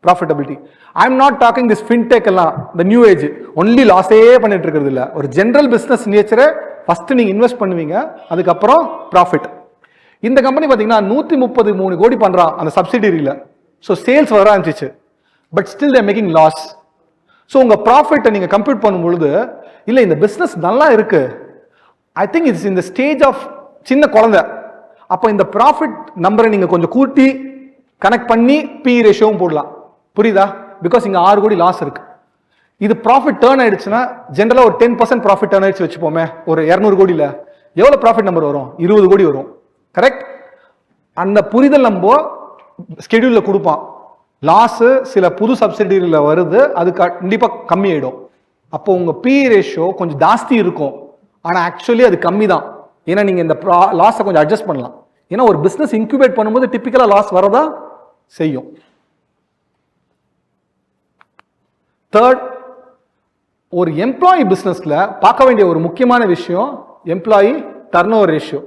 profitability. I am not talking this fintech எல்லாம், த நியூ ஏஜ் ஒன்லி லாஸே பண்ணிட்டு இருக்கிறது இல்லை. ஒரு ஜென்ரல் பிசினஸ் நேச்சரை ஃபர்ஸ்ட் நீங்க இன்வெஸ்ட் பண்ணுவீங்க, அதுக்கப்புறம் ப்ராஃபிட். இந்த கம்பெனி பார்த்தீங்கன்னா 133 கோடி பண்றான் அந்த சப்சிடரியில. ஸோ சேல்ஸ் வர ஆரம்பிச்சிச்சு, but still they're making loss. So உங்க ப்ராஃபிட்டை நீங்க கம்ப்யூட் பண்ணும் பொழுது, இல்லை இந்த பிஸ்னஸ் நல்லா இருக்கு, ஐ திங்க் இட்ஸ் இந்த ஸ்டேஜ் ஆஃப் சின்ன குழந்தை. அப்போ இந்த ப்ராஃபிட் நம்பரை நீங்க கொஞ்சம் கூட்டி கனெக்ட் பண்ணி பி ரேஷியோவும் போடலாம். புரியுதா? பிகாஸ் இங்க 6 கோடி லாஸ் இருக்கு. இது ப்ராஃபிட் டேர்ன் ஆயிடுச்சுன்னா ஜென்ரலா ஒரு 10% ப்ராஃபிட் டேர்ன் ஆயிடுச்சு வச்சுப்போமே. ஒரு 200 கோடியில எவ்வளவு ப்ராஃபிட் நம்பர் வரும்? 20 கோடி வரும். கரெக்ட்? அந்த புரிதல் நம்ம ஸ்கெடியூல்ல கொடுப்பான். லாஸ் சில புது சப்சிடியில வருது, அது கண்டிப்பா கம்மி ஆயிடும். அப்போ உங்க பி ரேஷியோ கொஞ்சம் ஜாஸ்தி இருக்கும், ஆனா ஆக்சுவலி அது கம்மி தான். ஏன்னா நீங்க இந்த லாஸை கொஞ்சம் அட்ஜஸ்ட் பண்ணலாம். ஏன்னா ஒரு பிசினஸ் இன்குபேட் பண்ணும்போது டிப்பிக்கலா லாஸ் வரதா செய்யும். தேர்ட், ஒரு எம்ப்ளாயி பிசினஸ்ல பார்க்க வேண்டிய ஒரு முக்கியமான விஷயம் எம்ப்ளாயி டர்ன் ஓவர் ரேஷியோ.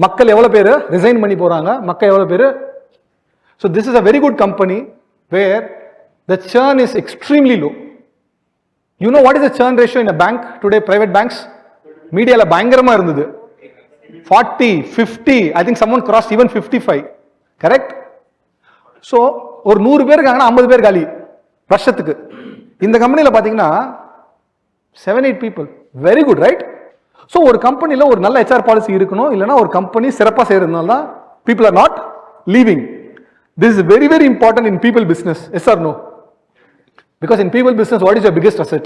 மக்கள் எவ்வளவு பேர் ரிசைன் பண்ணி போறாங்க, மக்கள் எவ்வளவு பேர். So this is a very good company where the churn is extremely low. You know what is the churn ratio in a bank today, private banks? மீடியால பயங்கரமா இருந்தது. 40, 50, I think someone crossed even 55. Correct? So ஒரு 100 பேர் இருக்காங்கன்னா 50 பேர் காலி வருஷத்துக்கு. இந்த கம்பெனில பாத்தீங்கன்னா 7-8 people. Very good, right? So ஒரு கம்பெனில ஒரு நல்ல HR பாலிசி இருக்கணும், இல்லனா ஒரு கம்பெனி சிறப்பா செய்யறதுனால தான் people are not leaving. This is very very important in people business. Yes or no? Because in people business, what is your biggest asset?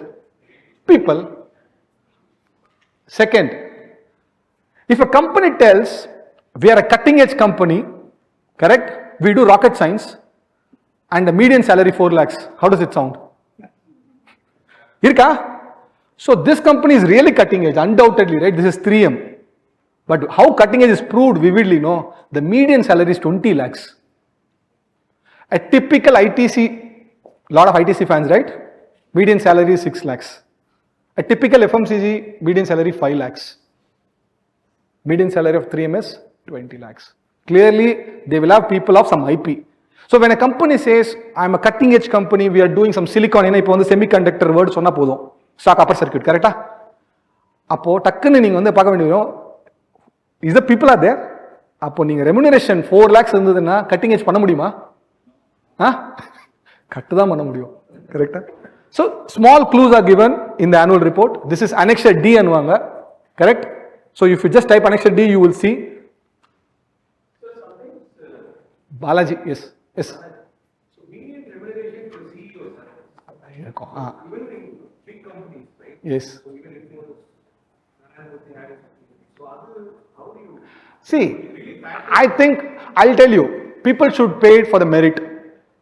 People. Second, if a company tells we are a cutting edge company, correct? We do rocket science and the median salary 4 lakhs. How does it sound? Irka? So this company is really cutting edge, undoubtedly, right? This is 3M. But how cutting edge is proved vividly, no? The median salary is 20 lakhs. A typical ITC, lot of ITC fans, right? Median salary is 6 lakhs. A typical FMCG, median salary 5 lakhs. Median salary of 3M is 20 lakhs. Clearly, they will have people of some IP. So when a company says, I'm a cutting edge company, we are doing some silicon, இப்போ வந்து semiconductor word சொன்னா போதும். Stock upper circuit, கரெக்டா? அப்போ டக்குன்னு நீங்க வந்து பார்க்க வேண்டியது, is the people are there? அப்போ நீங்க remuneration 4 lakhs இருந்ததுன்னா cutting edge பண்ண முடியுமா? கட்டு தான் பண்ண முடியும், கரெக்டா? So small clues are given in the annual report. This is annexure D annuanga, correct? So if you just type annexure D, you will see. Balaji, yes, yes. So median remuneration for CEOs, even in big companies, right? Yes. So even if you so how do you See, I think I'll tell you, people should pay it for the merit.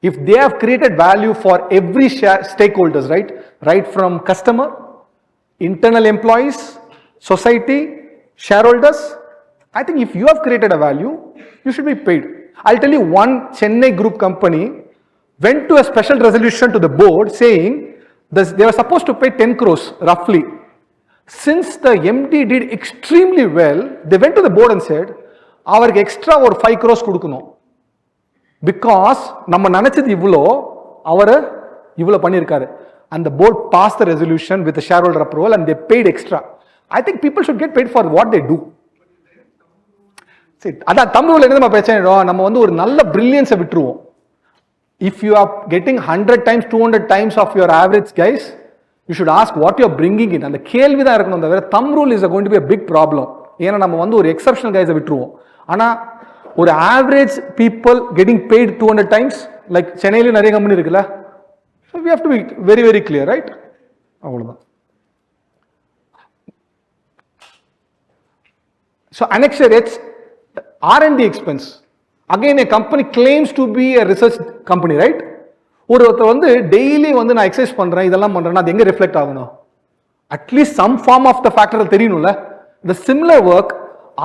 If they have created value for every stakeholders, right? Right from customer, internal employees, society, shareholders. I think if you have created a value, you should be paid. I'll tell you, one Chennai group company went to a special resolution to the board saying they were supposed to pay 10 crores roughly. Since the MD did extremely well, they went to the board and said, அவருக்கு extra ஒரு 5 crores கொடுக்கணும். Because நம்ம நினைச்சது இவ்வளோ, அவர் இவ்வளோ பண்ணியிருக்காரு. And the board passed the resolution with the shareholder approval and they paid extra. I think people should get paid for what they do. அதான் தமிழ்ல என்ன நம்ம பிரச்சனை, நம்ம வந்து ஒரு நல்ல பிரில்லியன்ஸை விட்டுருவோம். If you are getting 100 times, 200 times of your average guys, you should ask what you are bringing in. அந்த கேள்வி தான் இருக்கணும் தவிர thumb rule is going to be a big problem. ஏன்னா நம்ம வந்து ஒரு எக்ஸப்ஷனல் கைஸை விட்டுருவோம். ஆனா ஒரு average people getting paid 200 times, like சென்னையிலும் நிறைய கம்பெனி இருக்குல்ல. So we have to be very very clear, right? அவ்வளோதான். So annexure H, R&D expense. Again, a company claims to be a research company, right? ஒருத்தர் வந்து daily வந்து நான் exercise பண்றேன், இதெல்லாம் பண்றேன்னா அது எங்க ரிஃப்ளெக்ட் ஆகணும்? At least some form of the factor தெரியணும்ல. த சிமிலர் ஒர்க்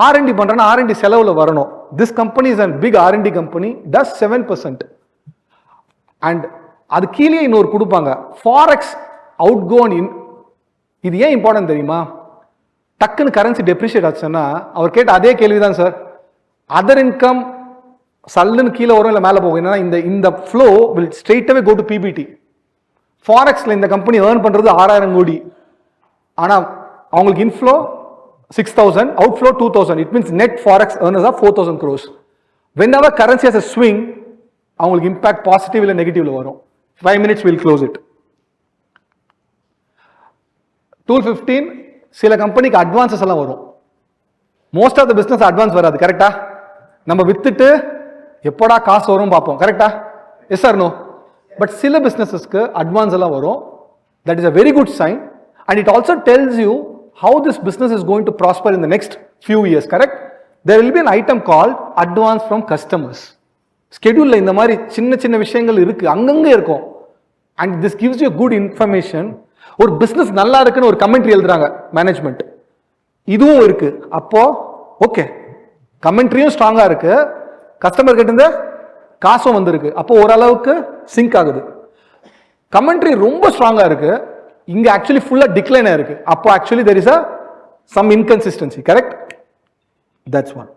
R&D பண்றேன்னா R&D செலவுல வரணும். This company is a big R&D company, does 7%. And அது கீழே இன்னொரு கொடுப்பாங்க, ஃபாரெக்ஸ் அவுட் கோன் இன். இது ஏன் இம்பார்ட்டன்ட் தெரியுமா? டக்குன்னு கரன்சி டெப்ரிஷியேட் ஆச்சுன்னா அவர் கேட்ட அதே கேள்விதான் சார். அதர் இன்கம் சல்லுன்னு கீழே வரும் இல்லை மேலே போகும். என்னன்னா இந்த flow will straight away go to PBT. ஃபாரெக்ஸ்ல இந்த கம்பெனி ஏர்ன் பண்றது 6000 கோடி, ஆனா அவங்களுக்கு inflow 6000, outflow 2000. It means net forex earners are 4000 crores. Whenever currency has a swing, அவங்களுக்கு இம்பாக்ட் பாசிட்டிவ் இல்லை நெகட்டிவ்ல வரும். 5 minutes will close it. Tool 15, சில கம்பெனிக்கு அட்வான்சஸ் எல்லாம் வரும். Most of the business advance வராது, கரெக்டா? நம்ம வித்துட்டு எப்படா காசு வரும் பார்ப்போம், கரெக்டா? S or no? பட் சில பிசினஸஸ்க்கு அட்வான்ஸ் எல்லாம் வரும். That is a very good sign and it also tells you how this business is going to prosper in the next few years, correct? There will be an item called advance from customers. Schedule இந்த மாதிரி சின்ன சின்ன விஷயங்கள் இருக்கு, அங்கங்க இருக்கும். And this gives you good information. ஒரு business நல்லா இருக்குன்னு ஒரு கமெண்ட்ரி எழுதுறாங்க மேனேஜ்மெண்ட், இதுவும் இருக்கு. அப்போ ஓகே, கமெண்ட்ரியும் ஸ்ட்ராங்கா இருக்கு, கஸ்டமர் கிட்ட இருந்து காசும் வந்திருக்கு, அப்போ ஓரளவுக்கு சிங்க் ஆகுது. கமெண்ட்ரி ரொம்ப ஸ்ட்ராங்கா இருக்கு, இங்க ஆக்சுவலி ஃபுல்லா டிக்ளைன் ஆயிருக்கு, அப்போ actually there is a some inconsistency, correct? That's one.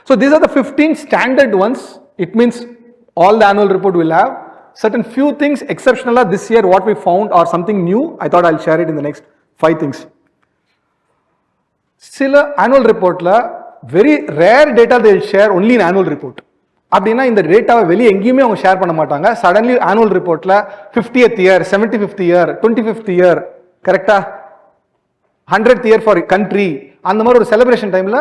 So these are the 15 standard ones. It means all the annual report will have certain few things exceptional this year what we found or something new. I thought I'll share it in the next 5 things. சில annual ரிப்போர்ட்ல very rare data they will share only in annual report. அப்படின்னா இந்த டேட்டாவை வெளியே எங்கேயுமே அவங்க share பண்ண மாட்டாங்க. சடன்லி ஆனுவல் ரிப்போர்ட்ல 50th year, 75th year, 25th year, கரெக்டா, 100th இயர் ஃபார் கண்ட்ரி, அந்த மாதிரி ஒரு செலிப்ரேஷன் டைம்ல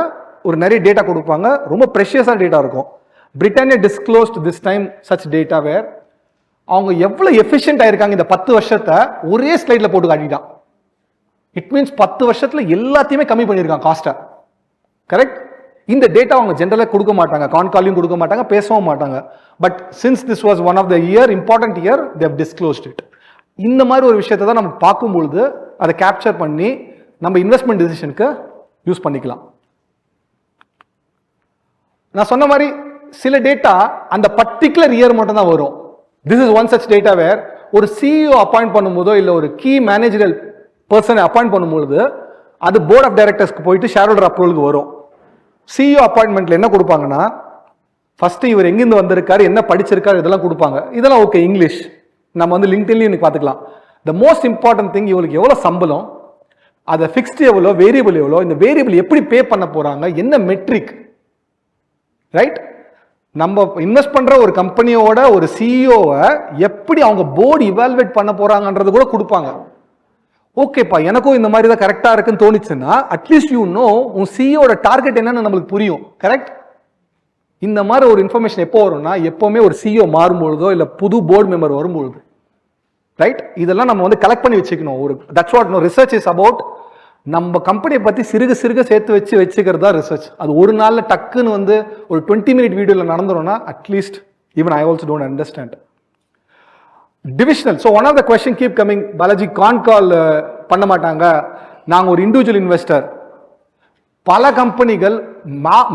ஒரு நிறைய டேட்டா கொடுப்பாங்க. ரொம்ப ப்ரெஷியஸான டேட்டா இருக்கும். Britannia disclosed this time such data where அவங்க எவ்வளவு எஃபிஷியன்ட் ஆயிருக்காங்க இந்த 10 வருஷத்தை ஒரே ஸ்லைட்ல போட்டு காட்டிட்டான். இட் மீன்ஸ் 10 வருஷத்துல எல்லாத்தையுமே கம்மி பண்ணியிருக்காங்க காஸ்ட்டை. கரெக்ட்? இந்த டேட்டா அவங்க ஜென்ரலாக கொடுக்க மாட்டாங்க, கான்காலையும் கொடுக்க மாட்டாங்க, பேசவும் மாட்டாங்க. But since this was one of the year, important year, they disclosed it. இந்த மாதிரி ஒரு விஷயத்தை தான் நம்ம பார்க்கும்பொழுது அதை கேப்சர் பண்ணி நம்ம இன்வெஸ்ட்மெண்ட் டிசிஷனுக்கு யூஸ் பண்ணிக்கலாம். நான் சொன்ன மாதிரி சில டேட்டா அந்த பர்டிகுலர் இயர் மட்டும் தான் வரும். This is one such data where ஒரு சிஇஓ அப்பாயிண்ட் பண்ணும்போதோ இல்லை ஒரு கீ மேனேஜரல் பர்சனை அப்பாயிண்ட் பண்ணும்பொழுது அது போர்ட் ஆஃப் டைரக்டர்ஸ்க்கு போயிட்டு ஷேர் ஹோல்டர் அப்ரூவலுக்கு வரும். சிஇஓ அப்பாயின்மெண்ட்ல என்ன கொடுப்பாங்கன்னா, ஃபர்ஸ்ட் இவர் எங்கிருந்து வந்திருக்காரு, என்ன படிச்சிருக்காரு, இதெல்லாம் கொடுப்பாங்க. இதெல்லாம் ஓகே, இங்கிலீஷ் நம்ம வந்து லிங்க்டின்லயும் இன்னைக்கு பார்த்துக்கலாம். த மோஸ்ட் இம்பார்ட்டன்ட் திங், இவங்களுக்கு எவ்வளோ சம்பளம், அதை ஃபிக்ஸ்ட் எவ்வளோ, வேரியபிள் எவ்வளோ, இந்த வேரியபிள் எப்படி பே பண்ண போறாங்க, என்ன மெட்ரிக், ரைட்? நம்ம இன்வெஸ்ட் பண்ற ஒரு கம்பெனியோட ஒரு சிஇஓவை எப்படி அவங்க போர்டு இவால்வேட் பண்ண போறாங்கன்றது கூட கொடுப்பாங்க. ஓகேப்பா, எனக்கும் இந்த மாதிரி தான் கரெக்டா இருக்குன்னு தோணுச்சுன்னா அட்லீஸ்ட் யூ நோ உன் சிஇஓட டார்கெட் என்னன்னு நம்மளுக்கு புரியும். கரெக்ட்? இந்த மாதிரி ஒரு இன்ஃபர்மேஷன் எப்போ வரும்னா, எப்பவுமே ஒரு சிஇஓ மாறும்பொழுதோ இல்லை புது போர்டு மெம்பர் வரும்பொழுது, ரைட்? இதெல்லாம் நம்ம வந்து கலெக்ட் பண்ணி வச்சுக்கணும். ஒரு that's what no research is about. நம்ம கம்பெனியை பத்தி சிறுக சிறுக சேர்த்து வச்சுக்கிறது தான் ரிசர்ச். அது ஒரு நாள்ல டக்குன்னு வந்து ஒரு 20 மினிட் வீடியோல நடந்துரும்னா at least even I also don't understand. Divisional. So one of the question keep coming, Balaji call பண்ண மாட்டாங்க, நாங்கள் ஒரு இண்டிவிஜுவல் இன்வெஸ்டர். பல கம்பெனிகள்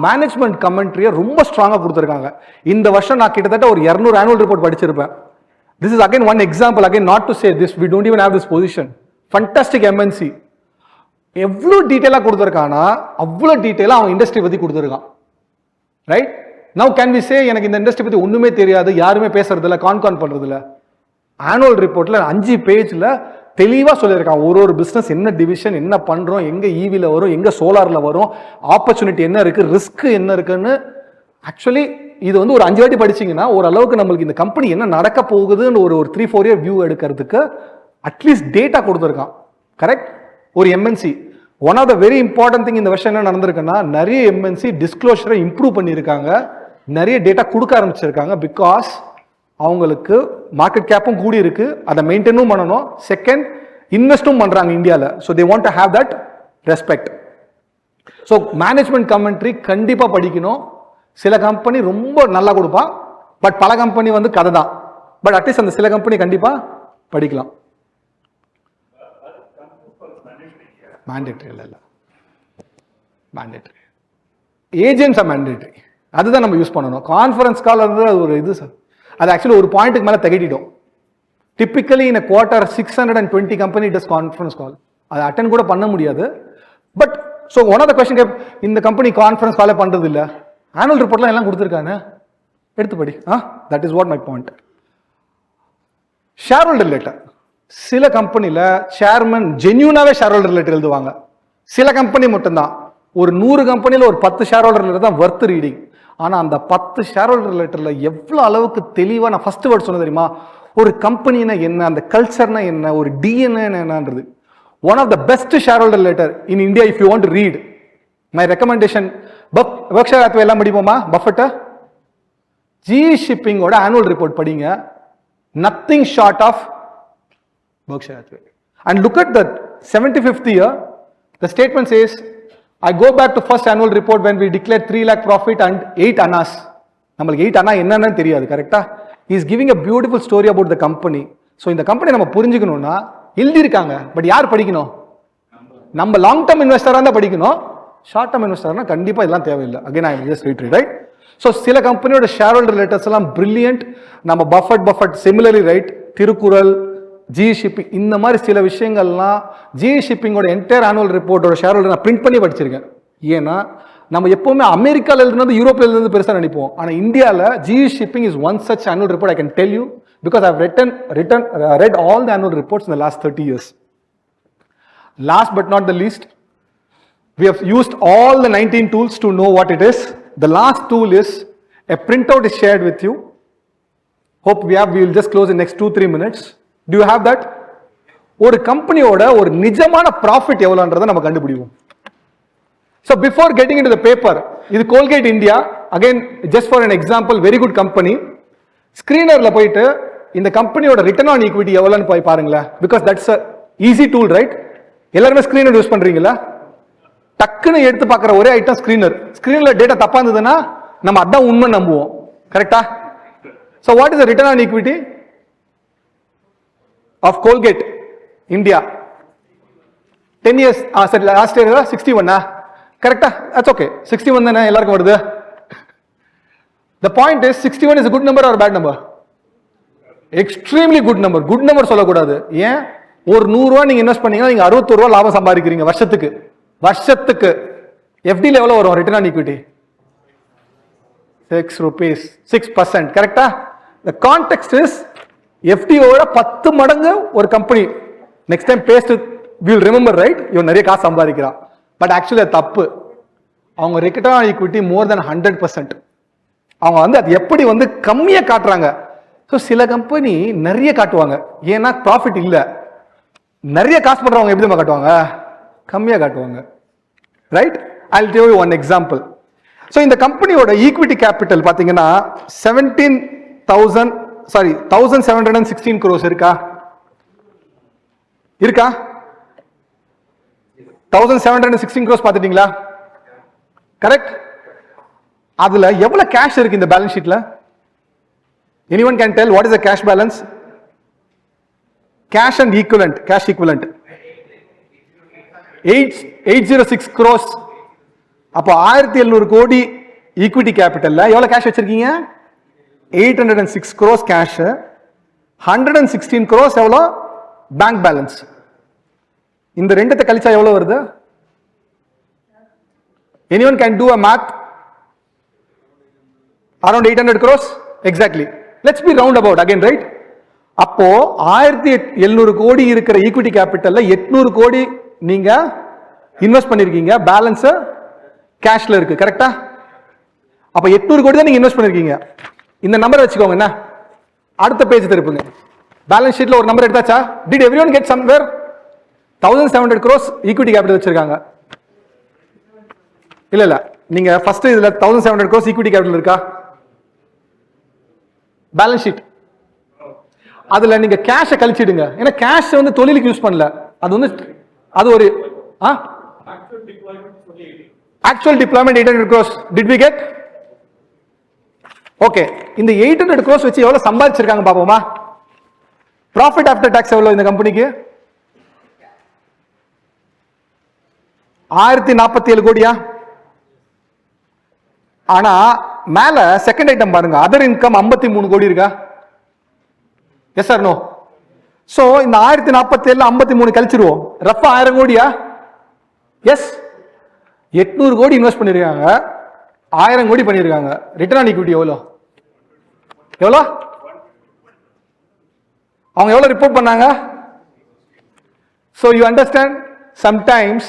மேனேஜ்மெண்ட் கமெண்ட்ரியை ரொம்ப ஸ்ட்ராங்காக கொடுத்துருக்காங்க. இந்த வருஷம் நான் கிட்டத்தட்ட ஒரு 200 ஆனுவல் ரிப்போர்ட் படிச்சிருப்பேன். This is again one example, again not to say this, we don't even have this position. Fantastic MNC எவ்வளோ டீட்டெயிலாக கொடுத்துருக்கானா அவ்வளோ டீட்டெயிலாக அவன் இண்டஸ்ட்ரி பற்றி கொடுத்துருக்கான். Right? Now can we say எனக்கு இந்த இண்டஸ்ட்ரி பற்றி ஒன்றுமே தெரியாது, யாருமே பேசுறதில்ல, கான் பண்ணுறதில்ல. ஆனுவல் ரிப்போர்ட்ல 5 பேஜ்ல தெளிவாக சொல்லியிருக்கான் ஒரு பிஸ்னஸ் என்ன டிவிஷன், என்ன பண்றோம், எங்க ஈவில வரும், எங்க சோலார்ல வரும், ஆப்பர்ச்சுனிட்டி என்ன இருக்கு, ரிஸ்க் என்ன இருக்குன்னு. ஆக்சுவலி இது வந்து ஒரு 5 வாட்டி படிச்சீங்கன்னா ஓரளவுக்கு நம்மளுக்கு இந்த கம்பெனி என்ன நடக்க போகுதுன்னு ஒரு 3-4 இயர் வியூ எடுக்கிறதுக்கு அட்லீஸ்ட் டேட்டா கொடுத்துருக்கான். கரெக்ட்? ஒரு MNC one of the very important thing இந்த வருஷம் என்ன நடந்திருக்குன்னா, நிறைய எம்என்சி டிஸ்க்ளோஷரை இம்ப்ரூவ் பண்ணியிருக்காங்க, நிறைய டேட்டா கொடுக்க ஆரம்பிச்சிருக்காங்க. பிகாஸ் அவங்களுக்கு மார்க்கெட் கேப்பும் கூடி இருக்கு, அதை மெயின்டைனும் பண்ணணும், செகண்ட் இன்வெஸ்டும் பண்றாங்க இந்தியாவில். So they want to have that respect. So management commentary கண்டிப்பா படிக்கணும். சில கம்பெனி ரொம்ப நல்லா கொடுப்பான், பட் பல கம்பெனி வந்து கதை தான். பட் அட்லீஸ்ட் அந்த சில கம்பெனி கண்டிப்பா படிக்கலாம். மேண்டேட்டரி இல்லை, மேண்டேட்டரி ஏஜென்ட்ஸ் ஆர் மேண்டேட்டரி, அதுதான் நம்ம யூஸ் பண்ணணும். கான்ஃபரன்ஸ் கால் அது ஒரு இது சார், அது ஆக்சுவலி ஒரு பாயிண்ட்டுக்கு மேலே தகிட்டிடும். Typically in quarter 620 company does conference call, அதை அட்டன் கூட பண்ண முடியாது. But so one of the question, இந்த கம்பெனி கான்ஃபரன்ஸ் காலே பண்றது இல்லை, ஆனுவல் ரிப்போர்ட்லாம் எல்லாம் கொடுத்துருக்காங்க, எடுத்துப்படி. That is what my point. Shareholder letter, சில கம்பெனியில் சேர்மன் ஜென்யூனாவே ஷேர் ஹோல்டர் லெட்டர் எழுதுவாங்க, சில கம்பெனி மட்டும்தான். ஒரு 100 கம்பெனியில் ஒரு 10 ஷேர் ஹோல்டர் லெட்டர் தான் வர்த் ரீடிங். ஆனால் அந்த 10 ஷேர் ஹோல்டர் லெட்டரில் எவ்வளோ அளவுக்கு தெளிவாக, நான் ஃபர்ஸ்ட் வேர்ட் சொன்ன தெரியுமா, ஒரு கம்பெனினா என்ன, அந்த கல்ச்சர்னா என்ன, ஒரு டிஎன்ஏ என்னன்றது. One of the best shareholder letter in India if you want to read, my recommendation, Berkshire Hathaway எல்லாம் படிப்போமா, பஃபெட், ஜி ஷிப்பிங்கோட ஆனுவல் ரிப்போர்ட் படிங்க, nothing short of Berkshire Hathaway. And look at the 75th year, the statement says, I go back to first annual report when we declared 3 lakh profit and 8 annas. நம்மளுக்கு 8 அண்ணா என்னன்னு தெரியாது. கரெக்டா? He is giving a beautiful story about the company. So இந்த company நம்ம புரிஞ்சுக்கணும்னா எழுதி இருக்காங்க, but யார் படிக்கணும்? நம்ம லாங் டர்ம் இன்வெஸ்டரா தான் படிக்கணும். ஷார்ட் டர்ம் இன்வெஸ்டர்னா கண்டிப்பா இதெல்லாம் தேவையில்லை. Again I just reiterate, right? So சில கம்பெனியோட ஷேர் ஹோல்டர் லெட்டர்ஸ் எல்லாம் பிரில்லியன்ட். நம்ம Buffett similarly right, Thirukkural, G shipping, இந்த மாதிரி சில விஷயங்கள்லாம் ஜி ஷிப்பிங்கோட என்டையர் ஆனுவல் ரிப்போர்ட்டோட ஷேர் ஹோல்டர் நான் பிரிண்ட் பண்ணி படிச்சிருக்கேன். ஏன்னா நம்ம எப்பவுமே அமெரிக்காவில் எழுதுனது யூரோப்ல எழுதுனது பெருசாக நினைப்போம். ஆனால் இந்தியாவில் G shipping is one such annual report. I can tell you because I read all the annual reports in the last 30 years. Last but not the least, We have used all the 19 tools to know what it is. The last tool is a printout is shared with you. Hope we will just close in next 2-3 minutes. Do you have that? ஒரு கம்பெனியோட ஒரு நிஜமான profit எவ்வளவுன்றதை நம்ம கண்டுபிடிப்போம். So before getting into the paper, இது Colgate India, again just for an example, very good company. ஸ்கிரீனர்ல போயிட்டு இந்த கம்பெனியோட ரிட்டர்ன் ஆன் ஈக்விட்டி எவ்வளவுன்னு போய் பாருங்களேன். Because that's a easy tool, right? எல்லாரும் ஸ்கிரீனர் யூஸ் பண்றீங்களா? டக்குன்னு எடுத்து பார்க்குற ஒரே ஐட்டம் ஸ்கிரீனர். ஸ்கிரீனர்ல டேட்டா தப்பா இருந்ததுன்னா நம்ம அதான் உண்மை நம்புவோம். கரெக்டா? So what is the return on equity of Colgate India? 10 years, sorry, last year 61. Correct? That's okay. 61 தானே எல்லாருக்கும் வருது. The point is 61 is a good number or a bad number? Extremely good number. Good number சொல்லக்கூடாது. ஏன்? ஒரு 100 ரூபாய் நீங்க invest பண்ணீங்கன்னா நீங்க 61 ரூபாய் லாபம் சம்பாதிக்கிறீங்க வருஷத்துக்கு. FD எவ்வளவு வரும் ரிட்டர்ன் ஆன் ஈக்விட்டி? 6 rupees, 6%. கரெக்டா? The context is FD ஓட 10 மடங்கு ஒரு company next time paste will remember, right? இவன் நிறைய காசு சம்பாதிக்கிறான். பட் ஆக்சுவலி அது தப்பு. அவங்க return on equity more than 100%. அவங்க அது எப்படி கம்மியா காட்டுறாங்க. ஸோ சில கம்பெனி நிறைய காட்டுவாங்க, ஏன்னா ப்ராஃபிட் இல்ல. நிறைய காசு பண்றவங்க எப்படி காட்டுவாங்க? கம்மியா காட்டுவாங்க. Right? I'll give you one example. So இந்த கம்பெனியோட ஈக்விட்டி கேபிட்டல் பாத்தீங்கன்னா 1716 crores இருக்கா? 1716 crores பாத்துட்டீங்களா? கரெக்ட்? அதுல எவ்வளவு கேஷ் இருக்கு இந்த balance ஷீட்ல? Anyone can tell what is the cash balance? Cash and equivalent, cash equivalent 806 crores. அப்போ 1700 கோடி ஈக்விட்டி கேபிட்டல்ல எவ்வளவு கேஷ் வச்சிருக்கீங்க? 806 crores கேஷ். 116 crores எவ்வளவு பேங்க் பேலன்ஸ். இந்த ரெண்டத்தை கழிச்சா எவ்வளவு வருது? Anyone can do a math? Around 800 crores? Exactly. Let's be roundabout again, right? அப்போ 1700 கோடி இருக்கிற ஈக்விட்டி கேபிட்டல்ல 800 கோடி நீங்க இன்வெஸ்ட் பண்ணிருக்கீங்க, பேலன்ஸ் கேஷ்ல இருக்கு. கரெக்டா? அப்ப 800 கோடி தான் நீங்க இன்வெஸ்ட் பண்ணிருக்கீங்க. இந்த நம்பர் வச்சுக்கோங்க. என்ன? அடுத்த பேஜ் திருப்புங்க. பேலன்ஸ் ஷீட்ல ஒரு நம்பர் எடுத்தாச்சா? Did everyone get somewhere? 1700 crores equity capital வச்சிருக்காங்க. இல்ல நீங்க ஃபர்ஸ்ட் இதுல 1700 crores ஈக்விட்டி கேபிட்டல் இருக்கா? Balance sheet. அதுல நீங்க கேஷை கழிச்சிடுங்க. ஏன்னா கேஷ் தொழிலுக்கு யூஸ் பண்ணல. அது ஒரு actual deployment 800 crores. Did we get? Okay. இந்த 800 crores வச்சு எவ்வளவு சம்பாதிச்சிருக்காங்க பாப்போமா? Profit after tax எவ்வளவு இந்த கம்பெனிக்கு? 1047 கோடியா? ஆனா மேல செகண்ட் ஐட்டம் பாருங்க, அதர் இன்கம் 53 கோடி இருக்கா? S sir no? சோ இந்த 1047 53 கழிச்சிருவோம். ரஃபா 1000 கோடியா? எஸ். 800 கோடி இன்வெஸ்ட் பண்ணிருக்காங்க, 1000 கோடி பண்ணிருக்காங்க. ரிட்டர்ன் ஆன் ஈக்விட்டி எவ்வளோ? அவங்க எவ்வளவு ரிப்போர்ட் பண்ணாங்க? So you understand, sometimes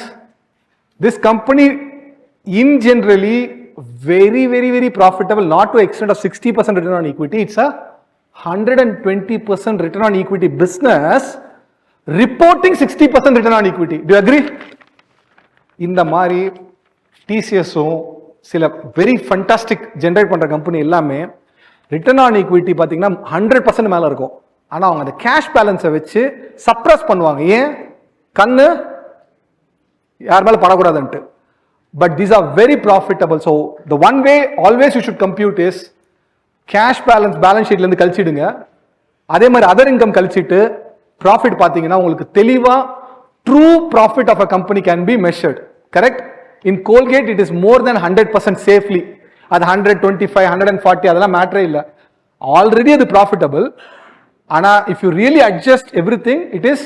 this company in generally very profitable, not to extent of 60% return on equity. It's a 120% return on equity business reporting 60% return on equity. Do you agree? இந்த மாதிரி டிசிஎஸும் சில very fantastic generate பண்ற company எல்லாமே return on equity பாத்தீங்கன்னா 100% மேல இருக்கும். ஆனா அவங்க அந்த கேஷ் பேலன்ஸை வச்சு சப்ரஸ் பண்ணுவாங்க. ஏன்? கண்ணு யார் மேல படக்கூடாதுன்ட்டு. But these are very profitable. So the one way always you should compute is cash balance ஷீட்ல இருந்து கழிச்சிடுங்க. அதே மாதிரி அதர் இன்கம் கழிச்சிட்டு ப்ராஃபிட் பாத்தீங்கன்னா உங்களுக்கு தெளிவா true profit of a company can be measured. Correct? In Colgate it is more than 100% safely. அது 125 140 அதெல்லாம் மேட்டரே இல்லை. ஆல்ரெடி அது ப்ராஃபிட்டபிள். ஆனா if you really adjust everything it is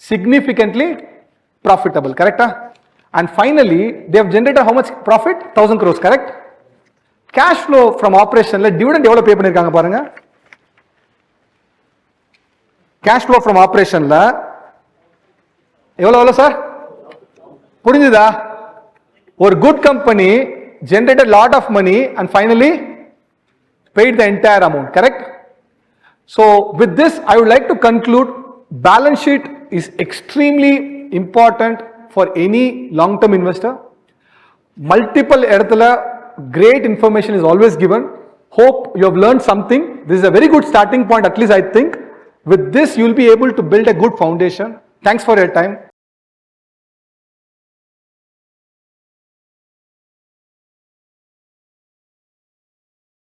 significantly profitable. கரெக்டா? And finally they have generated how much profit? 1000 crores. Correct? Cash flow from ஆபரேஷன்ல dividend எவ்வளவு pay பண்ணிருக்காங்க பாருங்க. கேஷ் ஃப்ளோ ஃப்ரம் ஆபரேஷன்ல எவ்வளவு சார்? புரிஞ்சுதா? Or good company generated a lot of money and finally paid the entire amount, correct? So with this, I would like to conclude, balance sheet is extremely important for any long-term investor. Multiple edathula, great information is always given. Hope you have learned something. This is a very good starting point, at least I think. With this, you will be able to build a good foundation. Thanks for your time.